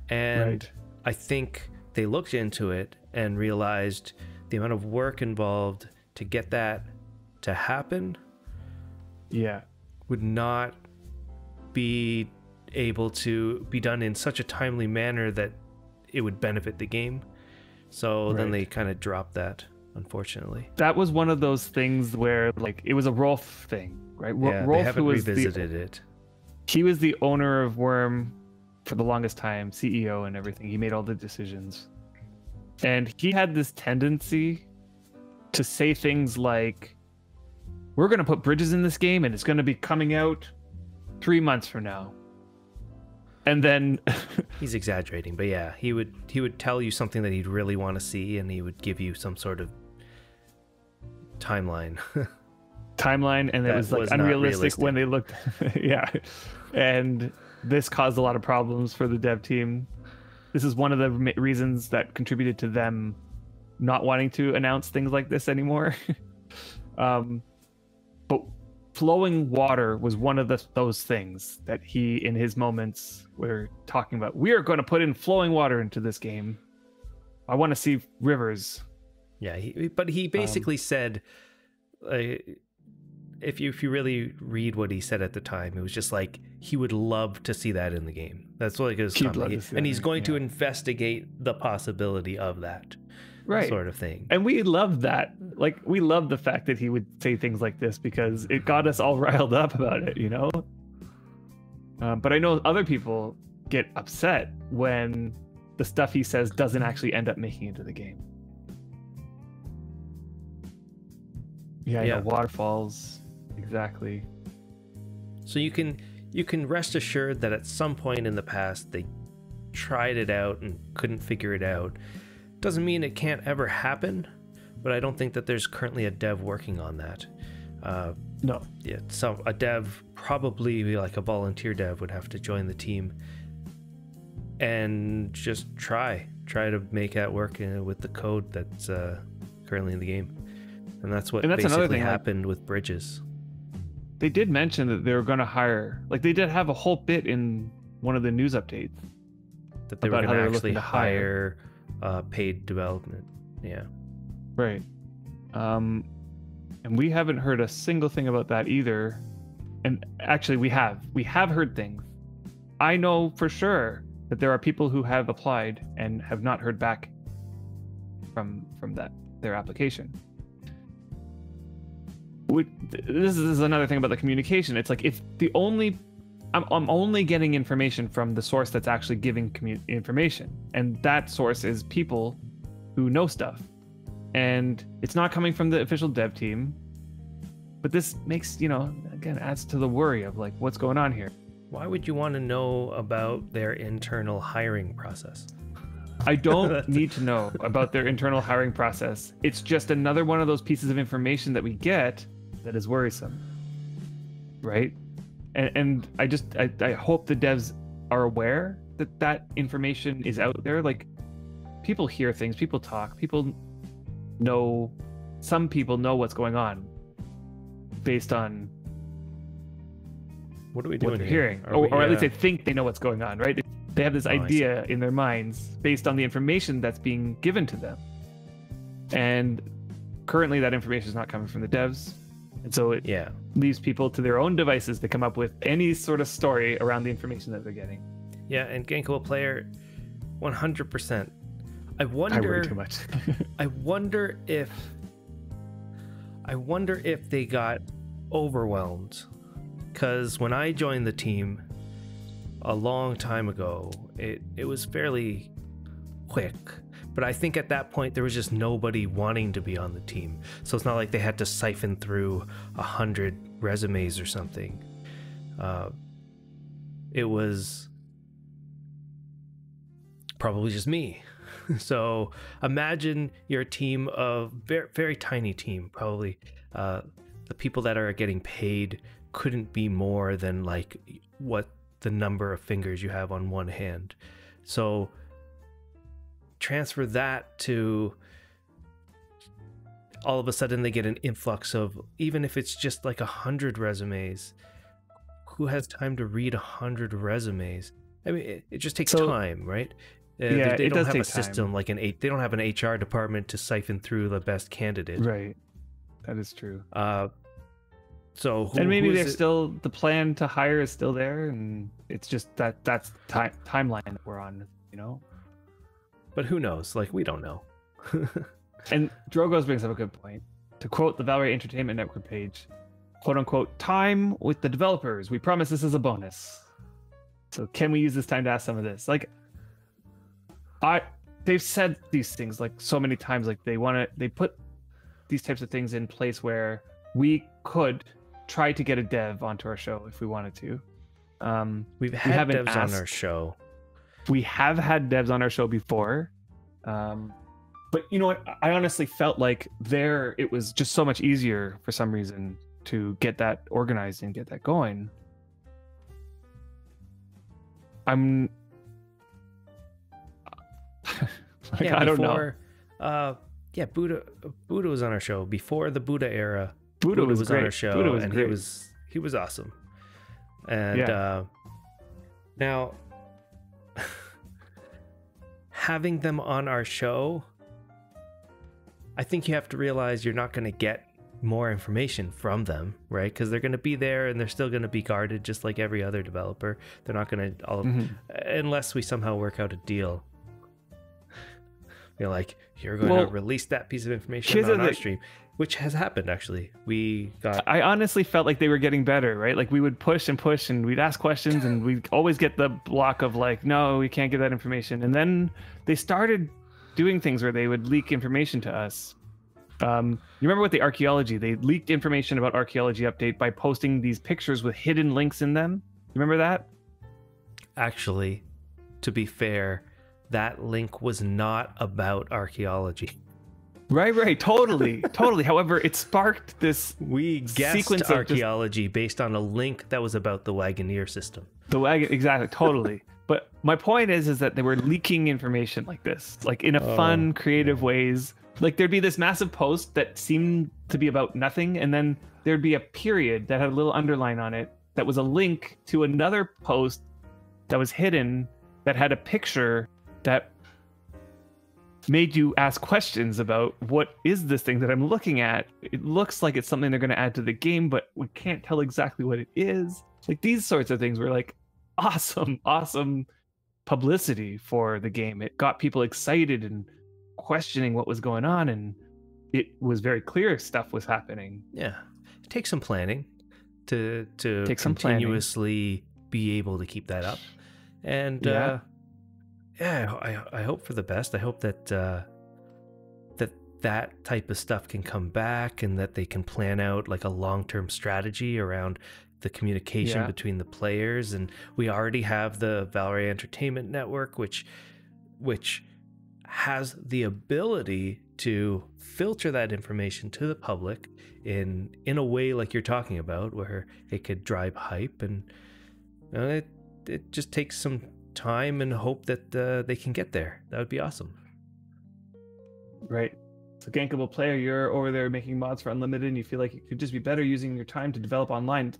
And I think they looked into it and realized the amount of work involved to get that to happen would not be able to be done in such a timely manner that it would benefit the game. So then they kind of dropped that, unfortunately. That was one of those things where like it was a Rolf thing, right? Yeah, Rolf, they haven't revisited it. He was the owner of Wurm for the longest time, CEO and everything. He made all the decisions. And he had this tendency to say things like, we're going to put bridges in this game and it's going to be coming out 3 months from now. And then he's exaggerating, but yeah, he would tell you something that he'd really want to see, and he would give you some sort of timeline. And it was like unrealistic when they looked. Yeah. And this caused a lot of problems for the dev team. This is one of the reasons that contributed to them not wanting to announce things like this anymore. But flowing water was one of those things that he, in his moments, were talking about. We are going to put in flowing water into this game. I want to see rivers. Yeah, but he basically said, if you really read what he said at the time, it was just like he would love to see that in the game. That's like his comment. And he's going to investigate the possibility of that. Right. Sort of thing. And we love that. Like, we love the fact that he would say things like this because it got us all riled up about it, you know? But I know other people get upset when the stuff he says doesn't actually end up making it into the game. Yeah, yeah. Waterfalls. Exactly. So you can rest assured that at some point in the past they tried it out and couldn't figure it out. Doesn't mean it can't ever happen, but I don't think that there's currently a dev working on that. No. Yeah, a dev, probably like a volunteer dev, would have to join the team and just try to make that work with the code that's currently in the game. And that's what basically happened with Bridges. They did mention that they were going to hire, like they did have a whole bit in one of the news updates that they were going to actually hire paid development. Yeah. Right. And we haven't heard a single thing about that either. And actually we have heard things. I know for sure that there are people who have applied and have not heard back from their application. This is another thing about the communication. It's like I'm only getting information from the source that's actually giving information, and that source is people who know stuff, and it's not coming from the official dev team. But this makes, again, adds to the worry of like, what's going on here. Why would you want to know about their internal hiring process? I don't need to know about their internal hiring process. It's just another one of those pieces of information that we get that is worrisome, right? And I hope the devs are aware that information is out there. Like, people hear things, people talk, some people know what's going on based on what are we doing what they're hearing, or at least they think they know what's going on, right? They have this idea in their minds based on the information that's being given to them, and currently that information is not coming from the devs. And so it leaves people to their own devices to come up with any sort of story around the information that they're getting. Yeah, and Genko player, 100%. I worry too much. I wonder if they got overwhelmed, because when I joined the team a long time ago, it was fairly quick. But I think at that point there was just nobody wanting to be on the team. So it's not like they had to siphon through 100 resumes or something. It was probably just me. So imagine you're a team of very, very tiny team. Probably the people that are getting paid couldn't be more than like what the number of fingers you have on one hand. So transfer that to all of a sudden they get an influx of, even if it's just like 100 resumes, who has time to read 100 resumes? I mean, it just takes time, right? They don't have a system like they don't have an HR department to siphon through the best candidate. Right. That is true. So maybe they're still, the plan to hire is still there, and it's just that's timeline that we're on, But who knows? Like, we don't know. And Drogos brings up a good point. To quote the Valorant Entertainment Network page, quote unquote, time with the developers. We promise this is a bonus. So can we use this time to ask some of this? Like, they've said these things like so many times, like they put these types of things in place where we could try to get a dev onto our show if we wanted to. We've had devs on our show. We have had devs on our show before. But you know what? I honestly felt like it was just so much easier for some reason to get that organized and get that going. I'm like, yeah, I don't know. Yeah, Buddha was on our show before the Buddha era. Buddha was on our show, Buddha was and great. he was awesome. And now having them on our show, I think you have to realize you're not going to get more information from them, right? Because they're going to be there and they're still going to be guarded just like every other developer. They're not going to, unless we somehow work out a deal. You're like, you're going to release that piece of information on our stream, which has happened actually. I honestly felt like they were getting better, right? Like we would push and we'd ask questions and we'd always get the block of like, no, we can't get that information. And then they started doing things where they would leak information to us. You remember with the archaeology, they leaked information about archaeology update by posting these pictures with hidden links in them. You remember that? Actually, to be fair, that link was not about archaeology. Right. Totally. However, it sparked this we guessed sequence archaeology based on a link that was about the Wagoneer system. Exactly, totally. But my point is that they were leaking information like this, like in a fun, creative ways. Like there'd be this massive post that seemed to be about nothing, and then there'd be a period that had a little underline on it that was a link to another post that was hidden that had a picture that made you ask questions about what is this thing that I'm looking at? It looks like it's something they're going to add to the game, but we can't tell exactly what it is. Like these sorts of things were like awesome publicity for the game. It got people excited and questioning what was going on, and it was very clear stuff was happening. Yeah, it takes some planning to continuously be able to keep that up, and I hope for the best. I hope that that type of stuff can come back, and that they can plan out like a long-term strategy around the communication between the players. And we already have the Valorant Entertainment Network, which has the ability to filter that information to the public in a way like you're talking about, where it could drive hype, and it just takes some time and hope that they can get there. That would be awesome. Right. So gankable player, you're over there making mods for Unlimited and you feel like it could just be better using your time to develop online.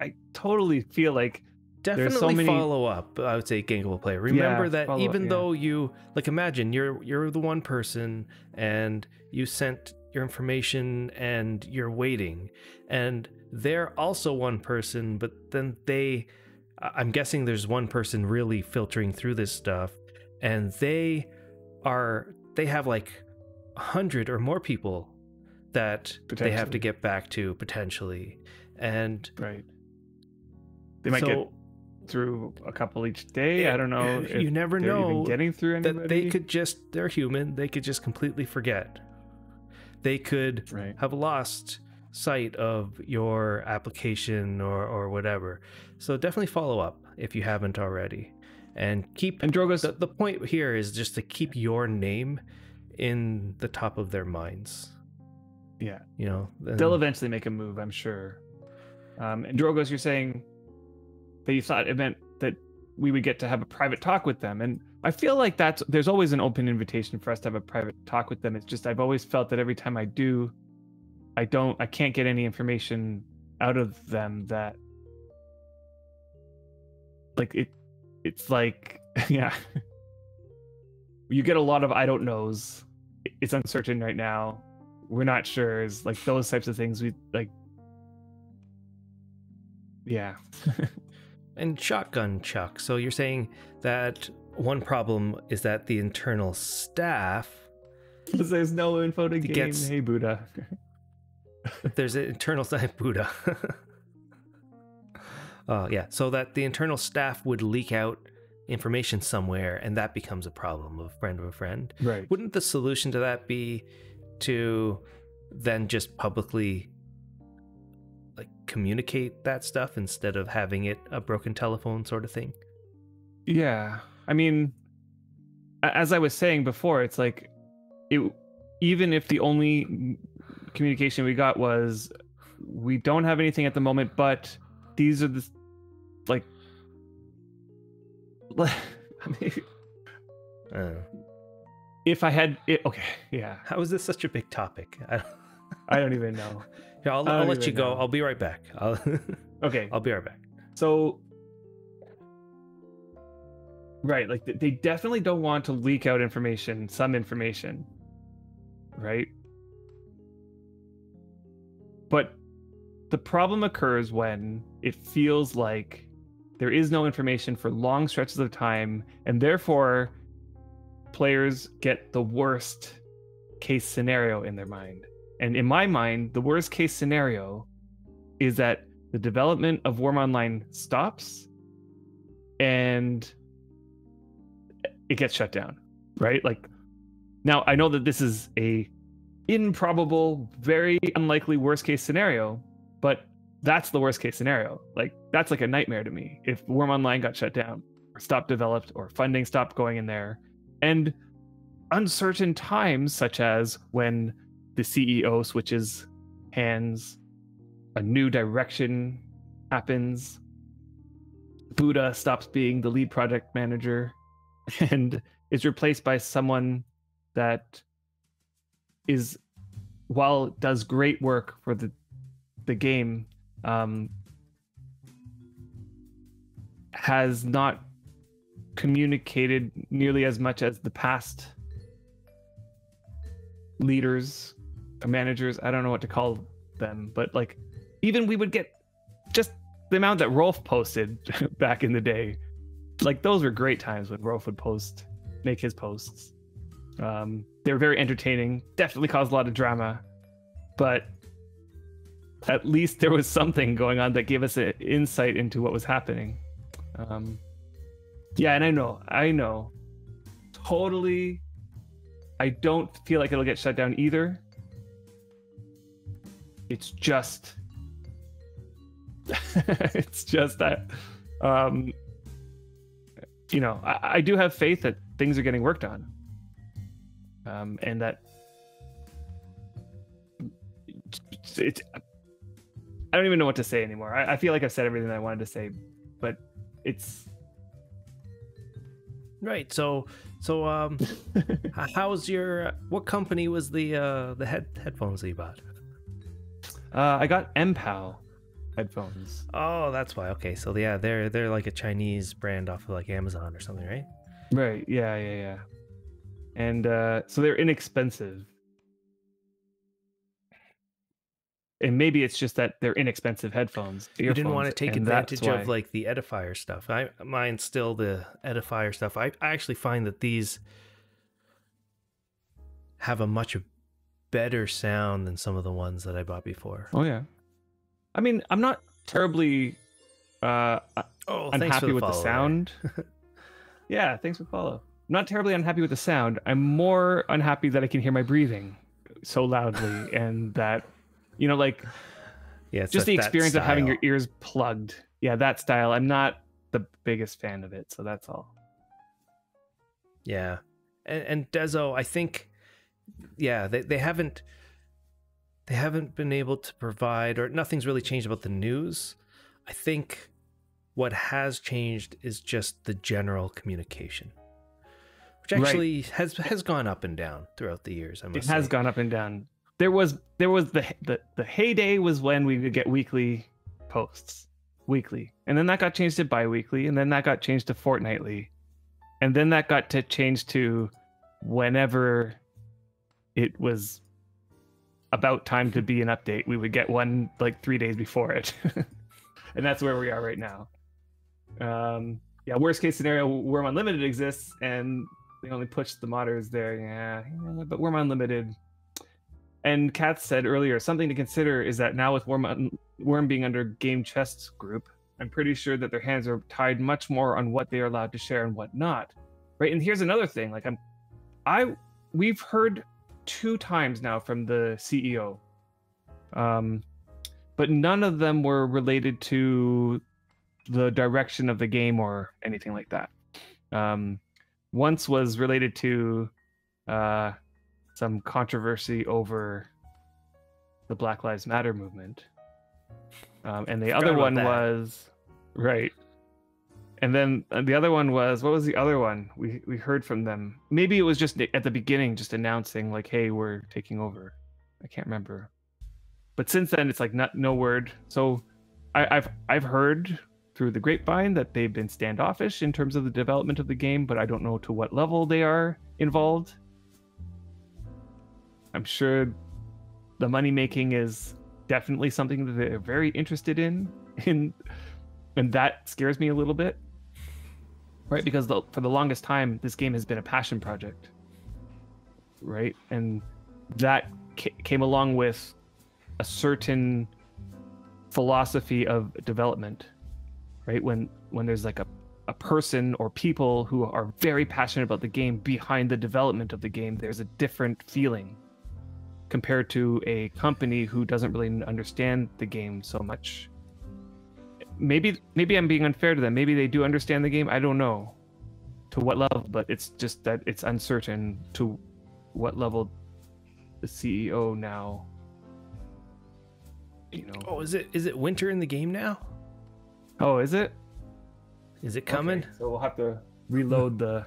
I totally feel like definitely follow up. I would say gankable player. Remember that even though you imagine you're the one person and you sent your information and you're waiting, and they're also one person, but then I'm guessing there's one person really filtering through this stuff, and they have like 100 or more people that they have to get back to potentially, and they might get through a couple each day. I don't know. You never know even getting through anybody. That they're human. They could just completely forget. They could have lost sight of your application or whatever. So definitely follow up if you haven't already, and Drogo's the point here is just to keep your name in the top of their minds. Yeah, they'll eventually make a move, I'm sure. And Drogo's, you're saying that you thought it meant that we would get to have a private talk with them, and I feel like there's always an open invitation for us to have a private talk with them. It's just I've always felt that every time I do, I can't get any information out of them that like it's like you get a lot of I don't knows. It's uncertain right now. We're not sure. Is like those types of things we like. Yeah. And Shotgun Chuck. So you're saying that one problem is that the internal staff. There's no info to game. Hey Buddha. There's an internal staff. Buddha. So that the internal staff would leak out information somewhere, and that becomes a problem of a friend. Right. Wouldn't the solution to that be to then just publicly communicate that stuff instead of having it a broken telephone sort of thing. Yeah. I mean, as I was saying before, it's like even if the only communication we got was we don't have anything at the moment, but these are the like I mean, if I had it, okay, yeah. How is this such a big topic? I don't even know. Yeah, I'll let you go. I'll be right back. Okay. I'll be right back. So, right, like they definitely don't want to leak out information, some information, right? But the problem occurs when it feels like there is no information for long stretches of time, and therefore players get the worst case scenario in their mind. And in my mind, the worst case scenario is that the development of Wurm Online stops and it gets shut down, right? Like, now I know that this is a improbable, very unlikely worst case scenario, but that's the worst case scenario. Like, that's like a nightmare to me. If Wurm Online got shut down or stopped developed or funding stopped going in there, and uncertain times such as when the CEO switches hands, a new direction happens, Buddha stops being the lead project manager and is replaced by someone that is, while does great work for the game, has not communicated nearly as much as the past leaders or managers. I don't know what to call them, but like, even we would get just the amount that Rolf posted back in the day. Like, those were great times when Rolf would make his posts. They were very entertaining, definitely caused a lot of drama, but at least there was something going on that gave us an insight into what was happening. Yeah, and I know. Totally, I don't feel like it'll get shut down either. It's just... it's just that... you know, I do have faith that things are getting worked on. And that... It's... I don't even know what to say anymore. I feel like I've said everything I wanted to say, but it's... Right. So how's your... What company was the headphones that you bought? I got MPOW headphones. Oh, that's why. Okay, so yeah, they're like a Chinese brand off of like Amazon or something, right? Right. Yeah. And so they're inexpensive. And maybe it's just that they're inexpensive headphones. You didn't want to take advantage of like the Edifier stuff. Mine's still the Edifier stuff. I actually find that these have a much better sound than some of the ones that I bought before. Oh yeah. I mean, I'm not terribly unhappy with the sound. Yeah, thanks for the follow. I'm not terribly unhappy with the sound. I'm more unhappy that I can hear my breathing so loudly and that, you know, like, yeah, it's just the experience of having your ears plugged. Yeah, that style. I'm not the biggest fan of it, so that's all. Yeah, and Dezo, I think, yeah, they haven't been able to provide, or nothing's really changed about the news. I think what has changed is just the general communication, which actually has gone up and down throughout the years. It has gone up and down. There was the heyday was when we would get weekly posts, and then that got changed to bi-weekly, and then that got changed to fortnightly, and then that got to change to whenever it was about time to be an update. We would get one like 3 days before it, and that's where we are right now. Yeah, worst case scenario, Wurm Unlimited exists, and they only push the modders there. Yeah, but Wurm Unlimited. And Kat said earlier, something to consider is that now with Wurm being under Game Chest's group, I'm pretty sure that their hands are tied much more on what they are allowed to share and what not. Right? And here's another thing. Like, we've heard 2 times now from the CEO but none of them were related to the direction of the game or anything like that. Once was related to some controversy over the Black Lives Matter movement. And the other one was right. And then the other one was, what was the other one? We heard from them. Maybe it was just at the beginning, just announcing like, hey, we're taking over. I can't remember. But since then, it's like no word. So I've heard through the grapevine that they've been standoffish in terms of the development of the game, but I don't know to what level they are involved. I'm sure the money making is definitely something that they're very interested in, and that scares me a little bit, right? Because for the longest time, this game has been a passion project, right? And that came along with a certain philosophy of development, right? When there's like a person or people who are very passionate about the game behind the development of the game, there's a different feeling compared to a company who doesn't really understand the game so much. Maybe I'm being unfair to them. Maybe they do understand the game. I don't know to what level, but it's just that it's uncertain to what level the CEO now, Oh, is it winter in the game now? Oh, is it? Is it coming? Okay, so we'll have to reload the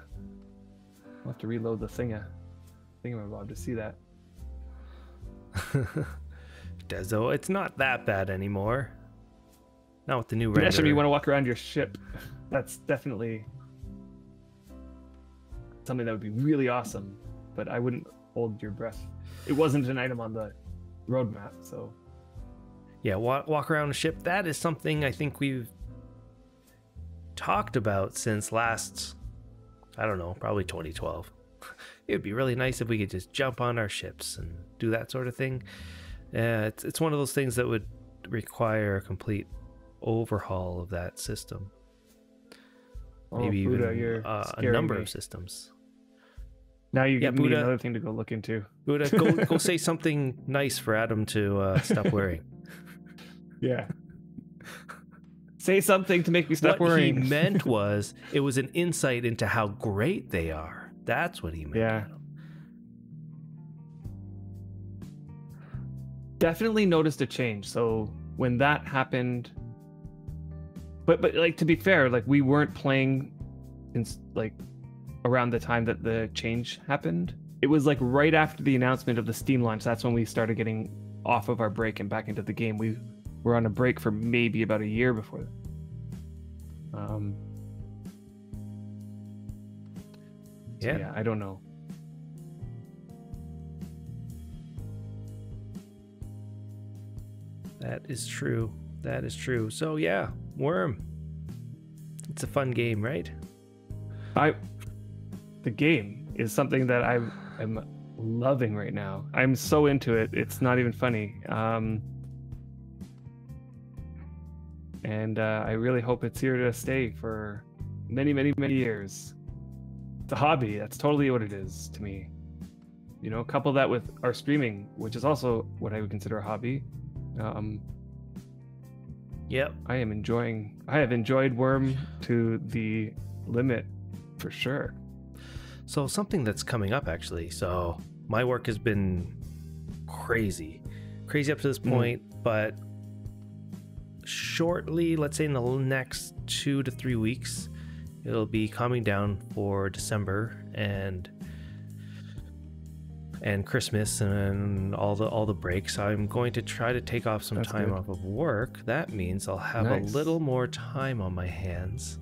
thingamabob to see that. Dezo, it's not that bad anymore. Not with the new render. Especially when you want to walk around your ship. That's definitely something that would be really awesome, but I wouldn't hold your breath. It wasn't an item on the roadmap, so. Yeah, walk around a ship. That is something I think we've talked about since last, I don't know, probably 2012. It would be really nice if we could just jump on our ships and do that sort of thing. It's one of those things that would require a complete overhaul of that system. Maybe Buddha, even a number of systems. Now you give me another thing to go look into. Buddha, go say something nice for Adam to stop worrying. Yeah. Say something to make me stop worrying. What he meant was, it was an insight into how great they are. That's what he meant. Yeah. Definitely noticed a change. So when that happened, but like, to be fair, like, we weren't playing in like around the time that the change happened. It was like right after the announcement of the Steam launch. That's when we started getting off of our break and back into the game. We were on a break for maybe about a year before that. Yeah, I don't know. That is true. That is true. So yeah, Wurm. It's a fun game, right? The game is something that I'm loving right now. I'm so into it. It's not even funny. And I really hope it's here to stay for many, many, many years. It's a hobby. That's totally what it is to me. Couple that with our streaming, which is also what I would consider a hobby. Yep. I have enjoyed Wurm to the limit for sure. So something that's coming up, actually. So my work has been crazy up to this point, but shortly, let's say in the next 2 to 3 weeks, it'll be calming down for December and Christmas and all the breaks. I'm going to try to take off some time off of work. That means I'll have a little more time on my hands.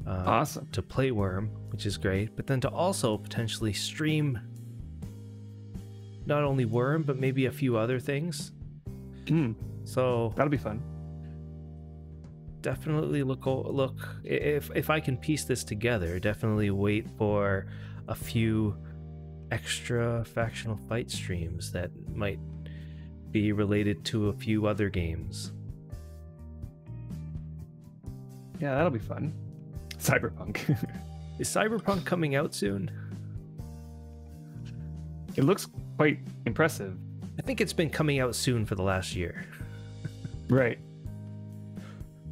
Awesome. To play Wurm, which is great, but then to also potentially stream not only Wurm, but maybe a few other things. So that'll be fun. Definitely look if I can piece this together. Definitely wait for a few extra factional fight streams that might be related to a few other games. Yeah, that'll be fun. Cyberpunk. Is Cyberpunk coming out soon? It looks quite impressive. I think it's been coming out soon for the last year. Right.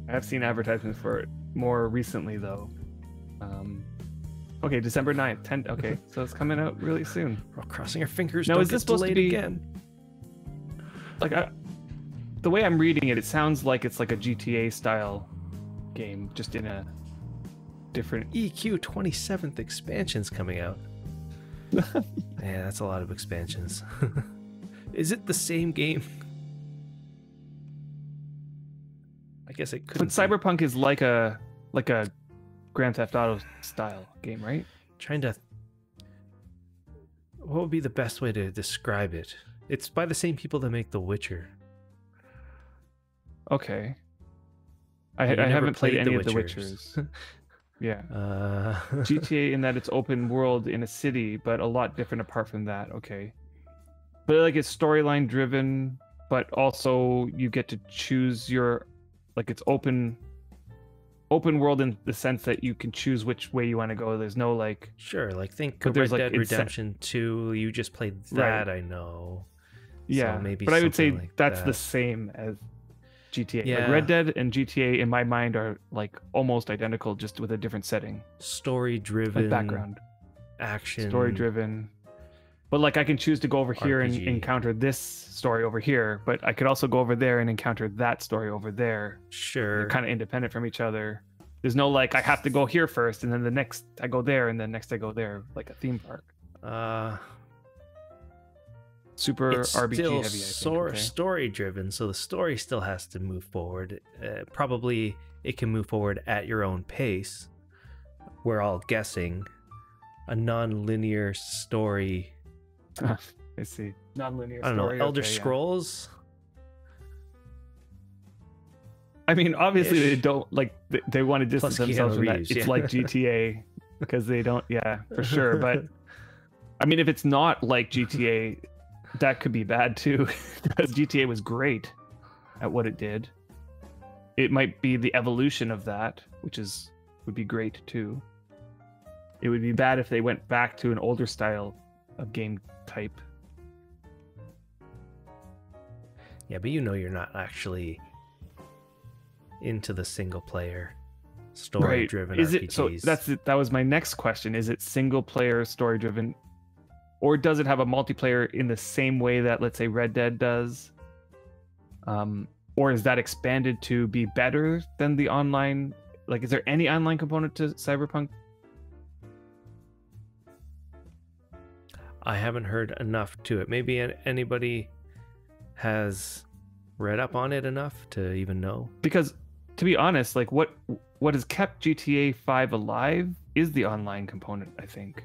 I have seen advertisements for it more recently, though. Okay, December 9th. 10. Okay, so it's coming out really soon. We're crossing our fingers. Now, Don't is this get supposed to delayed be again? Like, the way I'm reading it, it sounds like it's like a GTA style game, just in a different. EQ 27th expansion's coming out. Yeah, that's a lot of expansions. Is it the same game? I guess it could. But Cyberpunk is like a Grand Theft Auto style game, right? Trying to. What would be the best way to describe it? It's by the same people that make The Witcher. Okay. I You never haven't played any of the Witchers. Witchers. Yeah. Uh, GTA in that it's open world in a city, but a lot different apart from that. Okay. But like it's storyline driven, but also you get to choose your, like it's open world in the sense that you can choose which way you want to go. There's no like. Sure, like think But of there's, Red like, Dead Redemption 2. You just played that, Right. I know. Yeah, So maybe but I would say something like that's that. the same as GTA. Yeah. Like Red Dead and GTA in my mind are like almost identical, just with a different setting, Story-driven, like background, action, story-driven. But like I can choose to go over here and RPG. encounter this story over here, but I could also go over there and encounter that story over there. Sure. They're kind of independent from each other. There's no like I have to go here first, and then the next I go there, and then next I go there, like a theme park. Super It's RPG still heavy. I think, okay? story-driven, so the story still has to move forward. Probably it can move forward at your own pace. We're all guessing. A non-linear story. I see. Non-linear I don't know. story. Elder okay, yeah. Scrolls. I mean, obviously they Ish. don't like they want to distance Plus themselves Keanu from that. Reeves, It's yeah. like GTA because they don't. Yeah, for sure. But I mean, if it's not like GTA, that could be bad too. Because GTA was great at what it did. It might be the evolution of that, which would be great too. It would be bad if they went back to an older style of game type. Yeah, but you know you're not actually into the single player story-driven Is RPGs. it so? That was my next question. Is it single player story driven, or does it have a multiplayer in the same way that, let's say, Red Dead does? Or is that expanded to be better than the online? Like, is there any online component to Cyberpunk? I haven't heard enough to it. Maybe anybody has read up on it enough to even know. Because, to be honest, like what has kept GTA 5 alive is the online component, I think.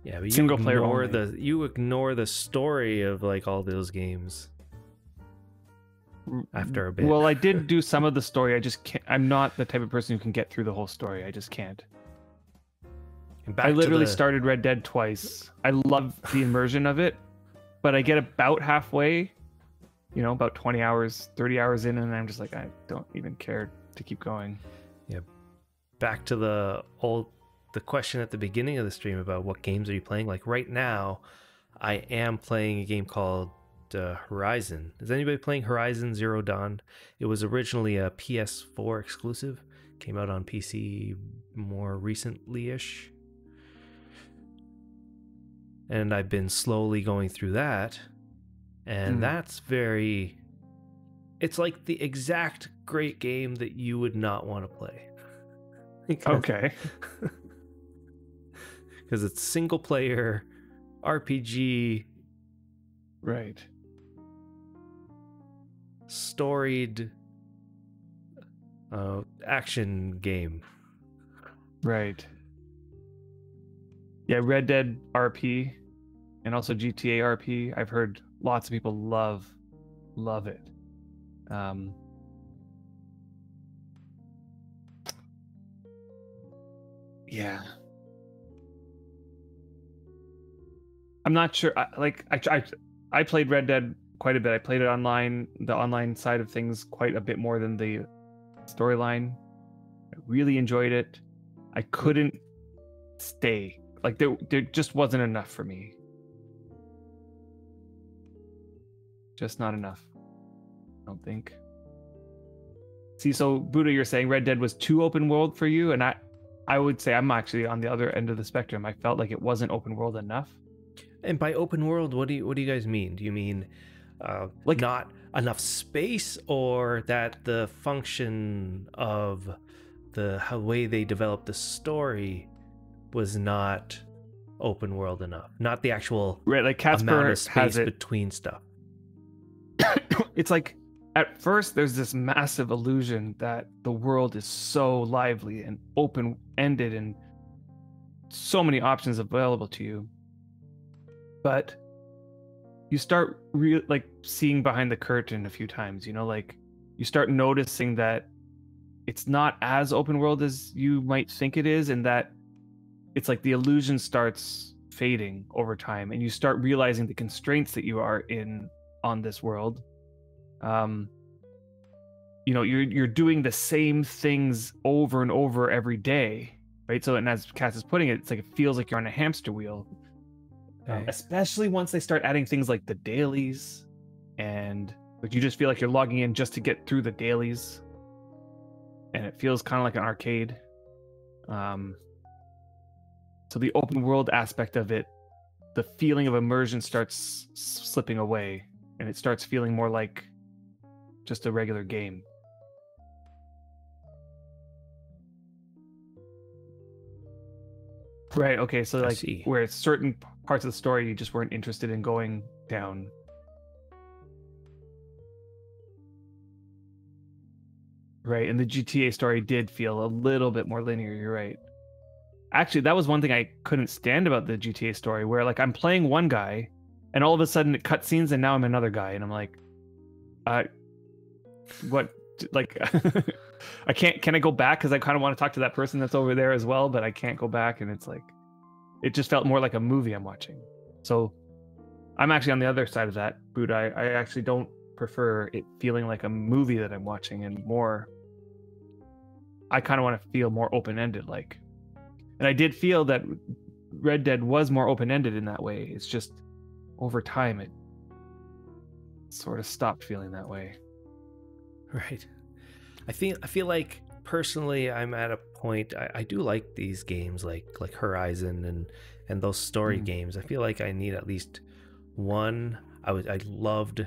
Yeah, but Single player only. you ignore the story of like all those games after a bit. Well, I did do some of the story. I just can't. I'm not the type of person who can get through the whole story. I just can't. And back I to literally the- started Red Dead twice. I love the immersion of it, but I get about halfway, about 20 hours, 30 hours in, and I'm just like, I don't even care to keep going. back to the question at the beginning of the stream about what games are you playing. Like right now, I am playing a game called Horizon. Is anybody playing Horizon Zero Dawn? It was originally a PS4 exclusive. Came out on PC more recently-ish. And I've been slowly going through that. And that's it's like the exact great game that you would not want to play. Okay. Because it's single player RPG, Right. storied action game. Right. Yeah, Red Dead RP and also GTA RP. I've heard lots of people love it. Yeah. I'm not sure. I played Red Dead quite a bit. I played it online, the online side of things, quite a bit more than the storyline. I really enjoyed it. I couldn't stay. Like there just wasn't enough for me. Just not enough. don't think. See, so Buddha, you're saying Red Dead was too open world for you, and I would say I'm actually on the other end of the spectrum. I felt like it wasn't open world enough. And by open world, what do you guys mean? Do you mean like not enough space, or that the function of the way they developed the story was not open world enough? Not the actual right, like Casper amount of space has it between stuff. It's like at first there's this massive illusion that the world is so lively and open-ended and so many options available to you. But you start like seeing behind the curtain a few times, you know, like you start noticing that it's not as open world as you might think it is, and that it's like the illusion starts fading over time, and you start realizing the constraints that you are in on this world. You know, you're doing the same things over and over every day, right? So, and as Cass is putting it, it's like it feels like you're on a hamster wheel. Okay. Especially once they start adding things like the dailies, and like you just feel like you're logging in just to get through the dailies, and it feels kind of like an arcade. So the open world aspect of it, the feeling of immersion starts slipping away, and it starts feeling more like just a regular game. Right, okay, so like where certain parts of the story you just weren't interested in going down. Right, and the GTA story did feel a little bit more linear, you're right. Actually, that was one thing I couldn't stand about the GTA story, where like I'm playing one guy, and all of a sudden it cutscenes, and now I'm another guy, and I'm like, what? Like, I can't. Can I go back? Because I kind of want to talk to that person that's over there as well, but I can't go back, and it's like, it just felt more like a movie I'm watching. So, I'm actually on the other side of that, Buddha. I actually don't prefer it feeling like a movie that I'm watching, and more. I kind of want to feel more open-ended, like. And I did feel that Red Dead was more open-ended in that way. It's just over time it sort of stopped feeling that way. Right. I feel like personally I'm at a point I do like these games like Horizon and those story games. I feel like I need at least one. I loved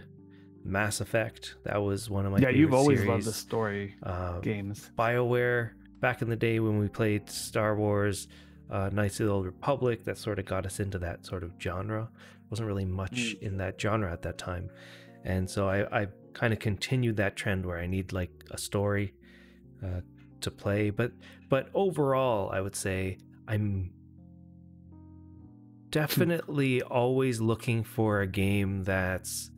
Mass Effect. That was one of my favorite you've always series. loved the story games. BioWare, back in the day when we played Star Wars, Knights of the Old Republic, that sort of got us into that sort of genre. Wasn't really much in that genre at that time. And so I kind of continued that trend where I need like a story to play. But overall, I would say I'm definitely always looking for a game that's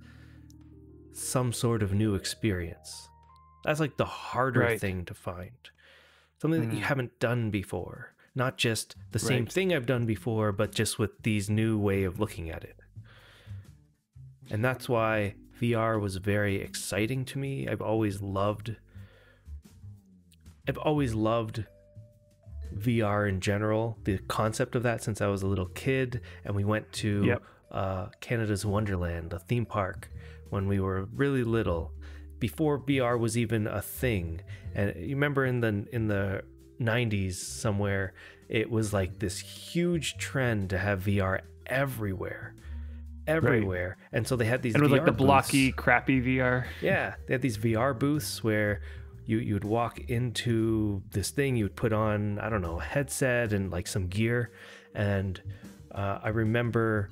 some sort of new experience. That's like the harder thing to find. Something that you haven't done before. Not just the same thing I've done before, but just with these new way of looking at it. And that's why VR was very exciting to me. I've always loved VR in general, the concept of that, since I was a little kid, and we went to Canada's Wonderland, a theme park, when we were really little, before VR was even a thing. And you remember in the 90s somewhere, it was like this huge trend to have VR everywhere. And so they had these, and it was VR like the blocky booths. crappy VR. Yeah, they had these VR booths where you'd walk into this thing, you'd put on, I don't know, a headset and like some gear. And I remember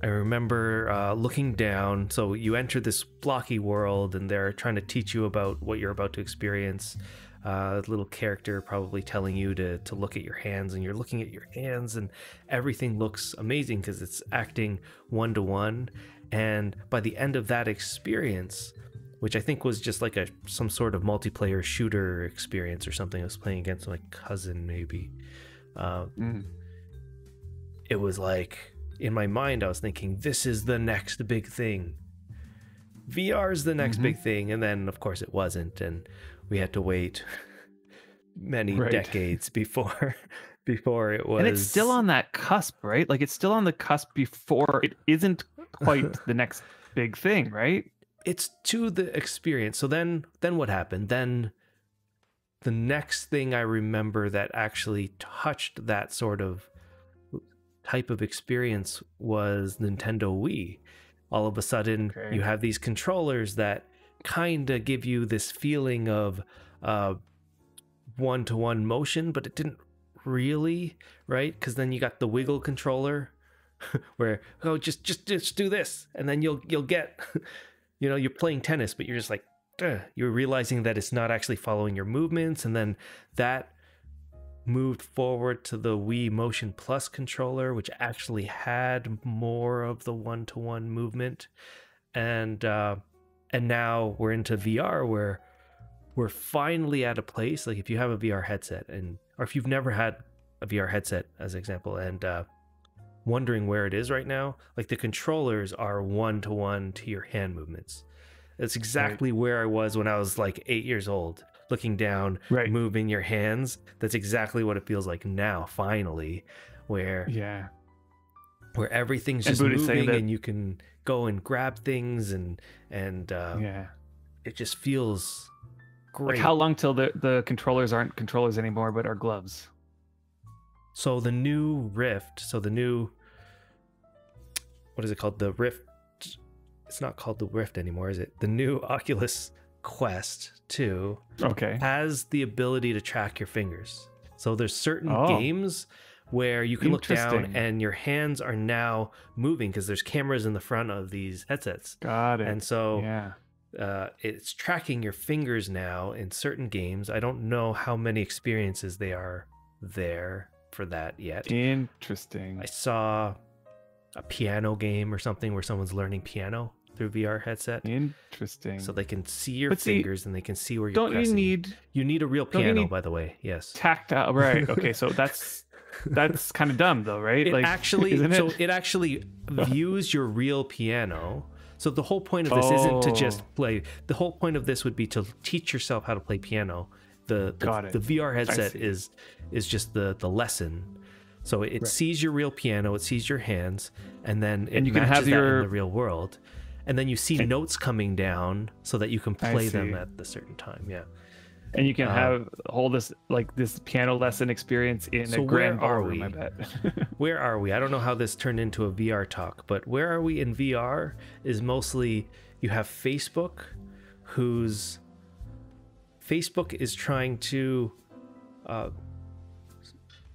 looking down. So you enter this blocky world and they're trying to teach you about what you're about to experience. A little character probably telling you to look at your hands, and you're looking at your hands and everything looks amazing because it's acting one-to-one. And by the end of that experience, which I think was just like some sort of multiplayer shooter experience or something, I was playing against my cousin maybe. It was like, in my mind I was thinking, this is the next big thing. VR is the next big thing. And then of course it wasn't, and we had to wait many decades before it was. And it's still on that cusp, right? Like it's still on the cusp before it isn't quite the next big thing, right? it's to the experience. So then what happened? Then the next thing I remember that actually touched that sort of type of experience was Nintendo Wii. All of a sudden, you have these controllers that kind of give you this feeling of one-to-one motion, but it didn't really, right? Because then you got the wiggle controller where, oh, just do this, and then you'll get, you know, you're playing tennis, but you're just like, you're realizing that it's not actually following your movements, and then that moved forward to the Wii Motion Plus controller, which actually had more of the one-to-one movement, and now we're into VR, where we're finally at a place, like if you have a VR headset, or if you've never had a VR headset, as an example, and wondering where it is right now, like the controllers are one-to-one to your hand movements. That's exactly where I was when I was like 8 years old, looking down, moving your hands. That's exactly what it feels like now, finally, where everything's just moving and you can go and grab things and it just feels great. Like how long till the controllers aren't controllers anymore, but are gloves? So the new Rift, what is it called? The Rift. It's not called the Rift anymore, is it? The new Oculus Quest 2 has the ability to track your fingers. So there's certain games where you can look down and your hands are now moving because there's cameras in the front of these headsets. Got it. And so it's tracking your fingers now in certain games. I don't know how many experiences they are there for that yet. Interesting. I saw a piano game or something where someone's learning piano through VR headset. Interesting. So they can see your fingers and they can see where you're pressing. You need a real piano, by the way. Yes. Tactile, right? Okay, so that's kind of dumb, though, right? It actually views your real piano. So the whole point of this isn't to just play. The whole point of this would be to teach yourself how to play piano. The VR headset is just the lesson. So it sees your real piano, it sees your hands, and then it matches that in the real world. And then you see notes coming down so that you can play them at the certain time. Yeah. And you can hold this piano lesson experience in a grand ballroom, I bet. Where are we? I don't know how this turned into a VR talk, but where are we in VR is mostly you have Facebook, Facebook is trying to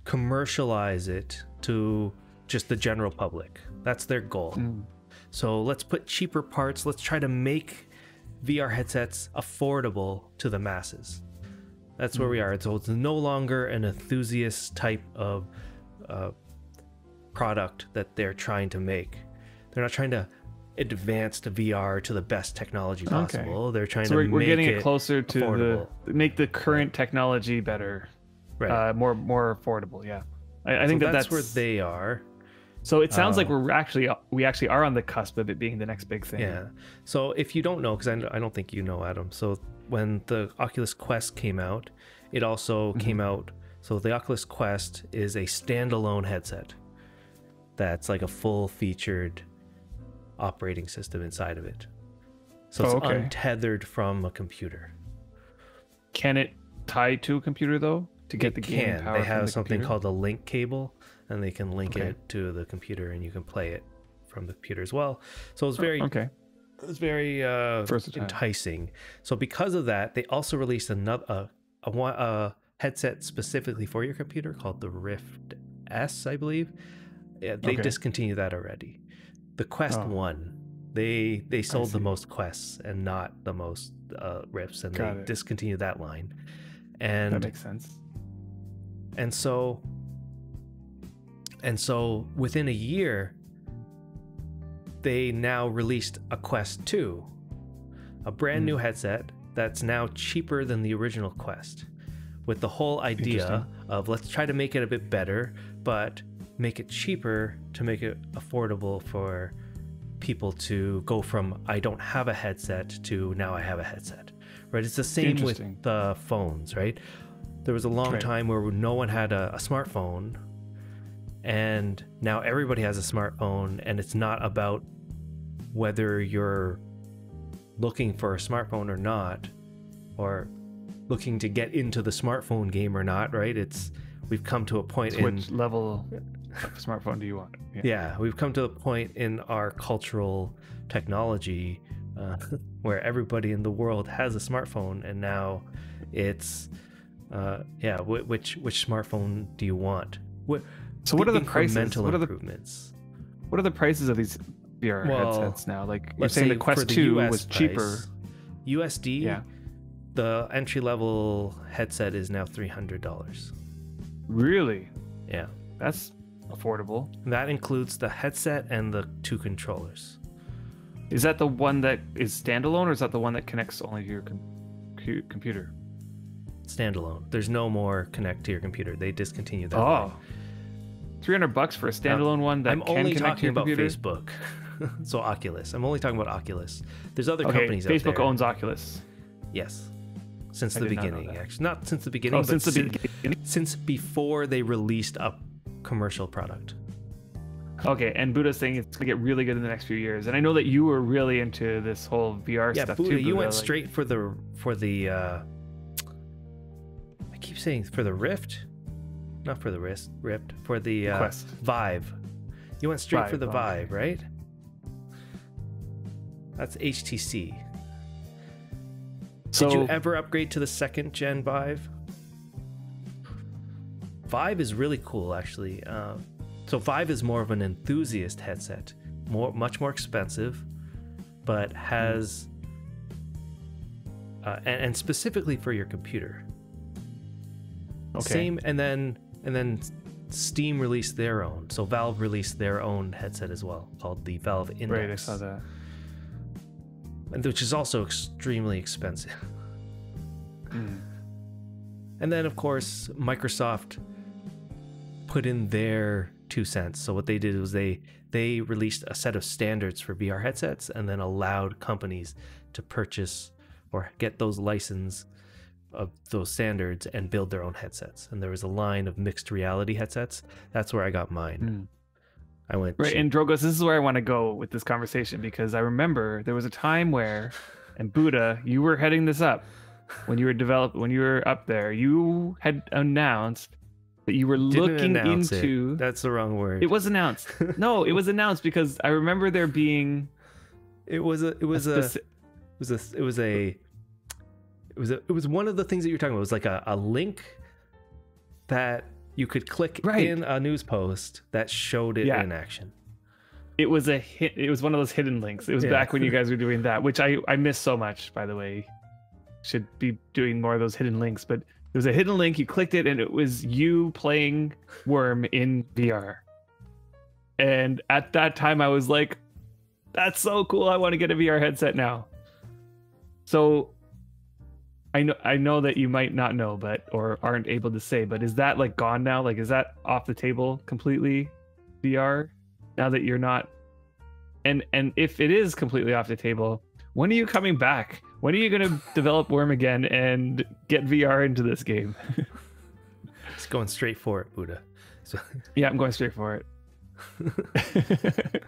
commercialize it to just the general public. That's their goal. So let's put cheaper parts. Let's try to make VR headsets affordable to the masses. That's where we are. So it's no longer an enthusiast type of product that they're trying to make. They're not trying to advance the VR to the best technology possible. They're trying to make we're getting it closer affordable. to make the current technology better, more affordable. Yeah, I think that's where they are. So it sounds like we actually are on the cusp of it being the next big thing. Yeah. So if you don't know, because I don't think you know, Adam. So when the Oculus Quest came out, it also came out. So the Oculus Quest is a standalone headset that's like a full-featured operating system inside of it. So it's untethered from a computer. Can it tie to a computer though to get the game power? They have something called a link cable, and they can link it to the computer, and you can play it from the computer as well. So it's very enticing. So because of that, they also released a headset specifically for your computer called the Rift S, I believe. Yeah, they discontinued that already. The Quest 1, they sold the most Quests and not the most Rifts, and they discontinued that line. And that makes sense. And so within a year, they now released a Quest 2, a brand new headset that's now cheaper than the original Quest, with the whole idea of let's try to make it a bit better, but make it cheaper to make it affordable for people to go from I don't have a headset to now I have a headset, right? It's the same with the phones, right? There was a long time where no one had a smartphone, and now everybody has a smartphone, and it's not about whether you're looking for a smartphone or not, or looking to get into the smartphone game or not, right? We've come to a point in which level of smartphone do you want? Yeah, we've come to a point in our cultural technology where everybody in the world has a smartphone, and now it's which smartphone do you want? So what are the prices? Improvements? What are the prices of these VR headsets now? Like you're let's saying say the Quest for the 2 US was price, cheaper. USD, Yeah. the entry level headset is now $300. Really? Yeah. That's affordable. That includes the headset and the 2 controllers. Is that the one that is standalone, or is that the one that connects only to your computer? Standalone. There's no more connect to your computer. They discontinued that. Oh. $300 for a standalone one that I'm can only connect to talking your about computer? Facebook. So Oculus. I'm only talking about Oculus. There's other companies out Facebook there. owns Oculus. Yes. Since I the did not know beginning, that. actually. Not since the beginning, Oh, but since the beginning? since before they released a commercial product. Okay, and Buddha's saying it's gonna get really good in the next few years. And I know that you were really into this whole VR Yeah, stuff Buddha, too. you went like- straight for the I keep saying for the Rift, not for the Rift, for the Quest. Vive. You went straight for the Vive. Vive, right? That's HTC. So, Did you ever upgrade to the 2nd gen Vive? Vive is really cool, actually. So Vive is more of an enthusiast headset, much more expensive, but has and specifically for your computer. okay. Same, and then Steam released their own. So Valve released their own headset as well, called the Valve Index. Right, I saw that. Which is also extremely expensive. Mm. And then, of course, Microsoft put in their 2 cents. So what they did was they released a set of standards for VR headsets, and then allowed companies to purchase or get those license of those standards and build their own headsets. And there was a line of mixed reality headsets. That's where I got mine. I went Right, and Drogos, this is where I want to go with this conversation, because I remember there was a time where, and Buddha, you were heading this up when you were up there. You had announced that you were looking into. That's the wrong word. It was announced. No, it was announced because I remember there being. It was one of the things that you were talking about. It was like a link that you could click in a news post that showed it in action. It was it was one of those hidden links. It was back when you guys were doing that, which I miss so much, by the way. Should be doing more of those hidden links, but there was a hidden link, you clicked it, and it was you playing Wurm in VR. And at that time I was like, that's so cool, I want to get a VR headset now. So I know that you might not know, but or aren't able to say, but is that like gone now? Like, is that off the table completely, VR? Now that you're not, and if it is completely off the table, when are you coming back? When are you going to develop Wurm again and get VR into this game? It's going straight for it, Buddha. So... Yeah, I'm going straight for it.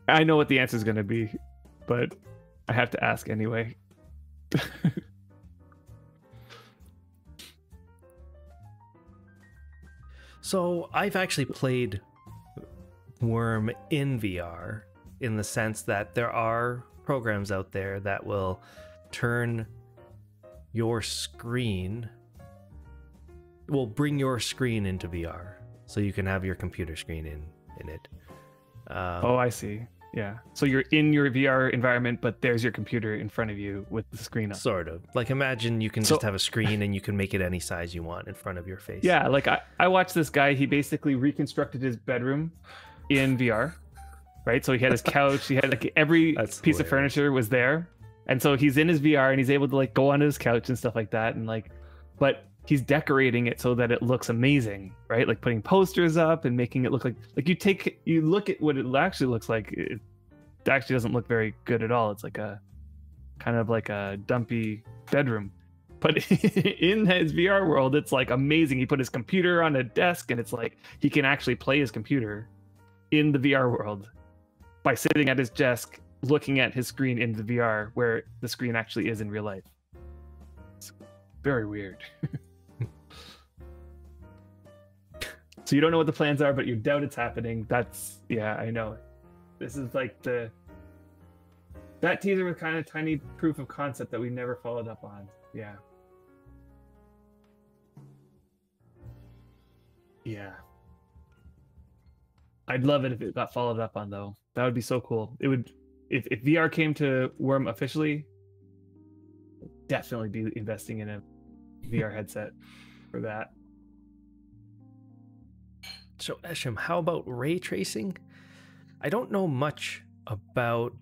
I know what the answer is going to be, but I have to ask anyway. So I've actually played Wurm in VR, in the sense that there are programs out there that will turn your screen, will bring your screen into VR, so you can have your computer screen in it. Oh, I see. Yeah. So you're in your VR environment, but there's your computer in front of you with the screen up. Sort of. Like, imagine you can just have a screen and you can make it any size you want in front of your face. Yeah, like I watched this guy, he basically reconstructed his bedroom in VR, right? So he had his couch, he had like every piece of furniture was there. And so he's in his VR and he's able to like go onto his couch and stuff like that. And like, but he's decorating it so that it looks amazing, right? Like putting posters up and making it look like you look at what it actually looks like. It actually doesn't look very good at all. It's like a kind of like a dumpy bedroom. But in his VR world, it's like amazing. He put his computer on a desk and it's like he can actually play his computer in the VR world by sitting at his desk looking at his screen in the VR where the screen actually is in real life. It's very weird. So you don't know what the plans are, but you doubt it's happening. That's, yeah, I know. This is like that teaser was kind of tiny proof of concept that we never followed up on. Yeah. Yeah. I'd love it if it got followed up on, though. That would be so cool. It would, if VR came to Wurm officially, definitely be investing in a VR headset for that. So Esham, how about ray tracing? I don't know much about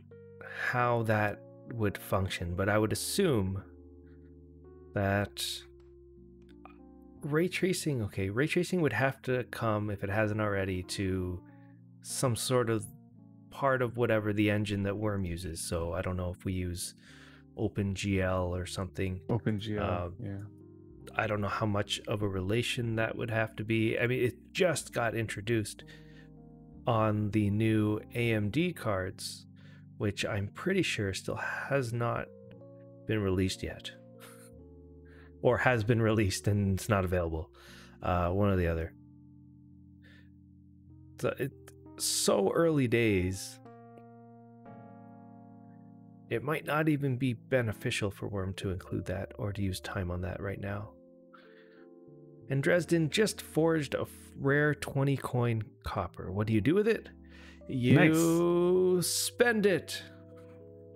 how that would function, but I would assume that ray tracing would have to come, if it hasn't already, to some sort of part of whatever the engine that Wurm uses. So I don't know if we use OpenGL or something. OpenGL, yeah. I don't know how much of a relation that would have to be. I mean, it just got introduced on the new AMD cards, which I'm pretty sure still has not been released yet. Or has been released and it's not available. One or the other. So early days, it might not even be beneficial for Wurm to include that or to use time on that right now. And Dresden just forged a rare 20 coin copper. What do you do with it? You spend it.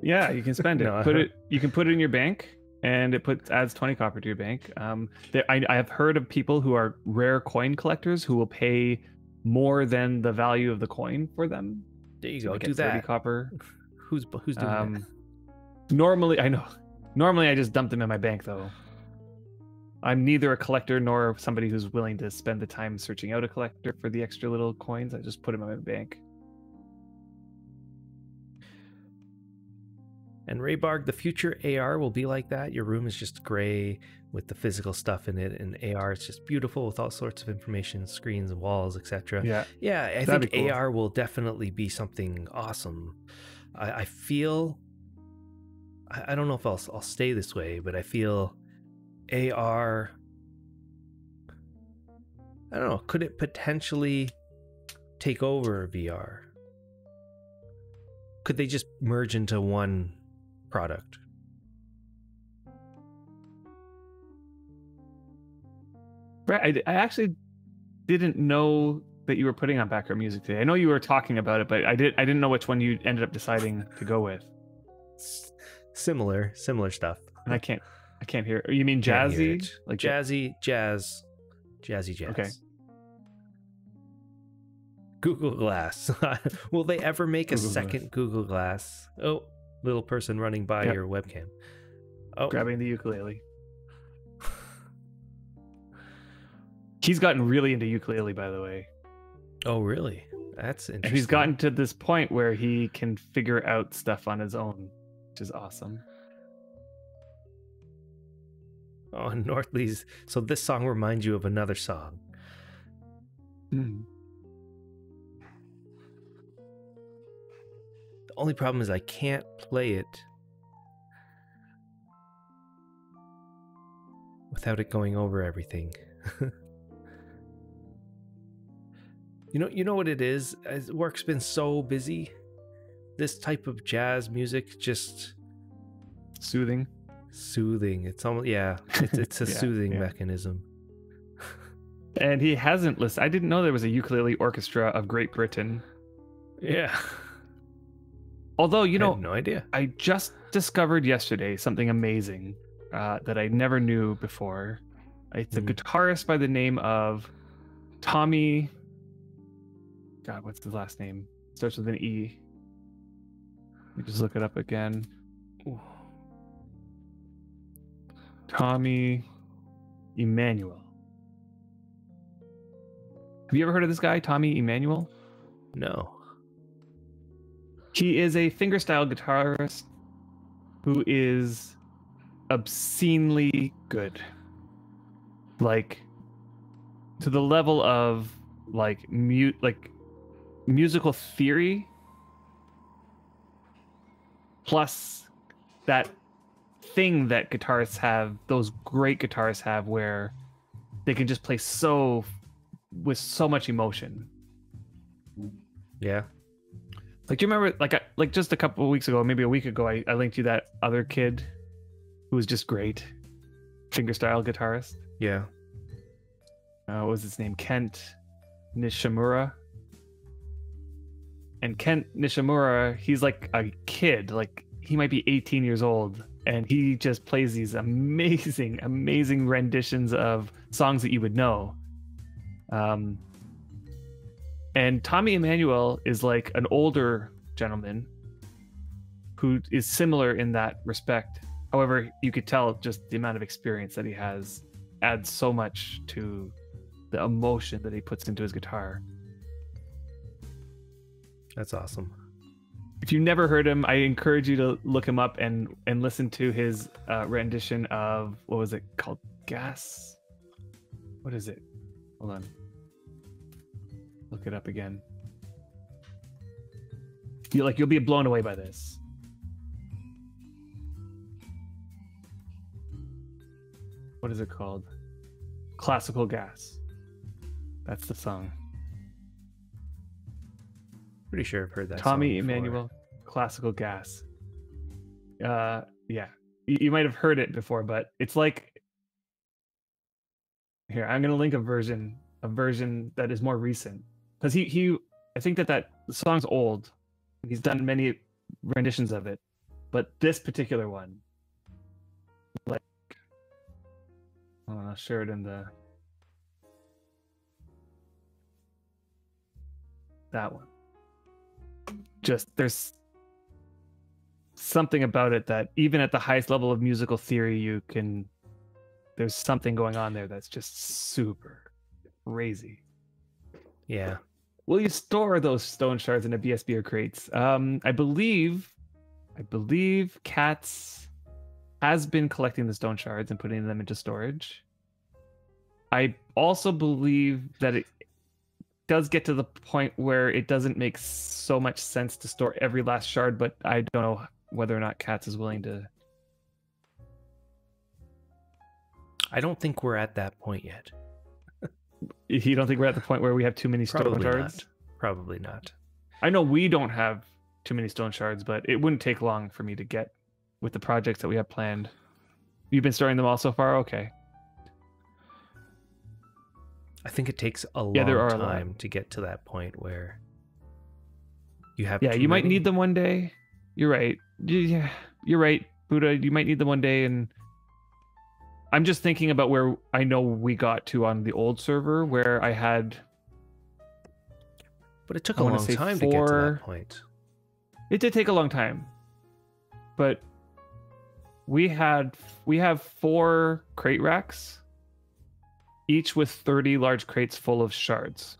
Yeah, you can spend it. No, you can put it in your bank, and it adds 20 copper to your bank. I have heard of people who are rare coin collectors who will pay more than the value of the coin for them. There you go. Do that. 30 copper. Who's doing that? Normally, I know. Normally, I just dump them in my bank, though. I'm neither a collector nor somebody who's willing to spend the time searching out a collector for the extra little coins. I just put them in my bank. And Raybarg, the future AR will be like that. Your room is just gray with the physical stuff in it, and AR is just beautiful with all sorts of information, screens, walls, etc. Yeah, I think cool. AR will definitely be something awesome. I feel, I don't know if I'll stay this way, but I feel AR, I don't know, could it potentially take over VR? Could they just merge into one product? Right, I actually didn't know that you were putting on background music today. I know you were talking about it, but I didn't know which one you ended up deciding to go with. Similar stuff. And I can't hear. You mean jazzy? Like jazzy jazz. Okay. Google Glass. Will they ever make a second Google Glass? Oh, little person running by your webcam. Oh, grabbing the ukulele. He's gotten really into ukulele, by the way. Oh, really? That's interesting. And he's gotten to this point where he can figure out stuff on his own, which is awesome. Oh, Northlee's. So this song reminds you of another song. Mm. The only problem is I can't play it without it going over everything. You know what it is? Work's been so busy. This type of jazz music just soothing. It's almost it's a soothing mechanism. And he hasn't listened. I didn't know there was a ukulele orchestra of Great Britain. Yeah. Although, I had no idea. I just discovered yesterday something amazing that I never knew before. It's a guitarist by the name of Tommy. God, what's his last name? Starts with an E. Let me just look it up again. Ooh. Tommy Emmanuel. Have you ever heard of this guy, Tommy Emmanuel? No. He is a fingerstyle guitarist who is obscenely good. Like, to the level of musical theory. plus that thing that guitarists have, those great guitarists have, where they can just play with so much emotion. Yeah. Like, do you remember, like just a couple of weeks ago, maybe a week ago, I linked you that other kid who was just great, fingerstyle guitarist. Yeah. What was his name? Kent Nishimura. And Kent Nishimura, he's like a kid, like he might be 18 years old, and he just plays these amazing, amazing renditions of songs that you would know. And Tommy Emmanuel is like an older gentleman who is similar in that respect. However, you could tell just the amount of experience that he has adds so much to the emotion that he puts into his guitar. That's awesome. If you've never heard him, I encourage you to look him up and listen to his rendition of, what was it called? Gas? What is it? Hold on. Look it up again. You'll be blown away by this. What is it called? Classical Gas. That's the song. Pretty sure I've heard that. Tommy song Emmanuel, Classical Gas. Yeah, you might have heard it before, but it's like, here, I'm gonna link a version that is more recent, because I think that the song's old. He's done many renditions of it, but this particular one, like, hold on, I'll share it in that one. Just, there's something about it that even at the highest level of musical theory, there's something going on there that's just super crazy. Yeah. Will you store those stone shards in a BSB or crates? I believe Cats has been collecting the stone shards and putting them into storage. I also believe that it does get to the point where it doesn't make so much sense to store every last shard, but I don't know whether or not Cats is willing to. I don't think we're at that point yet. You don't think we're at the point where we have too many stone shards? Not. Probably not. I know we don't have too many stone shards, but it wouldn't take long for me to get with the projects that we have planned. You've been storing them all so far? Okay. I think it takes a long time to get to that point where you have. Yeah, you might need them one day. You're right. Yeah, you're right, Buddha. You might need them one day, and I'm just thinking about where I know we got to on the old server, where I had. But it took a long time to get to that point. It did take a long time, but we have 4 crate racks, each with 30 large crates full of shards.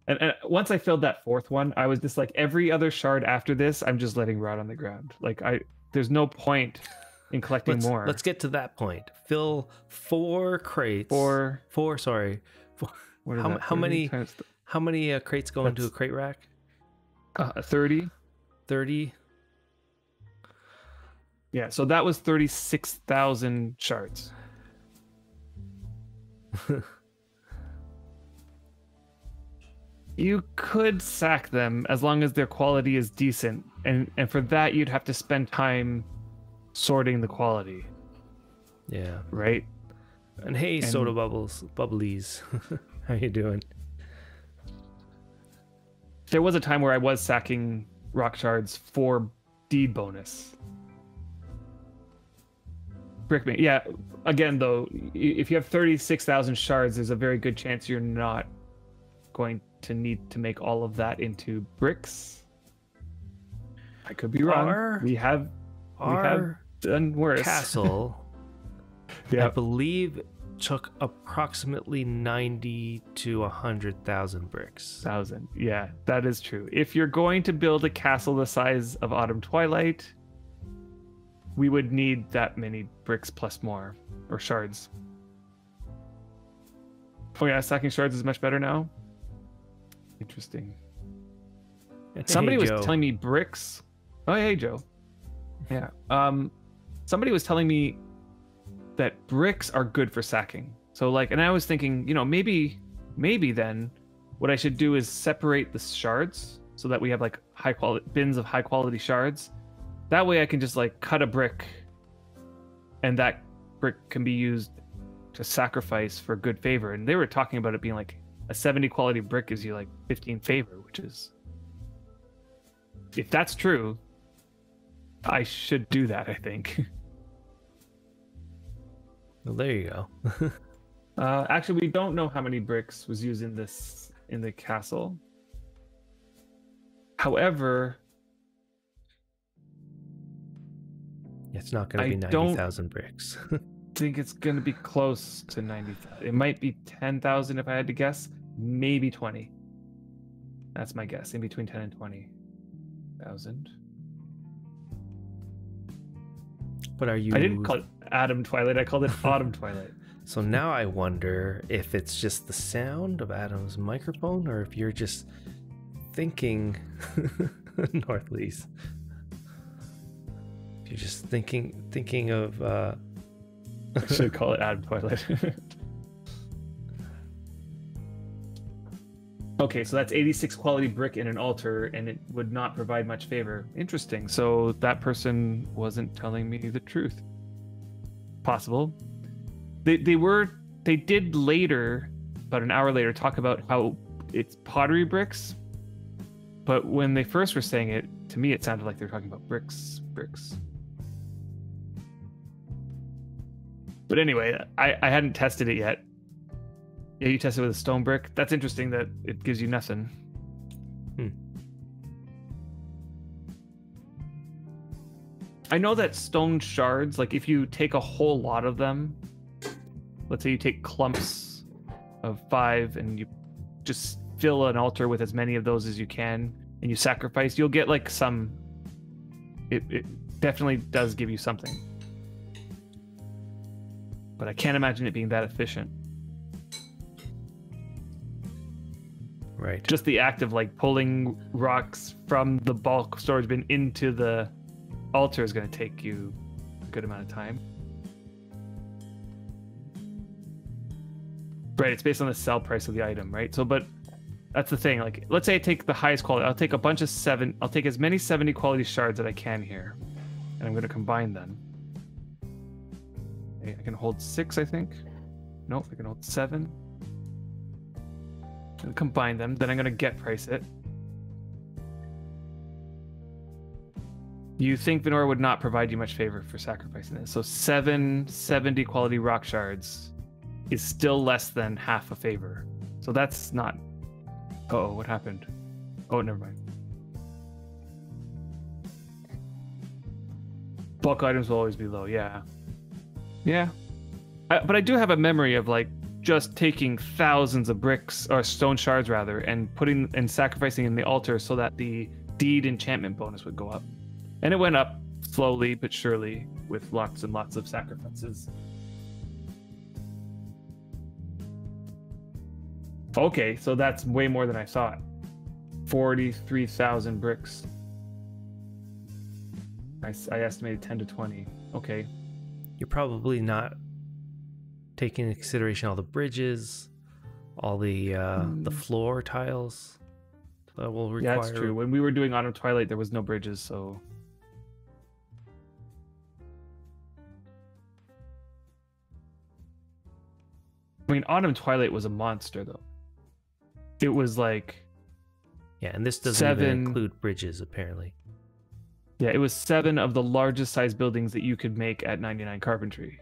And once I filled that 4th one, I was just like, every other shard after this, I'm just letting rot on the ground. Like, there's no point in collecting more. Let's get to that point. Fill 4 crates. Sorry. How many crates go into a crate rack? 30. 30. Yeah, so that was 36,000 shards. You could sack them as long as their quality is decent, and for that you'd have to spend time sorting the quality. Yeah. Right? And hey, Soda Bubblies. How you doing? There was a time where I was sacking rock shards for deed bonus. Brickman. Yeah, again though, if you have 36,000 shards, there's a very good chance you're not going to need to make all of that into bricks. I could be wrong. We have done worse. Castle, I believe, took approximately 90 to 100,000 bricks. Yeah, that is true. If you're going to build a castle the size of Autumn Twilight, we would need that many bricks plus more, or shards. Oh yeah, stacking shards is much better now. Interesting. Somebody was telling me bricks Oh, hey, Joe. Yeah. Somebody was telling me that bricks are good for sacking. So like, and I was thinking, maybe then what I should do is separate the shards so that we have like high quality bins of high quality shards. That way I can just like cut a brick, and that brick can be used to sacrifice for good favor. And they were talking about it being like a 70 quality brick gives you like 15 favor, which is, if that's true, I should do that, I think. Well, there you go. Actually, we don't know how many bricks was used in the castle. However, it's not going to be 90,000 bricks. I think it's going to be close to 90,000. It might be 10,000 if I had to guess. Maybe 20. That's my guess. In between 10 and 20,000. What are you? I didn't call it Adam Twilight. I called it Autumn Twilight. So now I wonder if it's just the sound of Adam's microphone, or if you're just thinking Northlease. If you're just thinking of. I should call it Adam Twilight. Okay, so that's 86 quality brick in an altar, and it would not provide much favor. Interesting. So that person wasn't telling me the truth. Possible. They did later, about an hour later, talk about how it's pottery bricks. But when they first were saying it, to me it sounded like they were talking about bricks. But anyway, I hadn't tested it yet. Yeah, you tested with a stone brick. That's interesting that it gives you nothing. I know that stone shards, like if you take a whole lot of them, let's say you take clumps of 5 and you just fill an altar with as many of those as you can, and you sacrifice, you'll get like some. It definitely does give you something. But I can't imagine it being that efficient. Right. Just the act of like pulling rocks from the bulk storage bin into the altar is going to take you a good amount of time. Right, it's based on the sell price of the item, right? So, but that's the thing. Like, let's say I take the highest quality. I'll take a bunch of 7. I'll take as many 70 quality shards that I can here, and I'm going to combine them. Okay, I can hold 6, I think. Nope, I can hold 7. And combine them. Then I'm going to get price it. You think Venora would not provide you much favor for sacrificing this. So 7 70 quality rock shards is still less than half a favor. So that's not... Uh-oh, what happened? Oh, never mind. Bulk items will always be low, yeah. Yeah. But I do have a memory of like just taking thousands of bricks, or stone shards rather, and putting and sacrificing in the altar so that the deed enchantment bonus would go up. And it went up slowly but surely with lots and lots of sacrifices. Okay, so that's way more than I thought. 43,000 bricks. I estimated 10 to 20. Okay. You're probably not taking into consideration all the bridges, all the floor tiles that will require. Yeah, that's true. When we were doing Autumn Twilight, there was no bridges, so. I mean, Autumn Twilight was a monster, though. It was like... Yeah, and this doesn't even include bridges, apparently. Yeah, it was 7 of the largest size buildings that you could make at 99 Carpentry.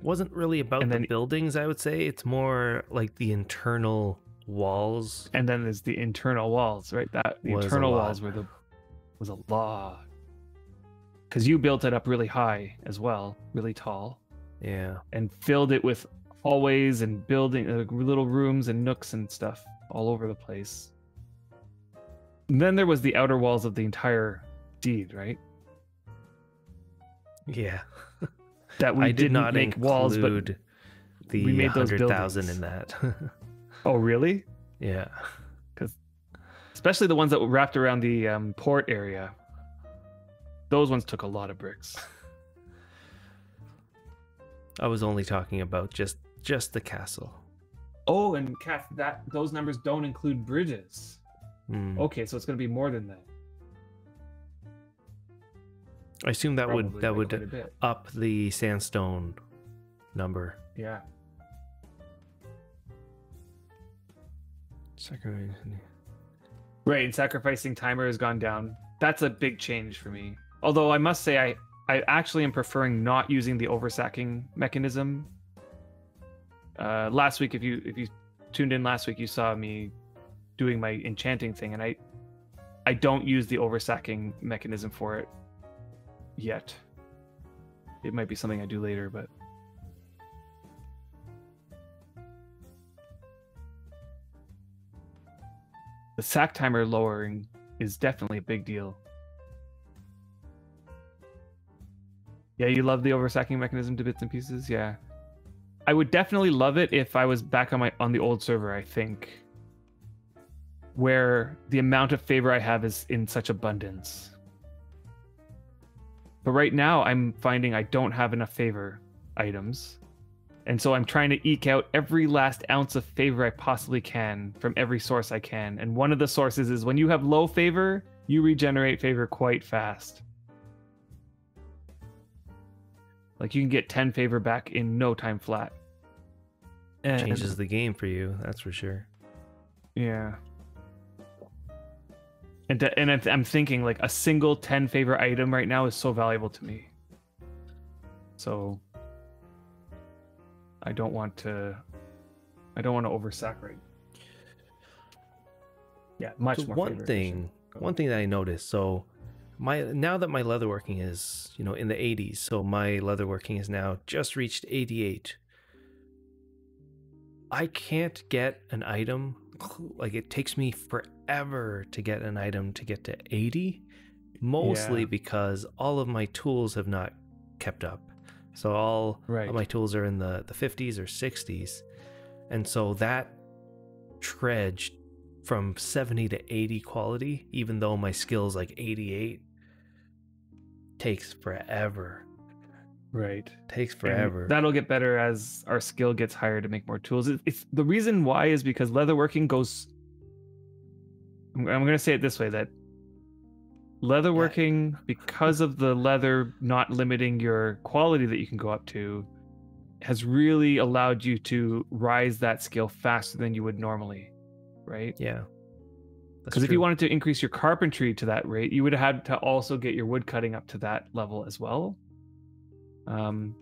Wasn't really about the buildings, I would say. It's more like the internal walls. And then there's the internal walls, right? The internal walls was a lot. Because you built it up really high as well, really tall. Yeah. And filled it with hallways and building little rooms and nooks and stuff all over the place. And then there was the outer walls of the entire deed, right? Yeah. That we did not make walls, but the we made those 100,000 in that. Oh, really? Yeah. Because especially the ones that were wrapped around the port area. Those ones took a lot of bricks. I was only talking about just the castle. Oh, and Kath, those numbers don't include bridges. Okay, so it's going to be more than that. I assume that Probably would up the sandstone number. Yeah. Right, and sacrificing timer has gone down. That's a big change for me. Although I must say I actually am preferring not using the oversacking mechanism. Last week, if you tuned in last week, you saw me doing my enchanting thing, and I don't use the oversacking mechanism for it yet. It might be something I do later, but the sack timer lowering is definitely a big deal. Yeah, you love the oversacking mechanism to bits and pieces? Yeah. I would definitely love it if I was back on the old server, I think, where the amount of favor I have is in such abundance. But right now, I'm finding I don't have enough favor items. And so I'm trying to eke out every last ounce of favor I possibly can from every source I can. And one of the sources is when you have low favor, you regenerate favor quite fast. Like you can get 10 favor back in no time flat. And changes the game for you, that's for sure. Yeah. And I'm thinking like a single 10 favor item right now is so valuable to me. So I don't want to oversaturate. Yeah, much so more. One thing that I noticed, so now that my leatherworking is, in the 80s, so my leatherworking is now just reached 88. I can't get an item, like it takes me forever to get an item to get to 80, mostly because all of my tools have not kept up. So all of my tools are in the 50s or 60s. And so that dredged from 70 to 80 quality, even though my skill's like 88, takes forever. Right. Takes forever. And that'll get better as our skill gets higher to make more tools. It's the reason why is because leatherworking goes... I'm going to say it this way, that leatherworking, because of the leather not limiting your quality that you can go up to, has really allowed you to rise that skill faster than you would normally, right? Yeah. Because if you wanted to increase your carpentry to that rate, you would have had to also get your wood cutting up to that level as well. And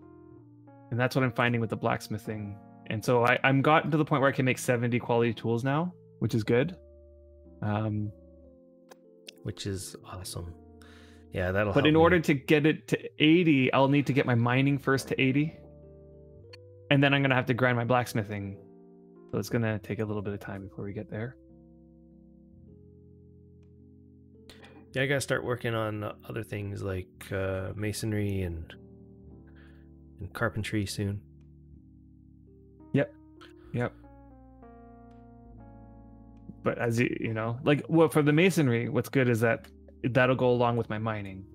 that's what I'm finding with the blacksmithing. And so I'm gotten to the point where I can make 70 quality tools now, which is good. Which is awesome. Yeah, that'll But help in me. order to get it to 80, I'll need to get my mining first to 80. And then I'm going to have to grind my blacksmithing. So it's going to take a little bit of time before we get there. Yeah, I gotta start working on other things like masonry and carpentry soon. Yep. But as you know, like for the masonry, what's good is that that'll go along with my mining.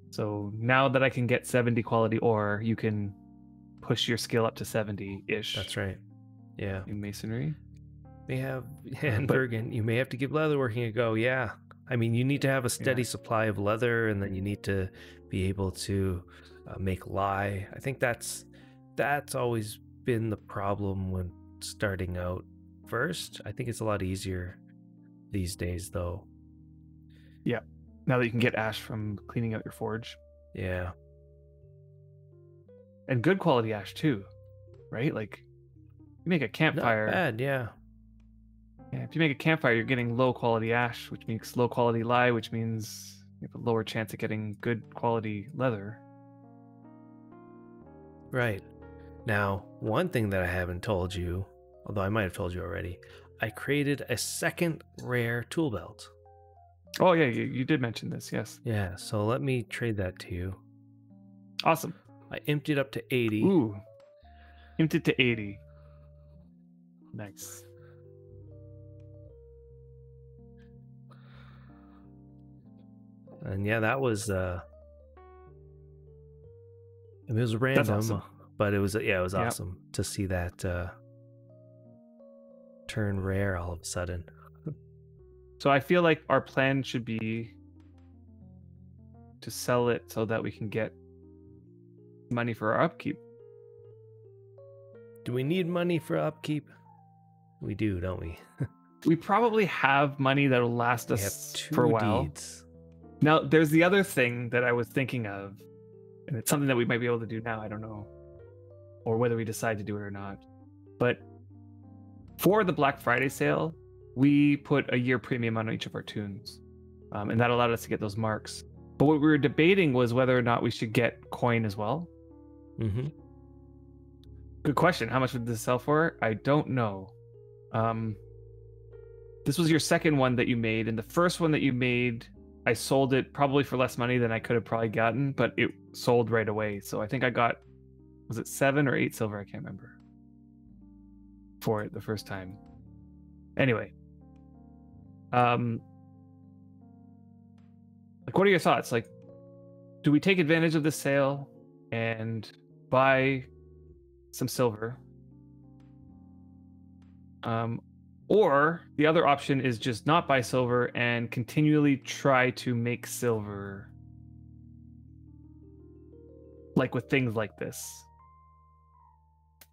So now that I can get 70 quality ore, you can push your skill up to 70-ish. That's right. Yeah. In masonry. Bergen, you may have to give leatherworking a go. Yeah. I mean, you need to have a steady supply of leather, and then you need to be able to make lye. I think that's always been the problem when starting out first. I think it's a lot easier these days, though. Yeah. Now that you can get ash from cleaning out your forge. Yeah. And good quality ash, too. Right? Like, you make a campfire. Not bad, yeah. Yeah, if you make a campfire, you're getting low quality ash, which makes low quality lye, which means you have a lower chance of getting good quality leather. Right. Now, one thing that I haven't told you, although I might have told you already, I created a second rare tool belt. Oh, yeah, you did mention this, yes. Yeah, so let me trade that to you. Awesome. I emptied up to 80. Ooh. Emptied to 80. Nice. And yeah, that was it was random, awesome. but it was awesome to see that turn rare all of a sudden. So I feel like our plan should be to sell it so that we can get money for our upkeep. Do we need money for upkeep? We do, don't we? We probably have money that'll last We us have 2 for a while. deeds. Now, there's the other thing that I was thinking of, and it's something that we might be able to do now. I don't know, or whether we decide to do it or not. But for the Black Friday sale, we put a year premium on each of our tunes, and that allowed us to get those marks. But what we were debating was whether or not we should get coin as well. Mm-hmm. Good question. How much would this sell for? I don't know. This was your second one that you made, and the first one that you made, I sold it probably for less money than I could have probably gotten, but it sold right away. So I think I got, was it 7 or 8 silver? I can't remember for it the first time. Anyway, like, what are your thoughts? Like, do we take advantage of this sale and buy some silver? Or the other option is just not buy silver and continually try to make silver, like with things like this.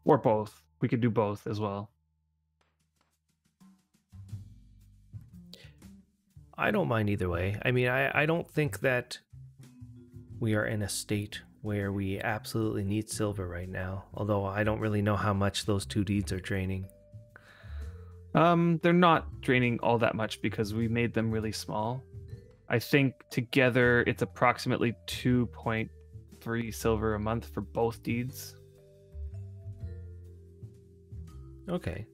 Or both. We could do both as well. I don't mind either way. I mean, I don't think that we are in a state where we absolutely need silver right now, although I don't really know how much those 2 deeds are draining. They're not draining all that much because we made them really small. I think together it's approximately 2.3 silver a month for both deeds. Okay.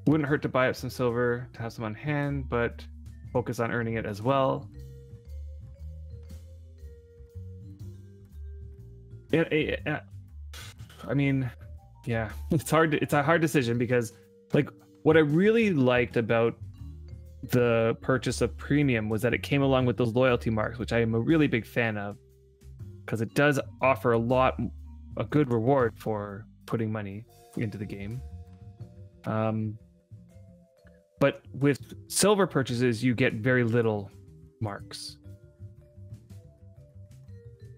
Wouldn't hurt to buy up some silver to have some on hand, but focus on earning it as well. I mean, yeah, it's hard. It's a hard decision because, like, what I really liked about the purchase of premium was that it came along with those loyalty marks, which I am a really big fan of, because it does offer a good reward for putting money into the game. But with silver purchases, you get very little marks,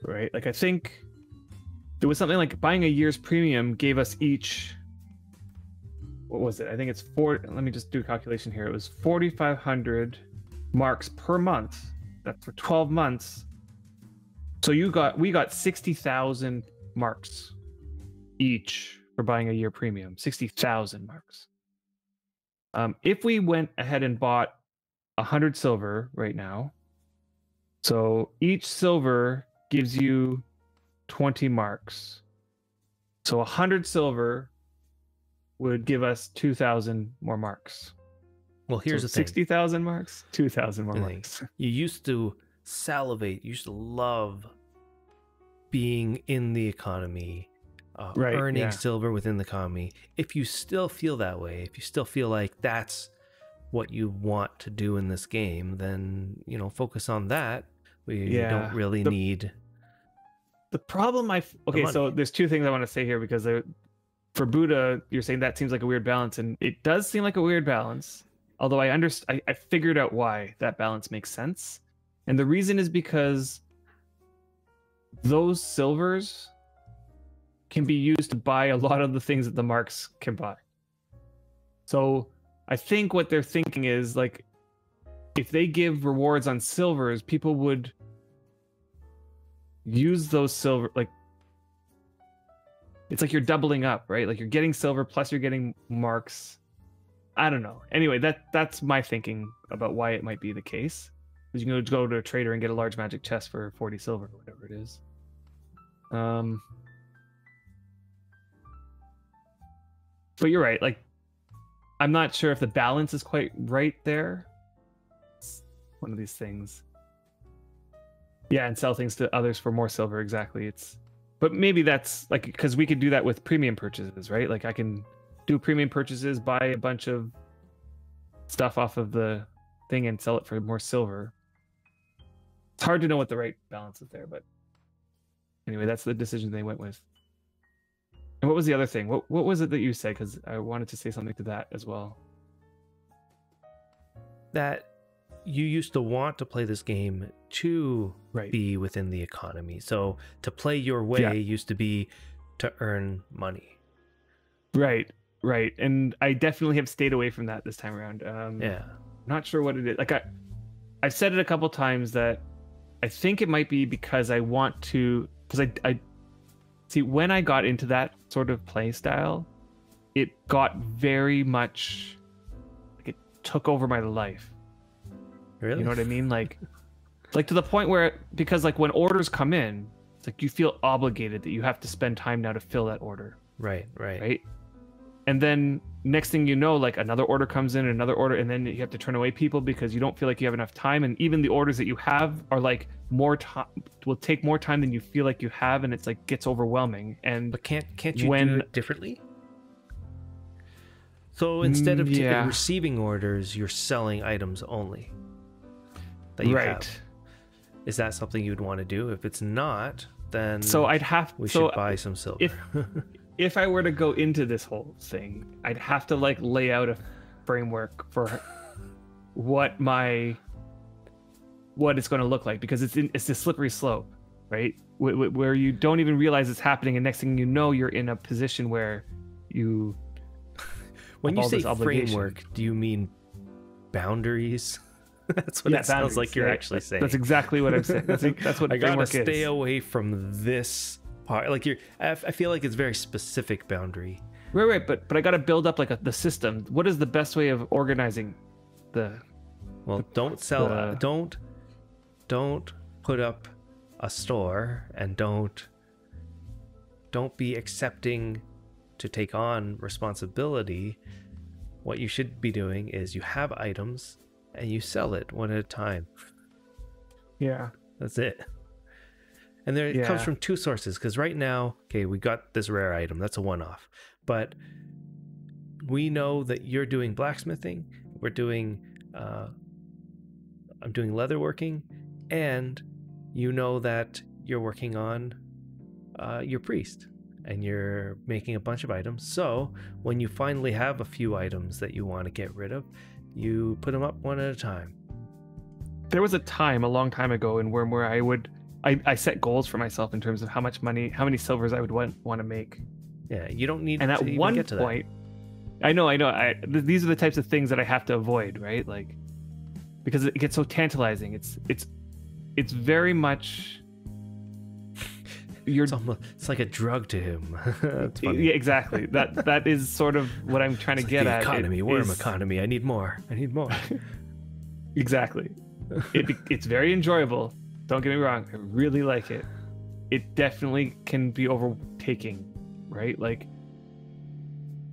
right? Like, I think it was something like buying a year's premium gave us each, what was it? I think it's let me just do a calculation here. It was 4,500 marks per month. That's for 12 months. So we got 60,000 marks each for buying a year premium. 60,000 marks. If we went ahead and bought 100 silver right now, so each silver gives you 20 marks. So 100 silver would give us 2,000 more marks. Well, here's so the thing. 60,000 marks, 2,000 more marks. You used to salivate, you used to love being in the economy, earning silver within the economy. If you still feel that way, if you still feel like that's what you want to do in this game, then, focus on that. We don't really need... The problem so there's 2 things I want to say here, because for Buddha, you're saying that seems like a weird balance, and it does seem like a weird balance. Although I figured out why that balance makes sense. And the reason is because those silvers can be used to buy a lot of the things that the marks can buy. So I think what they're thinking is, like, if they give rewards on silvers, people would use those silver, like, it's like you're doubling up, right? Like, you're getting silver plus you're getting marks. I don't know. Anyway, that's my thinking about why it might be the case. Because you can go to a trader and get a large magic chest for 40 silver or whatever it is. But you're right. Like, I'm not sure if the balance is quite right there. It's one of these things. Yeah, and sell things to others for more silver. Exactly. But maybe that's like, because we could do that with premium purchases, right? Like, I can do premium purchases, buy a bunch of stuff off of the thing and sell it for more silver. It's hard to know what the right balance is there, but anyway, that's the decision they went with. And what was the other thing? What was it that you said? Because I wanted to say something to that as well. That you used to want to play this game to Right. be within the economy. So to play your way used to be to earn money. Right. And I definitely have stayed away from that this time around. Not sure what it is. Like I've said it a couple times that I think it might be because I want to, because I see when I got into that sort of play style, it got very much like it took over my life. Really? You know what I mean? Like to the point where, because like when orders come in, it's like you feel obligated that you have to spend time now to fill that order. Right. And then next thing you know, like another order comes in, another order, and then you have to turn away people because you don't feel like you have enough time. And even the orders that you have are like more time, will take more time than you feel like you have, and it's like gets overwhelming. And but can't you do it differently? So instead of receiving orders, you're selling items only that you have. Is that something you'd want to do? If it's not, then we should buy some silver. If I were to go into this whole thing, I'd have to like lay out a framework for what it's going to look like, because it's a slippery slope, right? Where you don't even realize it's happening, and next thing you know, you're in a position where you. When you say framework, do you mean boundaries? That's what it sounds like you're actually saying. That's exactly what I'm saying. That's what I framework gotta stay away from this part. Like I feel like it's very specific boundary. Right. But I gotta build up like the system. What is the best way of organizing the? Well, don't sell. Don't put up a store, and don't be accepting to take on responsibility. What you should be doing is you have items and you sell it one at a time. Yeah. That's it. And it comes from two sources, because right now, okay, we got this rare item. That's a one-off. But we know that you're doing blacksmithing. We're doing... I'm doing leatherworking. And you know that you're working on your priest. And you're making a bunch of items. So when you finally have a few items that you want to get rid of, you put them up one at a time. There was a time a long time ago in Wurm where I set goals for myself in terms of how much money, how many silvers I would want to make. Yeah, you don't need. And to at one get to point, that. I know. These are the types of things that I have to avoid, right? Like, because it gets so tantalizing. It's very much. It's like a drug to him. That's funny. Yeah, exactly. That is sort of what I'm trying to get at. Economy, Wurm economy. I need more. Exactly. It's very enjoyable. Don't get me wrong. I really like it. It definitely can be overtaking, right? Like,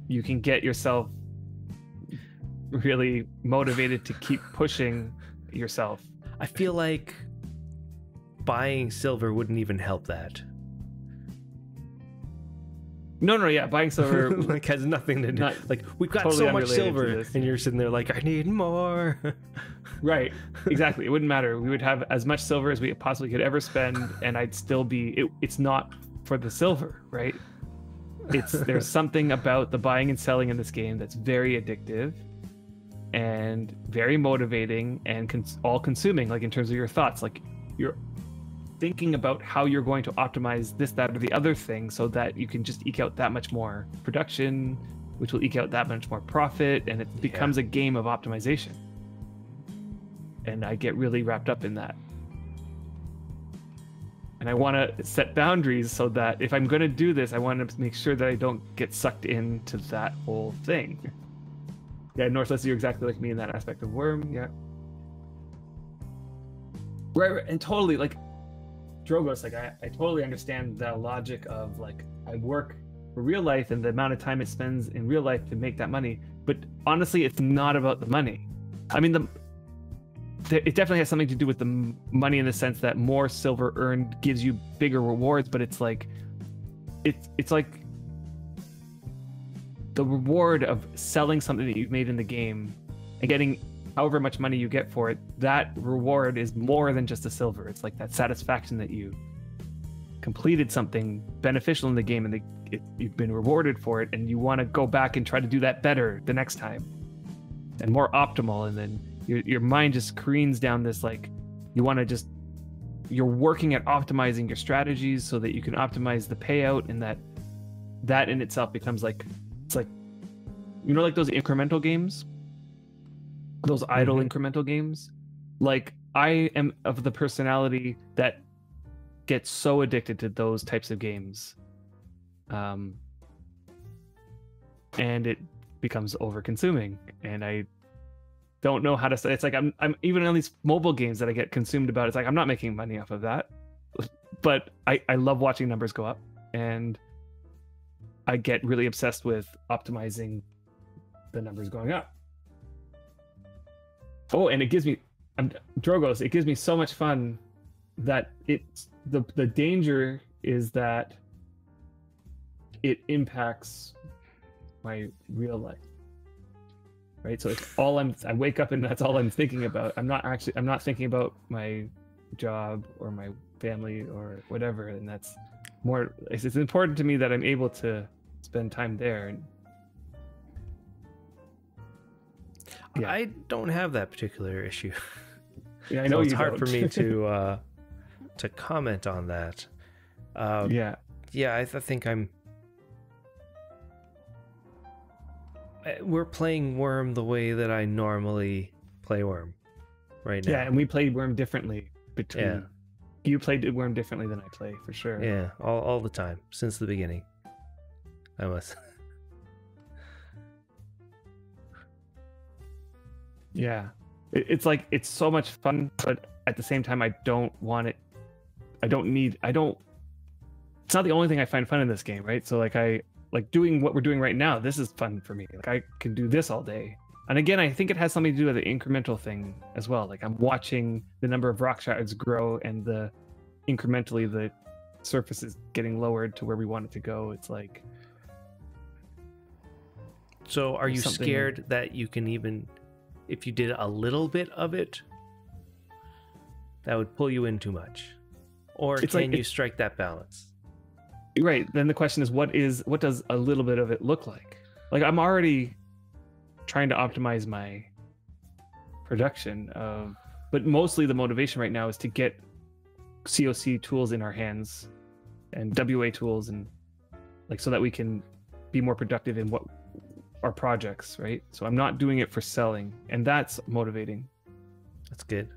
you can get yourself really motivated to keep pushing yourself. I feel like buying silver wouldn't even help that. No, yeah, buying silver like has nothing to do. Like, we've got totally so much silver, and you're sitting there like, I need more. Right, exactly. It wouldn't matter. We would have as much silver as we possibly could ever spend, and I'd still be. It's not for the silver, right? There's something about the buying and selling in this game that's very addictive, and very motivating, and all-consuming. Like in terms of your thoughts, like you're thinking about how you're going to optimize this, that, or the other thing so that you can just eke out that much more production, which will eke out that much more profit, and it becomes a game of optimization. And I get really wrapped up in that. And I want to set boundaries so that if I'm going to do this, I want to make sure that I don't get sucked into that whole thing. Yeah, Northless, you're exactly like me in that aspect of Wurm. Yeah. Right, and totally, like, Drogos, like, I totally understand the logic of, like, I work for real life and the amount of time it spends in real life to make that money. But honestly, it's not about the money. I mean, it definitely has something to do with the money in the sense that more silver earned gives you bigger rewards, but it's like the reward of selling something that you've made in the game and getting however much money you get for it, that reward is more than just a silver. It's like that satisfaction that you completed something beneficial in the game and you've been rewarded for it, and you want to go back and try to do that better the next time and more optimal. And then your mind just careens down this, like, you want to just, you're working at optimizing your strategies so that you can optimize the payout, and that in itself becomes like, it's like, you know, like those incremental games, those idle incremental games. Like, I am of the personality that gets so addicted to those types of games, and it becomes over consuming, and I don't know how to say. It's like I'm even on these mobile games that I get consumed about, it's like I'm not making money off of that, but I love watching numbers go up, and I get really obsessed with optimizing the numbers going up. Oh, and it gives me, Drogos, it gives me so much fun that it's the danger is that it impacts my real life, right? So it's all I wake up and that's all I'm thinking about. I'm not thinking about my job or my family or whatever, and that's more, it's important to me that I'm able to spend time there. And yeah. I don't have that particular issue. Yeah, I know. So it's hard for me to comment on that. Yeah, I think we're playing Wurm the way that I normally play Wurm right now. Yeah, and we played Wurm differently between. You played Wurm differently than I play, for sure. Yeah, all the time since the beginning. I must. Yeah, it's like, it's so much fun, but at the same time, I don't want it. It's not the only thing I find fun in this game, right? So like, I like doing what we're doing right now. This is fun for me. Like, I can do this all day. And again, I think it has something to do with the incremental thing as well. Like, I'm watching the number of rock shards grow, and incrementally the surface is getting lowered to where we want it to go. It's like. So are you scared that you can even, if you did a little bit of it, that would pull you in too much? Or can you strike that balance? Right. Then the question is, what does a little bit of it look like? Like, I'm already trying to optimize my production but mostly the motivation right now is to get COC tools in our hands and WA tools, and like, so that we can be more productive in what our projects, right? So I'm not doing it for selling, and that's motivating. That's good.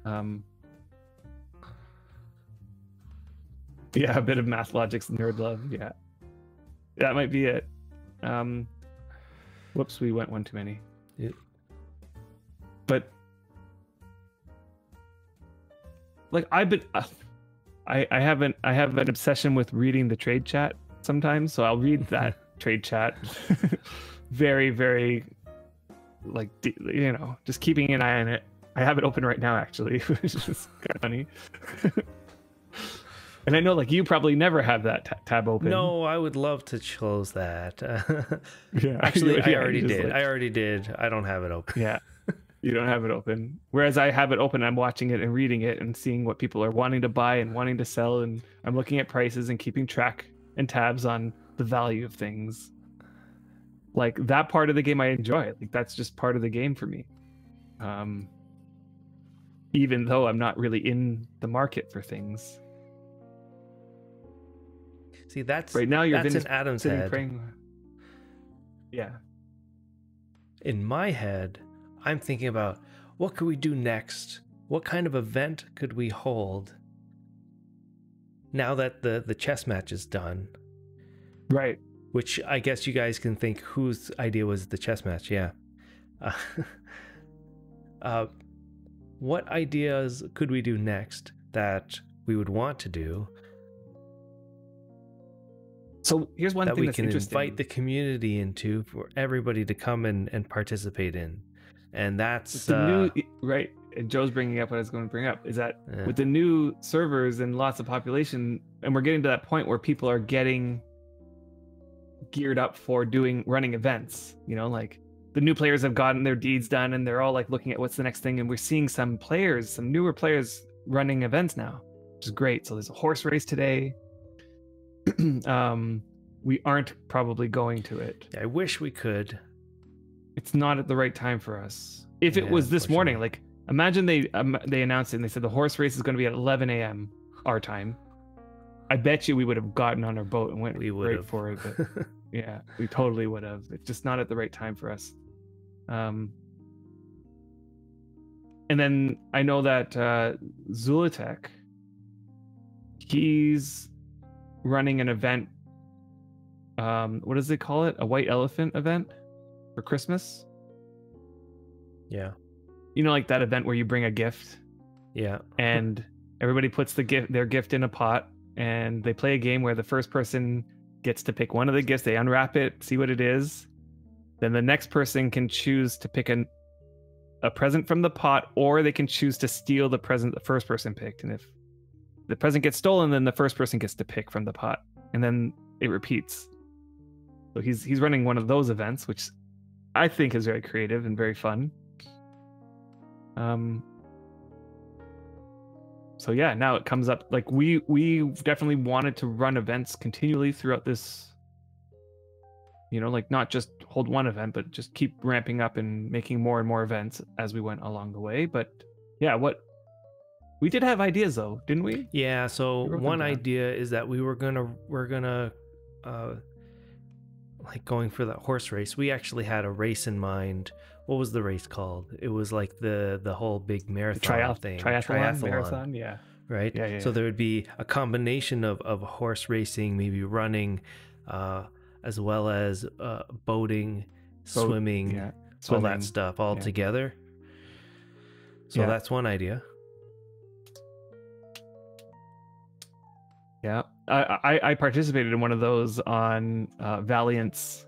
Yeah, a bit of math logics, nerd love. Yeah, that might be it. Whoops, we went one too many. Yeah. But like, I have an obsession with reading the trade chat sometimes. So I'll read that trade chat, very, very, like, you know, just keeping an eye on it. I have it open right now, actually, which is kind of funny. And I know, like, you probably never have that tab open. No, I would love to close that. Yeah, actually, I already did. I already did. I don't have it open. Yeah, you don't have it open. Whereas I have it open. I'm watching it and reading it and seeing what people are wanting to buy and wanting to sell, and I'm looking at prices and keeping track and tabs on the value of things. Like, that part of the game I enjoy. Like, that's just part of the game for me. Even though I'm not really in the market for things. See, that's right now. You're in Adam's head. Yeah. In my head, I'm thinking about, what could we do next? What kind of event could we hold now that the chess match is done? Right. Which I guess you guys can think, whose idea was the chess match? Yeah. What ideas could we do next that we would want to do? So here's one thing that's interesting. That we can invite the community into, for everybody to come and participate in. And that's right. And Joe's bringing up what I was going to bring up, is that with the new servers and lots of population, and we're getting to that point where people are getting geared up for running events, you know, like the new players have gotten their deeds done, and they're all like looking at what's the next thing, and we're seeing some newer players running events now, which is great. So there's a horse race today. We aren't probably going to it. I wish we could. It's not at the right time for us. If it was this morning, like imagine they announced it and they said the horse race is going to be at 11 a.m. our time. I bet you we would have gotten on our boat and went right for it. But yeah, we totally would have. It's just not at the right time for us. And then I know that Zulatek, he's running an event. What does they call it? A white elephant event for Christmas? Yeah. You know, like that event where you bring a gift. Yeah. And everybody puts their gift in a pot, and they play a game where the first person gets to pick one of the gifts. They unwrap it, see what it is. Then the next person can choose to pick a present from the pot, or they can choose to steal the present the first person picked. And if the present gets stolen, then the first person gets to pick from the pot, and then it repeats. So he's running one of those events, which I think is very creative and very fun. So yeah, now it comes up like we definitely wanted to run events continually throughout this, you know, like not just hold one event, but just keep ramping up and making more and more events as we went along the way. But yeah, we did have ideas though, didn't we? Yeah, so one idea is that we're gonna like going for that horse race. We actually had a race in mind. What was the race called? It was like the whole big marathon thing. Triathlon, marathon, yeah. Right? Yeah. So there would be a combination of horse racing, maybe running, as well as boating, swimming, all that stuff all together. So that's one idea. Yeah. I participated in one of those on Valiant's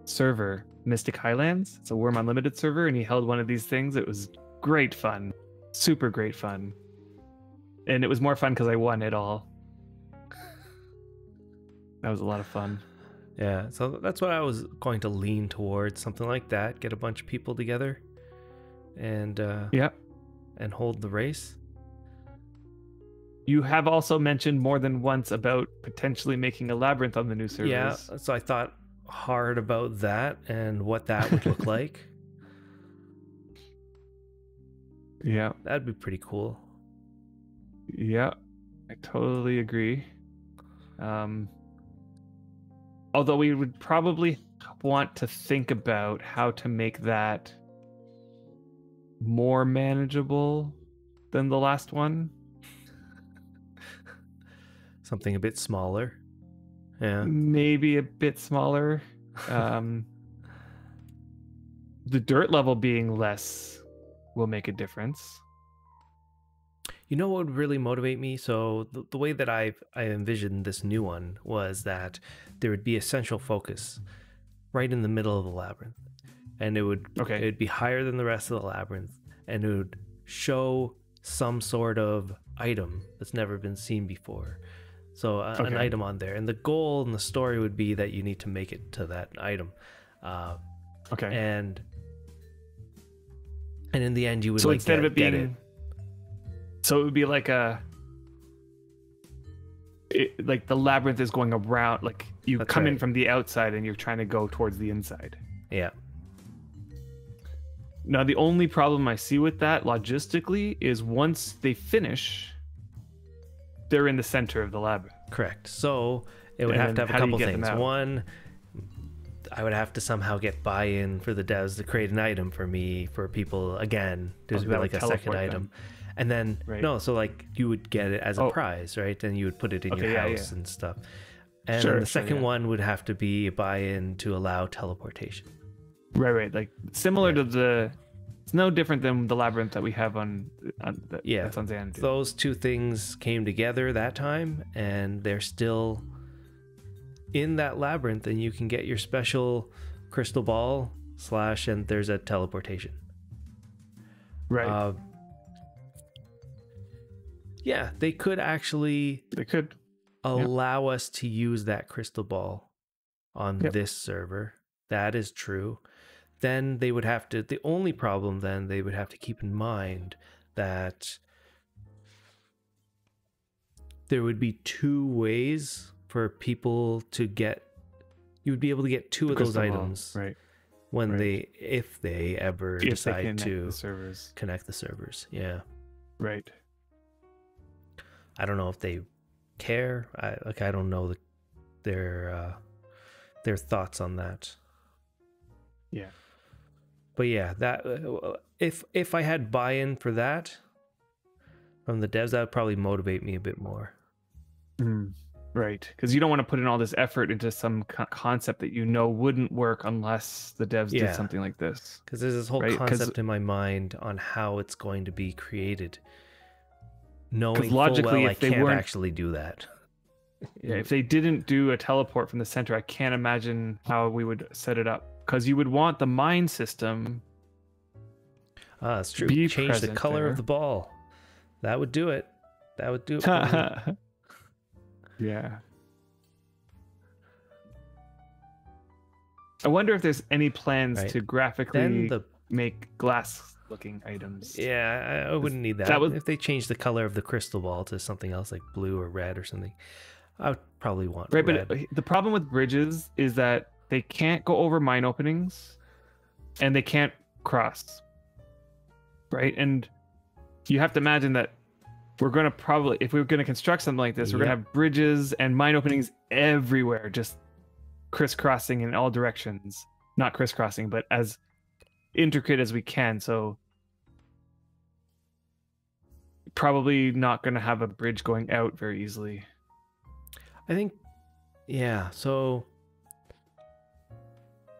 server, Mystic Highlands. It's a Wurm Unlimited server, and he held one of these things. It was great fun. Super great fun. And it was more fun because I won it all. That was a lot of fun. Yeah, so that's what I was going to lean towards, something like that. Get a bunch of people together and and hold the race. You have also mentioned more than once about potentially making a labyrinth on the new servers. Yeah, so I thought hard about that and what that would look like. Yeah. That'd be pretty cool. Yeah, I totally agree. Although we would probably want to think about how to make that more manageable than the last one. Something a bit smaller. Yeah. Maybe a bit smaller. The dirt level being less will make a difference. You know what would really motivate me? So the way that I envisioned this new one was that there would be a central focus right in the middle of the labyrinth. And it'd be higher than the rest of the labyrinth, and it would show some sort of item that's never been seen before. So an item on there, and the goal in the story would be that you need to make it to that item. And in the end, you would instead of it being, get it. So it would be like like the labyrinth is going around, like you come in from the outside and you're trying to go towards the inside. Yeah. Now the only problem I see with that logistically is once they finish, they're in the center of the labyrinth. Correct. So it would have to have a couple things. One, I would have to somehow get buy-in for the devs to create an item for people again. There's like a second item. And then so like you would get it as a prize, right? And you would put it in your house and stuff. And then the second one would have to be a buy-in to allow teleportation. Right. Like similar to it's no different than the labyrinth that we have on that's on Xanadu. Those two things came together that time, and they're still in that labyrinth, and you can get your special crystal ball / and there's a teleportation. Right. Yeah, they could actually allow us to use that crystal ball on this server. That is true. then they would have to, the only problem then they would have to keep in mind that there would be two ways for people to get, you would be able to get two of those items, right? When if they ever decide to connect the servers. Yeah. Right. I don't know if they care. I don't know their thoughts on that. Yeah. But yeah, that if I had buy-in for that from the devs, that would probably motivate me a bit more. Right, because you don't want to put in all this effort into some concept that you know wouldn't work unless the devs did something like this. Because there's this whole concept in my mind on how it's going to be created, knowing logically I can't actually do that. Yeah, if they didn't do a teleport from the center, I can't imagine how we would set it up. Because you would want the mine system. It's true. Change the color of the ball. That would do it. That would do it. Yeah. I wonder if there's any plans to graphically make glass-looking items. Yeah, I wouldn't need that. If they change the color of the crystal ball to something else like blue or red or something, I would probably want red. But the problem with bridges is that they can't go over mine openings, and they can't cross. Right, and you have to imagine that we're going to probably, if we're going to construct something like this, we're going to have bridges and mine openings everywhere, just crisscrossing in all directions. Not crisscrossing, but as intricate as we can. So probably not going to have a bridge going out very easily. I think, yeah. So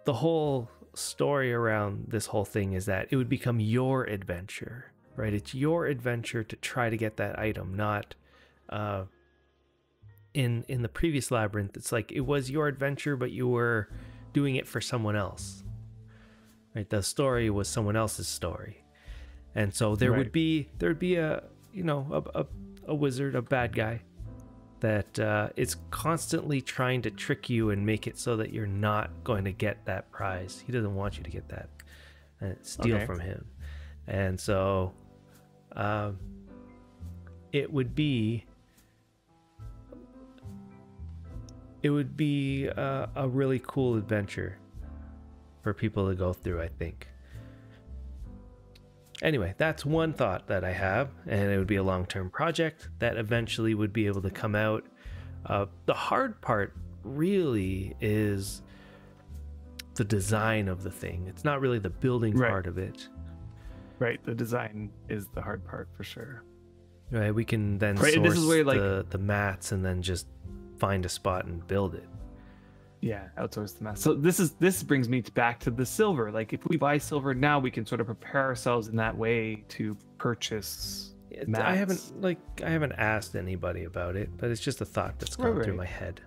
the whole story around this whole thing is that it would become your adventure. Right, it's your adventure to try to get that item, not in the previous labyrinth. It's like it was your adventure, but you were doing it for someone else. Right, the story was someone else's story, and so there'd be a a wizard, a bad guy that is constantly trying to trick you and make it so that you're not going to get that prize. He doesn't want you to get that and steal from him, and so. It would be a really cool adventure for people to go through, I think. Anyway, that's one thought that I have, and it would be a long-term project that eventually would be able to come out. The hard part really is the design of the thing. It's not really the building part of it. Right, the design is the hard part for sure. Right, we can then source this is where, the mats and then just find a spot and build it. Yeah, outsource the mats. So this brings me back to the silver. Like if we buy silver now, we can sort of prepare ourselves in that way to purchase mats. I haven't asked anybody about it, but it's just a thought that's gone through my head.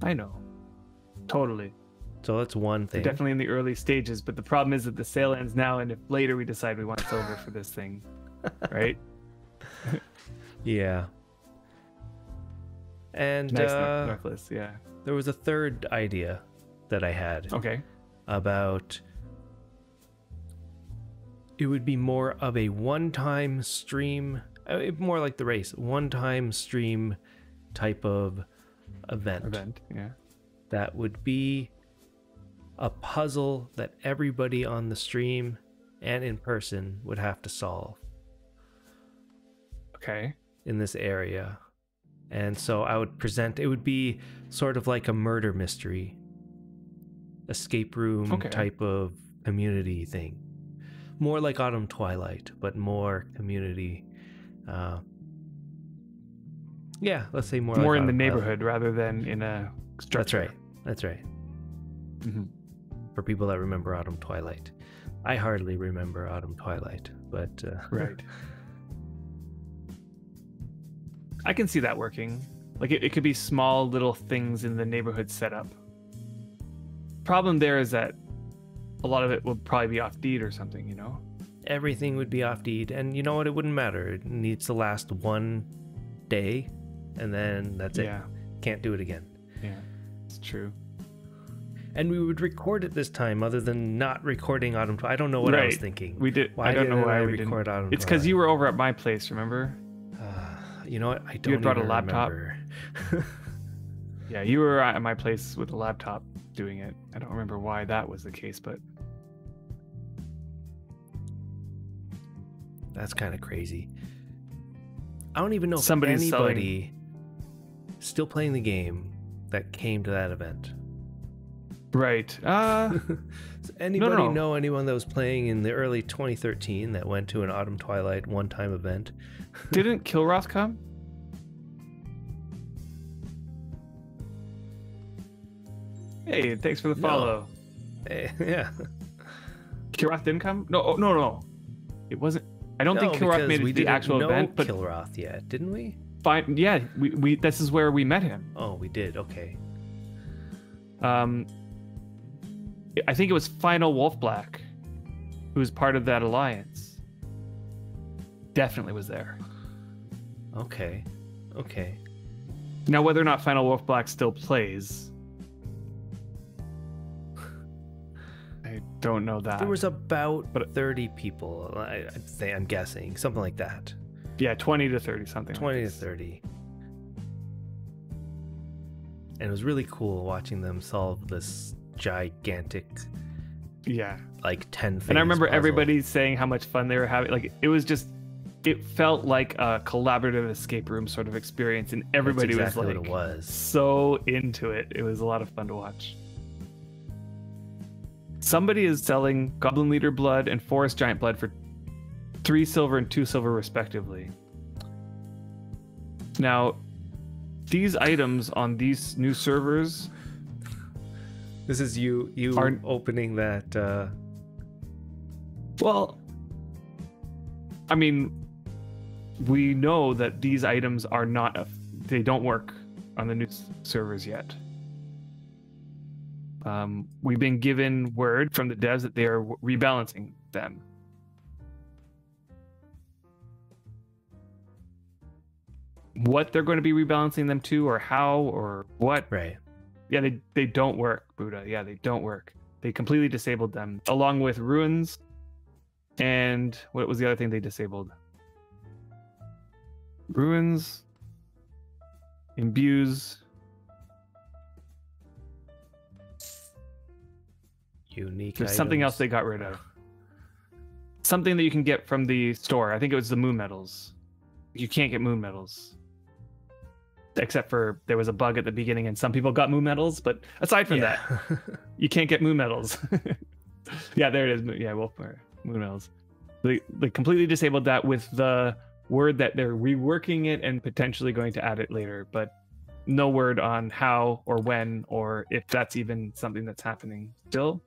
I know, totally. So that's one thing. We're definitely in the early stages, but the problem is that the sale ends now, and if later we decide we want silver for this thing, right? Yeah. And nice necklace, yeah. There was a third idea that I had. Okay. About it would be more of a one-time stream, more like the race, one-time stream type of event. Yeah. That would be a puzzle that everybody on the stream and in person would have to solve. Okay. In this area. And so I would present, it would be sort of like a murder mystery, escape room type of community thing. More like Autumn Twilight, but more community. Yeah, let's say more like in the neighborhood rather than in a structure. That's right. Mm-hmm. For people that remember Autumn Twilight. I hardly remember Autumn Twilight, but... Right. I can see that working. Like it could be small little things in the neighborhood setup. Problem there is that a lot of it will probably be off deed or something, you know? Everything would be off deed, and you know what? It wouldn't matter. It needs to last one day, and then that's it. Can't do it again. Yeah, it's true. And we would record it this time, other than not recording Autumn Twilight. I don't know what I was thinking. We did. Why I don't know why we record didn't. Autumn It's because you were over at my place, remember? You know what? I don't You had brought a even laptop. remember. Yeah, you were at my place with a laptop doing it. I don't remember why that was the case, but That's kind of crazy. I don't even know if Somebody's anybody still playing the game that came to that event. right. Does anybody no. know anyone that was playing in the early 2013 that went to an Autumn Twilight one-time event? Didn't Kilroth come? Hey, thanks for the No. follow. Yeah. Kilroth didn't come? No. It wasn't. I don't think Kilroth because made it we to the didn't actual know event, but Kilroth yet, didn't we? fine. Yeah, we this is where we met him. Oh, we did. Okay. I think it was Final Wolf Black, who was part of that alliance. Definitely was there. Okay. Now, whether or not Final Wolf Black still plays, I don't know that. There was about 30 people. I'm guessing something like that. Yeah, 20 to 30 something. 20 like to this. 30. And it was really cool watching them solve this gigantic, Yeah. like 10 things. And I remember puzzle. everybody saying how much fun they were having. Like, it felt like a collaborative escape room sort of experience, and everybody That's exactly was like what it was. so into it. It was a lot of fun to watch. Somebody is selling Goblin Leader blood and Forest Giant blood for 3 silver and 2 silver respectively. Now, these items on these new servers, This is you Are- opening that. well, I mean, we know that these items are not, they don't work on the new servers yet. We've been given word from the devs that they are rebalancing them. What they're going to be rebalancing them to, or how, or what? Right. Yeah, they don't work, Buddha. Yeah, they don't work. They completely disabled them, along with ruins. And what was the other thing they disabled? Ruins, imbues. Unique. There's something else they got rid of. Something that you can get from the store. I think it was the moon medals. You can't get moon medals. Except for there was a bug at the beginning and some people got moon medals, but aside from that, you can't get moon medals. Yeah, there it is. Yeah, moon medals. They completely disabled that with the word that they're reworking it and potentially going to add it later, but no word on how or when or if that's even something that's happening still.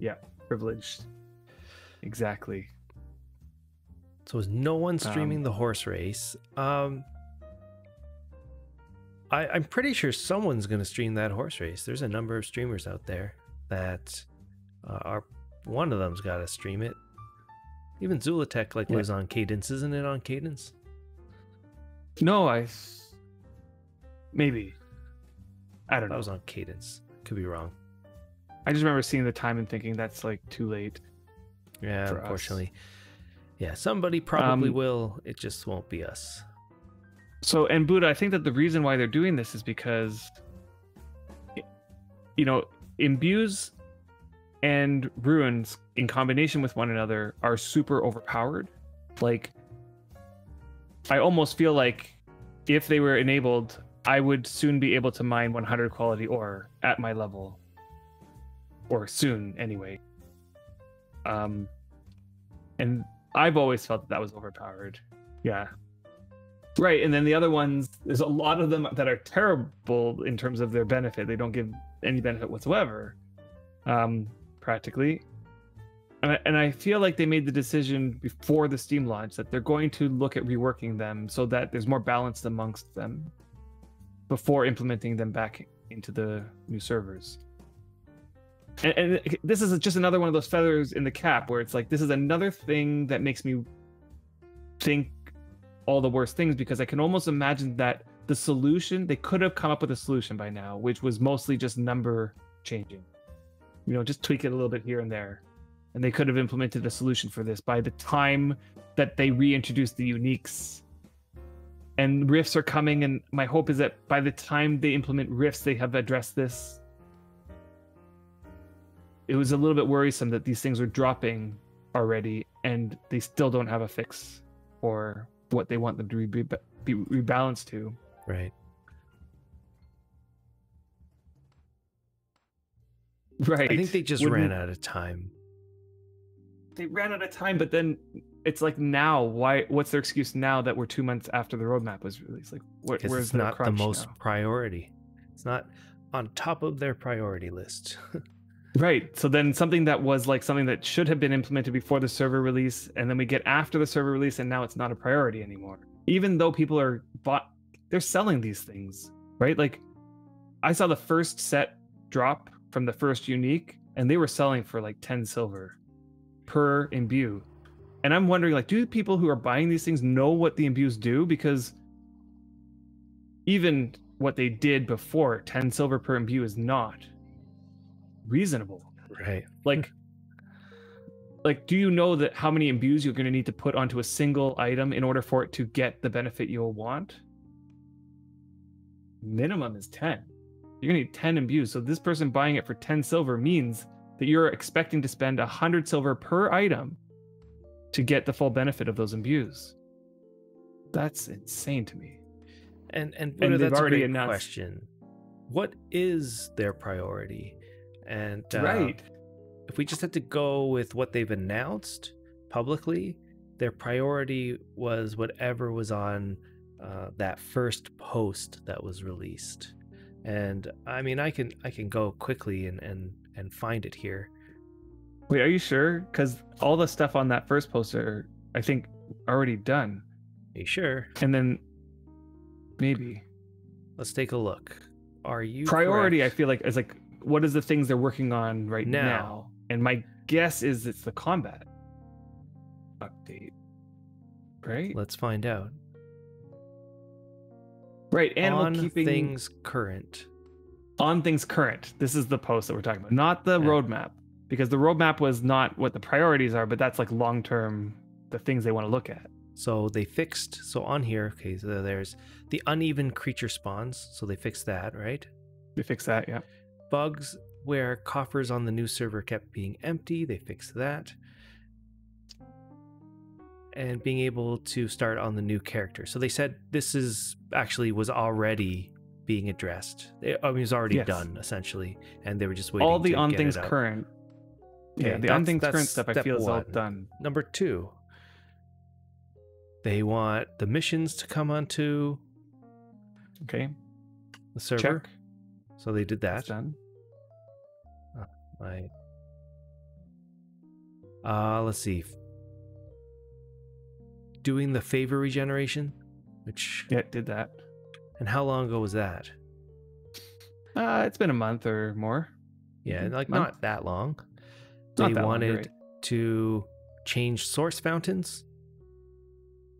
Yeah, privileged. Exactly. So is no one streaming the horse race? I'm pretty sure someone's going to stream that horse race. There's a number of streamers out there that are. One of them's got to stream it. Even Zulatech lives on Cadence, isn't it? On Cadence? No, maybe. I don't know. That was on Cadence. Could be wrong. I just remember seeing the time and thinking that's like too late. Yeah, for us. unfortunately. Yeah, somebody probably will. It just won't be us. So, and Buddha, I think that the reason why they're doing this is because, imbues and ruins in combination with one another are super overpowered. Like, I almost feel like if they were enabled, I would soon be able to mine 100 quality ore at my level. Or soon, anyway. And I've always felt that was overpowered. Yeah. Right, and then the other ones, there's a lot of them that are terrible in terms of their benefit. They don't give any benefit whatsoever, practically. And I feel like they made the decision before the Steam launch that they're going to look at reworking them so that there's more balance amongst them before implementing them back into the new servers. And this is just another one of those feathers in the cap where it's like, this is another thing that makes me think all the worst things, because I can almost imagine that the solution, they could have come up with a solution by now, which was mostly just number changing. You know, just tweak it a little bit here and there. And they could have implemented a solution for this by the time that they reintroduced the uniques. And rifts are coming, and my hope is that by the time they implement rifts, they have addressed this. It was a little bit worrisome that these things are dropping already, and they still don't have a fix for what they want them to be rebalanced to. Right. Right. I think they just ran out of time. They ran out of time, but then it's like, now, what's their excuse now that we're 2 months after the roadmap was released? Like, where's the not the most now? priority. It's not on top of their priority list. Right. So then something that was like something that should have been implemented before the server release, and then we get after the server release, and now it's not a priority anymore. Even though people they're selling these things, right? Like, I saw the first set drop from the first unique, and they were selling for like 10 silver per imbue. And I'm wondering, like, do people who are buying these things know what the imbues do? Because even what they did before, 10 silver per imbue, is not reasonable. Right. Like, do you know that how many imbues you're going to need to put onto a single item in order for it to get the benefit you'll want? Minimum is 10. You're going to need 10 imbues. So this person buying it for 10 silver means that you're expecting to spend 100 silver per item to get the full benefit of those imbues. That's insane to me. And they've that's already a great announced. question. What is their priority? And Right. if we just had to go with what they've announced publicly, their priority was whatever was on that first post that was released. And I mean, I can go quickly and find it here. Wait, are you sure? Because all the stuff on that first poster, I think, already done. Are you sure? And then maybe Let's take a look. Are you priority? correct? I feel like is like, what is the things they're working on right now? And my guess is it's the combat update, right? Let's find out. Right, animal On keeping things current. on things current. This is the post that we're talking about, not the Yeah. roadmap, because the roadmap was not what the priorities are, but that's like long term, the things they want to look at. So they fixed, so on here, okay, so there's the uneven creature spawns, so they fixed that, right? They fix that, yeah. Bugs where coffers on the new server kept being empty, they fixed that. And being able to start on the new character. So they said this was already being addressed. It was already Yes. done, essentially, and they were just waiting All the to on get things it out. current. Okay, Yeah, the on things that's current stuff I step feel is all one. done. Number 2, they want the missions to come onto Okay, the server. check. So they did That's that. done. Let's see. Doing the favor regeneration, which Yeah, did that. and how long ago was that? It's been a month or more. Yeah, like Month? not that long. Not They that long, you're wanted right. to change source fountains,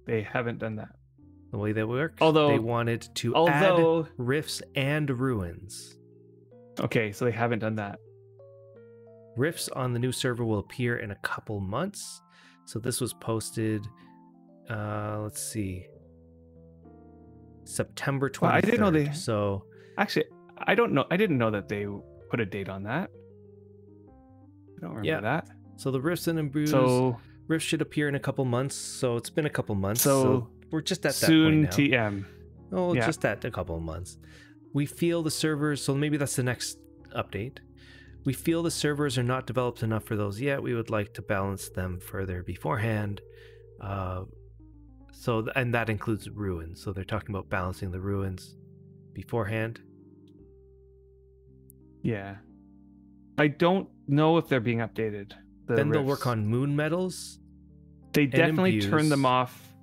They haven't done that. the way they work. Although- they wanted to Although, add rifts and ruins. okay, so they haven't done that. Rifts on the new server will appear in a couple months. So this was posted, let's see, September 23rd. Well, I didn't know they- So Actually, I don't know. I didn't know that they put a date on that. I don't remember Yeah. that. so the rifts and imbues, So rifts should appear in a couple months. So it's been a couple months. So we're just at that soon, point now. TM. Oh, Yeah. just at a couple of months. We feel the servers, so maybe that's the next update. We feel the servers are not developed enough for those yet. We would like to balance them further beforehand. And that includes ruins. So they're talking about balancing the ruins beforehand. Yeah. I don't know if they're being updated. Then they'll rifts. work on moon medals. They definitely turned imbues. them off.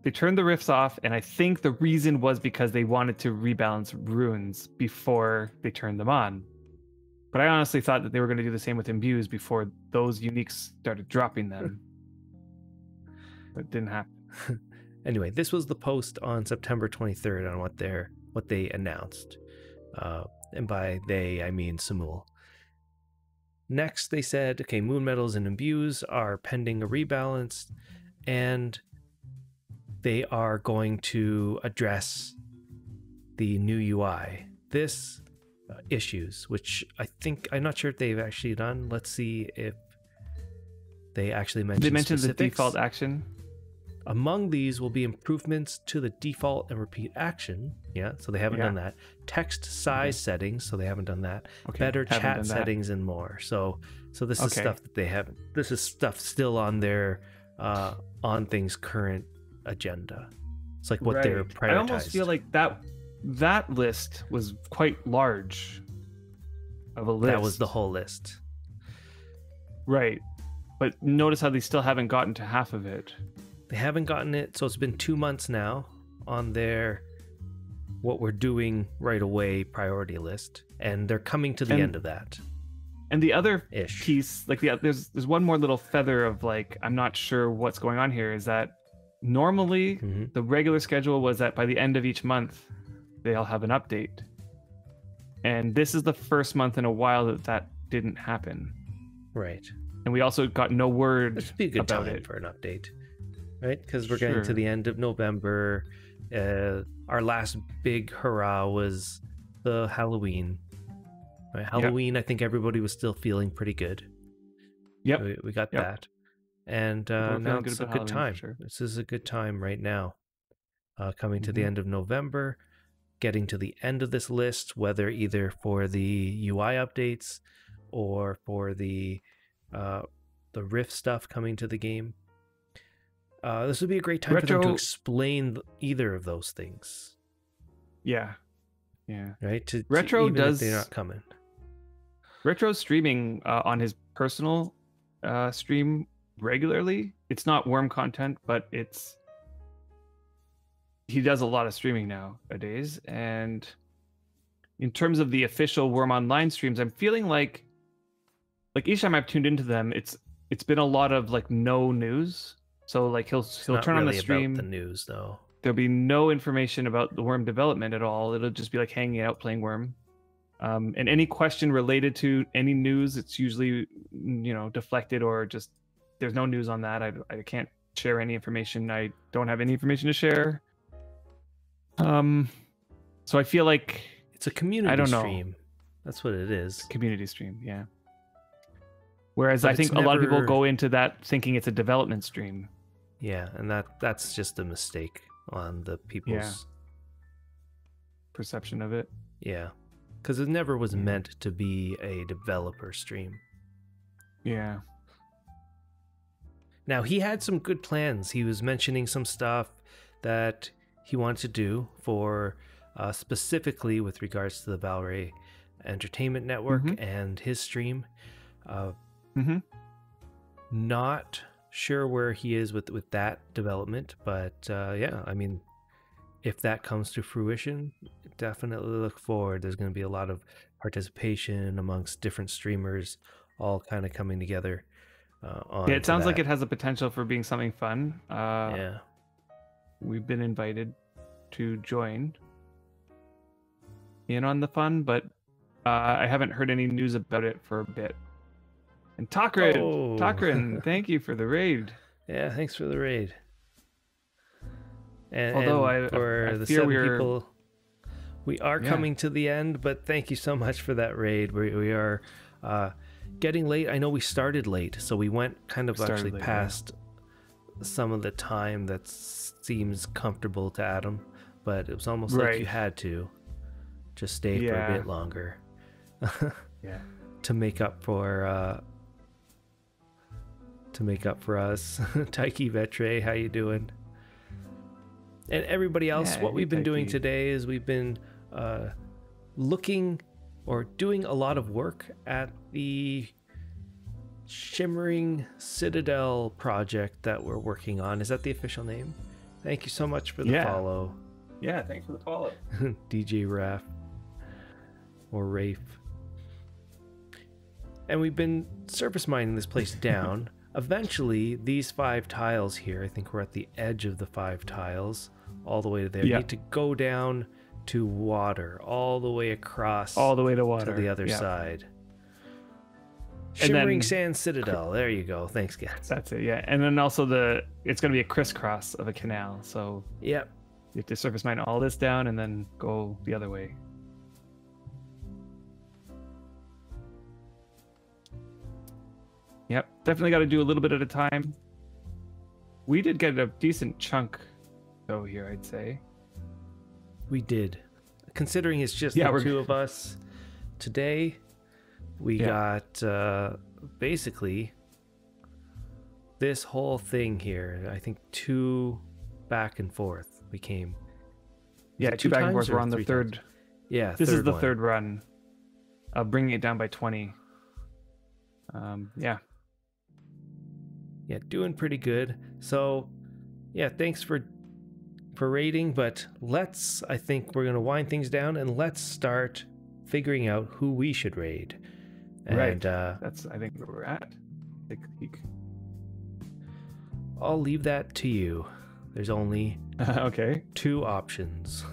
They turned the rifts off, and I think the reason was because they wanted to rebalance runes before they turned them on. But I honestly thought that they were going to do the same with imbues before those uniques started dropping them. But it didn't happen. Anyway, this was the post on September 23rd on what they announced. And by they, I mean Samul. Next, they said, okay, moon metals and imbues are pending a rebalance, and they are going to address the new UI. This issues, which I'm not sure if they've actually done. Let's see if they actually mentioned. They mentioned specifics. the default action. Among these will be improvements to the default and repeat action. Yeah, so they haven't done that. Text size settings, so they haven't done that. Better chat settings and more. So this is stuff that they haven't. This is stuff still on their on things current agenda. It's like what they're prioritized. I almost feel like that list was quite large of a list. That was the whole list. Right. But notice how they still haven't gotten to half of it. They haven't gotten it, so it's been 2 months now on their what we're doing right away priority list, and they're coming to the end of that. And the other piece, like there's one more little feather of like, I'm not sure what's going on here, is that normally the regular schedule was that by the end of each month they'll have an update, and this is the first month in a while that didn't happen. Right. And we also got no word This would be a good about time it for an update, right? Because we're getting to the end of November. Our last big hurrah was the Halloween. Right? Halloween, I think everybody was still feeling pretty good. Yep. We got that. And now it's a good time. Sure. This is a good time right now. Coming to the end of November, getting to the end of this list, whether either for the UI updates or for the Rift stuff coming to the game. This would be a great time for them to explain either of those things. Yeah. Right? Retro even does. If they're not coming. Retro's streaming on his personal stream regularly. It's not Wurm content, but he does a lot of streaming nowadays. And in terms of the official Wurm Online streams, I'm feeling like each time I've tuned into them, it's been a lot of like no news. So like he'll turn on the stream. About the news though. There'll be no information about the Wurm development at all. It'll just be like hanging out playing Wurm. And any question related to any news, it's usually deflected or just there's no news on that. I can't share any information. I don't have any information to share. So I feel like it's a community stream. Know. That's what it is. Community stream, yeah. Whereas I think a lot of people go into that thinking it's a development stream. Yeah, and that's just a mistake on the people's perception of it. Yeah, because it never was meant to be a developer stream. Yeah. Now, he had some good plans. He was mentioning some stuff that he wanted to do for specifically with regards to the Valray Entertainment Network and his stream. Not sure where he is with that development, but I mean, if that comes to fruition, definitely look forward. There's going to be a lot of participation amongst different streamers, all kind of coming together. It sounds like it has the potential for being something fun. Yeah, we've been invited to join in on the fun, but I haven't heard any news about it for a bit. And Takrin, thank you for the raid. Yeah, thanks for the raid. And although for the fear 7 people, we are coming to the end, but thank you so much for that raid. We are getting late. I know we started late, so we went kind of actually past some of the time that seems comfortable to Adam, but it was almost like you had to just stay for a bit longer. To make up for us. Taiki Vetre, how you doing? And everybody else, what we've been doing today is we've been looking or doing a lot of work at the Shimmering Citadel project that we're working on. Is that the official name? Thank you so much for the follow. Yeah, thanks for the follow. DJ Raf or Rafe. And we've been surface mining this place down. eventually these 5 tiles here, I think we're at the edge of the 5 tiles, all the way to there, need to go down to water, all the way across, all the way to water, to the other side. Shimmering Sand Citadel. There you go. Thanks, guys. That's it. Yeah, and then also it's going to be a crisscross of a canal. So yep, you have to surface mine all this down and then go the other way. Yep, definitely got to do a little bit at a time. We did get a decent chunk though here, I'd say. We did. Considering it's just the 2 of us today, we got basically this whole thing here. I think 2 back and forth we came. Yeah, 2 back and forth. We're on the third. Times? Yeah, this is the third run of bringing it down by 20. Yeah, doing pretty good. So, yeah, thanks for raiding, but I think we're gonna wind things down and let's start figuring out who we should raid. And, right. That's, I think, where we're at. Take a peek. I'll leave that to you. There's only okay. 2 options.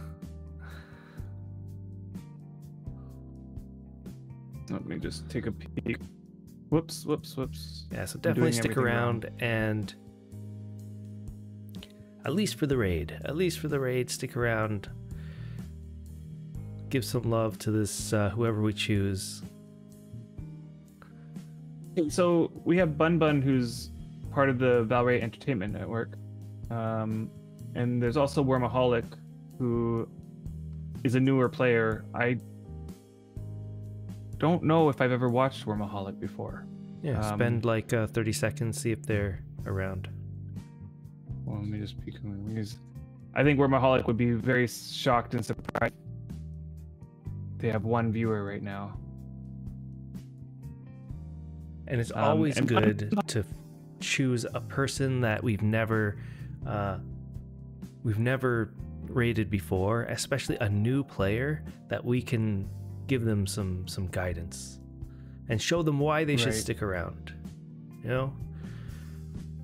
Let me just take a peek. Whoops. Yeah, so definitely stick around and at least for the raid, stick around. Give some love to this whoever we choose. So we have Bun, who's part of the Valray Entertainment Network. And there's also Wormaholic, who is a newer player. I don't know if I've ever watched Wormaholic before. Yeah, spend like 30 seconds, see if they're around. Well, let me just peek on my wings. I think Wormaholic would be very shocked and surprised. They have 1 viewer right now. And it's always good to choose a person that we've never rated before, especially a new player, that we can give them some guidance and show them why they should stick around. You know?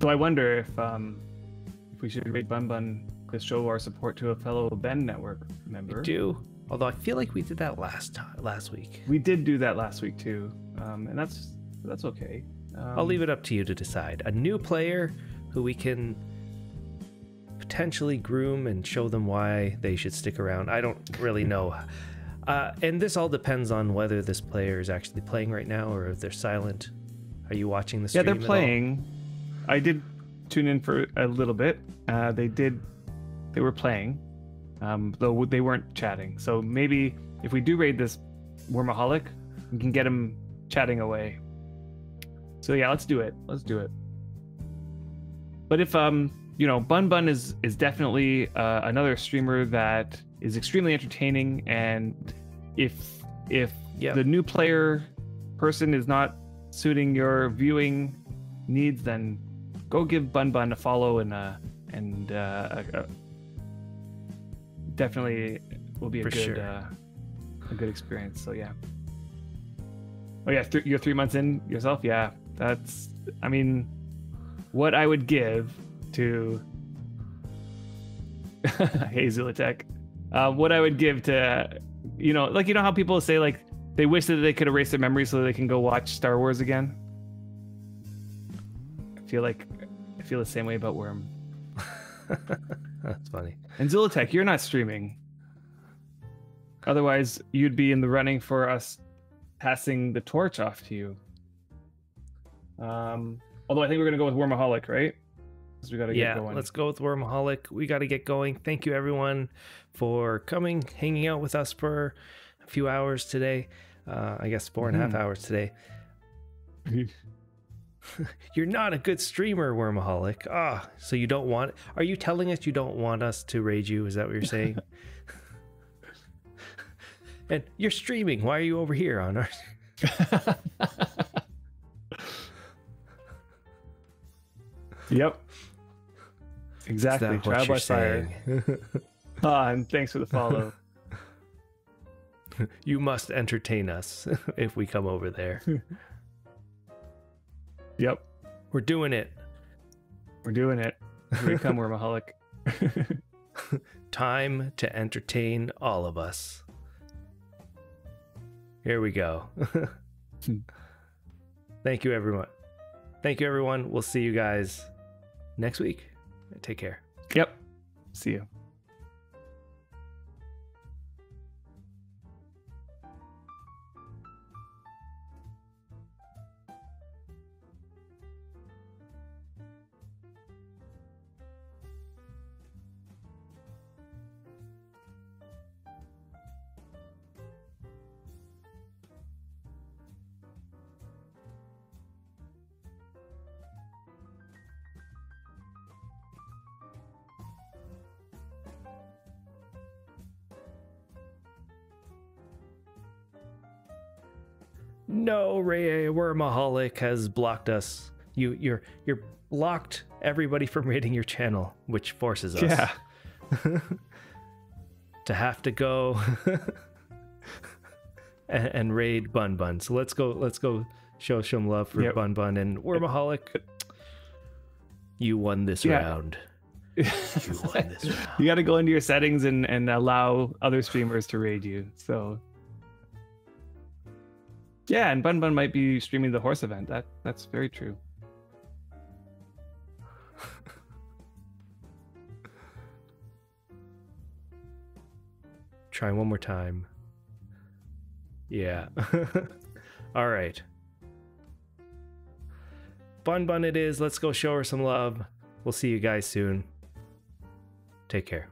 So I wonder if we should raid Bun to show our support to a fellow Ben Network member. We do. Although I feel like we did that last week. We did do that last week too, and that's okay. I'll leave it up to you to decide. A new player who we can potentially groom and show them why they should stick around. I don't really know. And this all depends on whether this player is actually playing right now or if they're silent. Are you watching the stream? Yeah, they're playing. I did tune in for a little bit. They were playing, though they weren't chatting. So maybe if we do raid this Wormaholic, we can get him chatting away. So yeah, let's do it. But if Bun is definitely another streamer that is extremely entertaining, and if the new player person is not suiting your viewing needs, then go give Bun a follow and definitely will be a good experience. So yeah. Oh yeah, you're 3 months in yourself. Yeah, that's. I mean, what I would give to. Hey Zulitech, what I would give to, how people say like they wish that they could erase their memory so they can go watch Star Wars again. I feel the same way about Wurm. That's funny. And Zulitech, you're not streaming. Otherwise, you'd be in the running for us passing the torch off to you. Although I think we're gonna go with Wormaholic, right? Because we gotta get going. Let's go with Wormaholic. We gotta get going. Thank you everyone for coming, hanging out with us for a few hours today. I guess 4.5 hours today. You're not a good streamer, Wormaholic. So you don't want... Are you telling us you don't want us to raid you? Is that what you're saying? And you're streaming. Why are you over here on our... Yep. Exactly. Trial by fire. And thanks for the follow. You must entertain us if we come over there. Yep. We're doing it. We're doing it. Here we come, Wormaholic. Time to entertain all of us. Here we go. Thank you, everyone. Thank you, everyone. We'll see you guys next week. Take care. Yep. See you. No, Ray Wormaholic has blocked us. You're blocked everybody from raiding your channel, which forces us to have to go and raid Bun Bun. So let's go show some love for Bun Bun and Wormaholic. You won this round. You won this round. You got to go into your settings and allow other streamers to raid you. So. Yeah, and Bun Bun might be streaming the horse event. That's very true. Try one more time. Yeah. All right. Bun Bun it is. Let's go show her some love. We'll see you guys soon. Take care.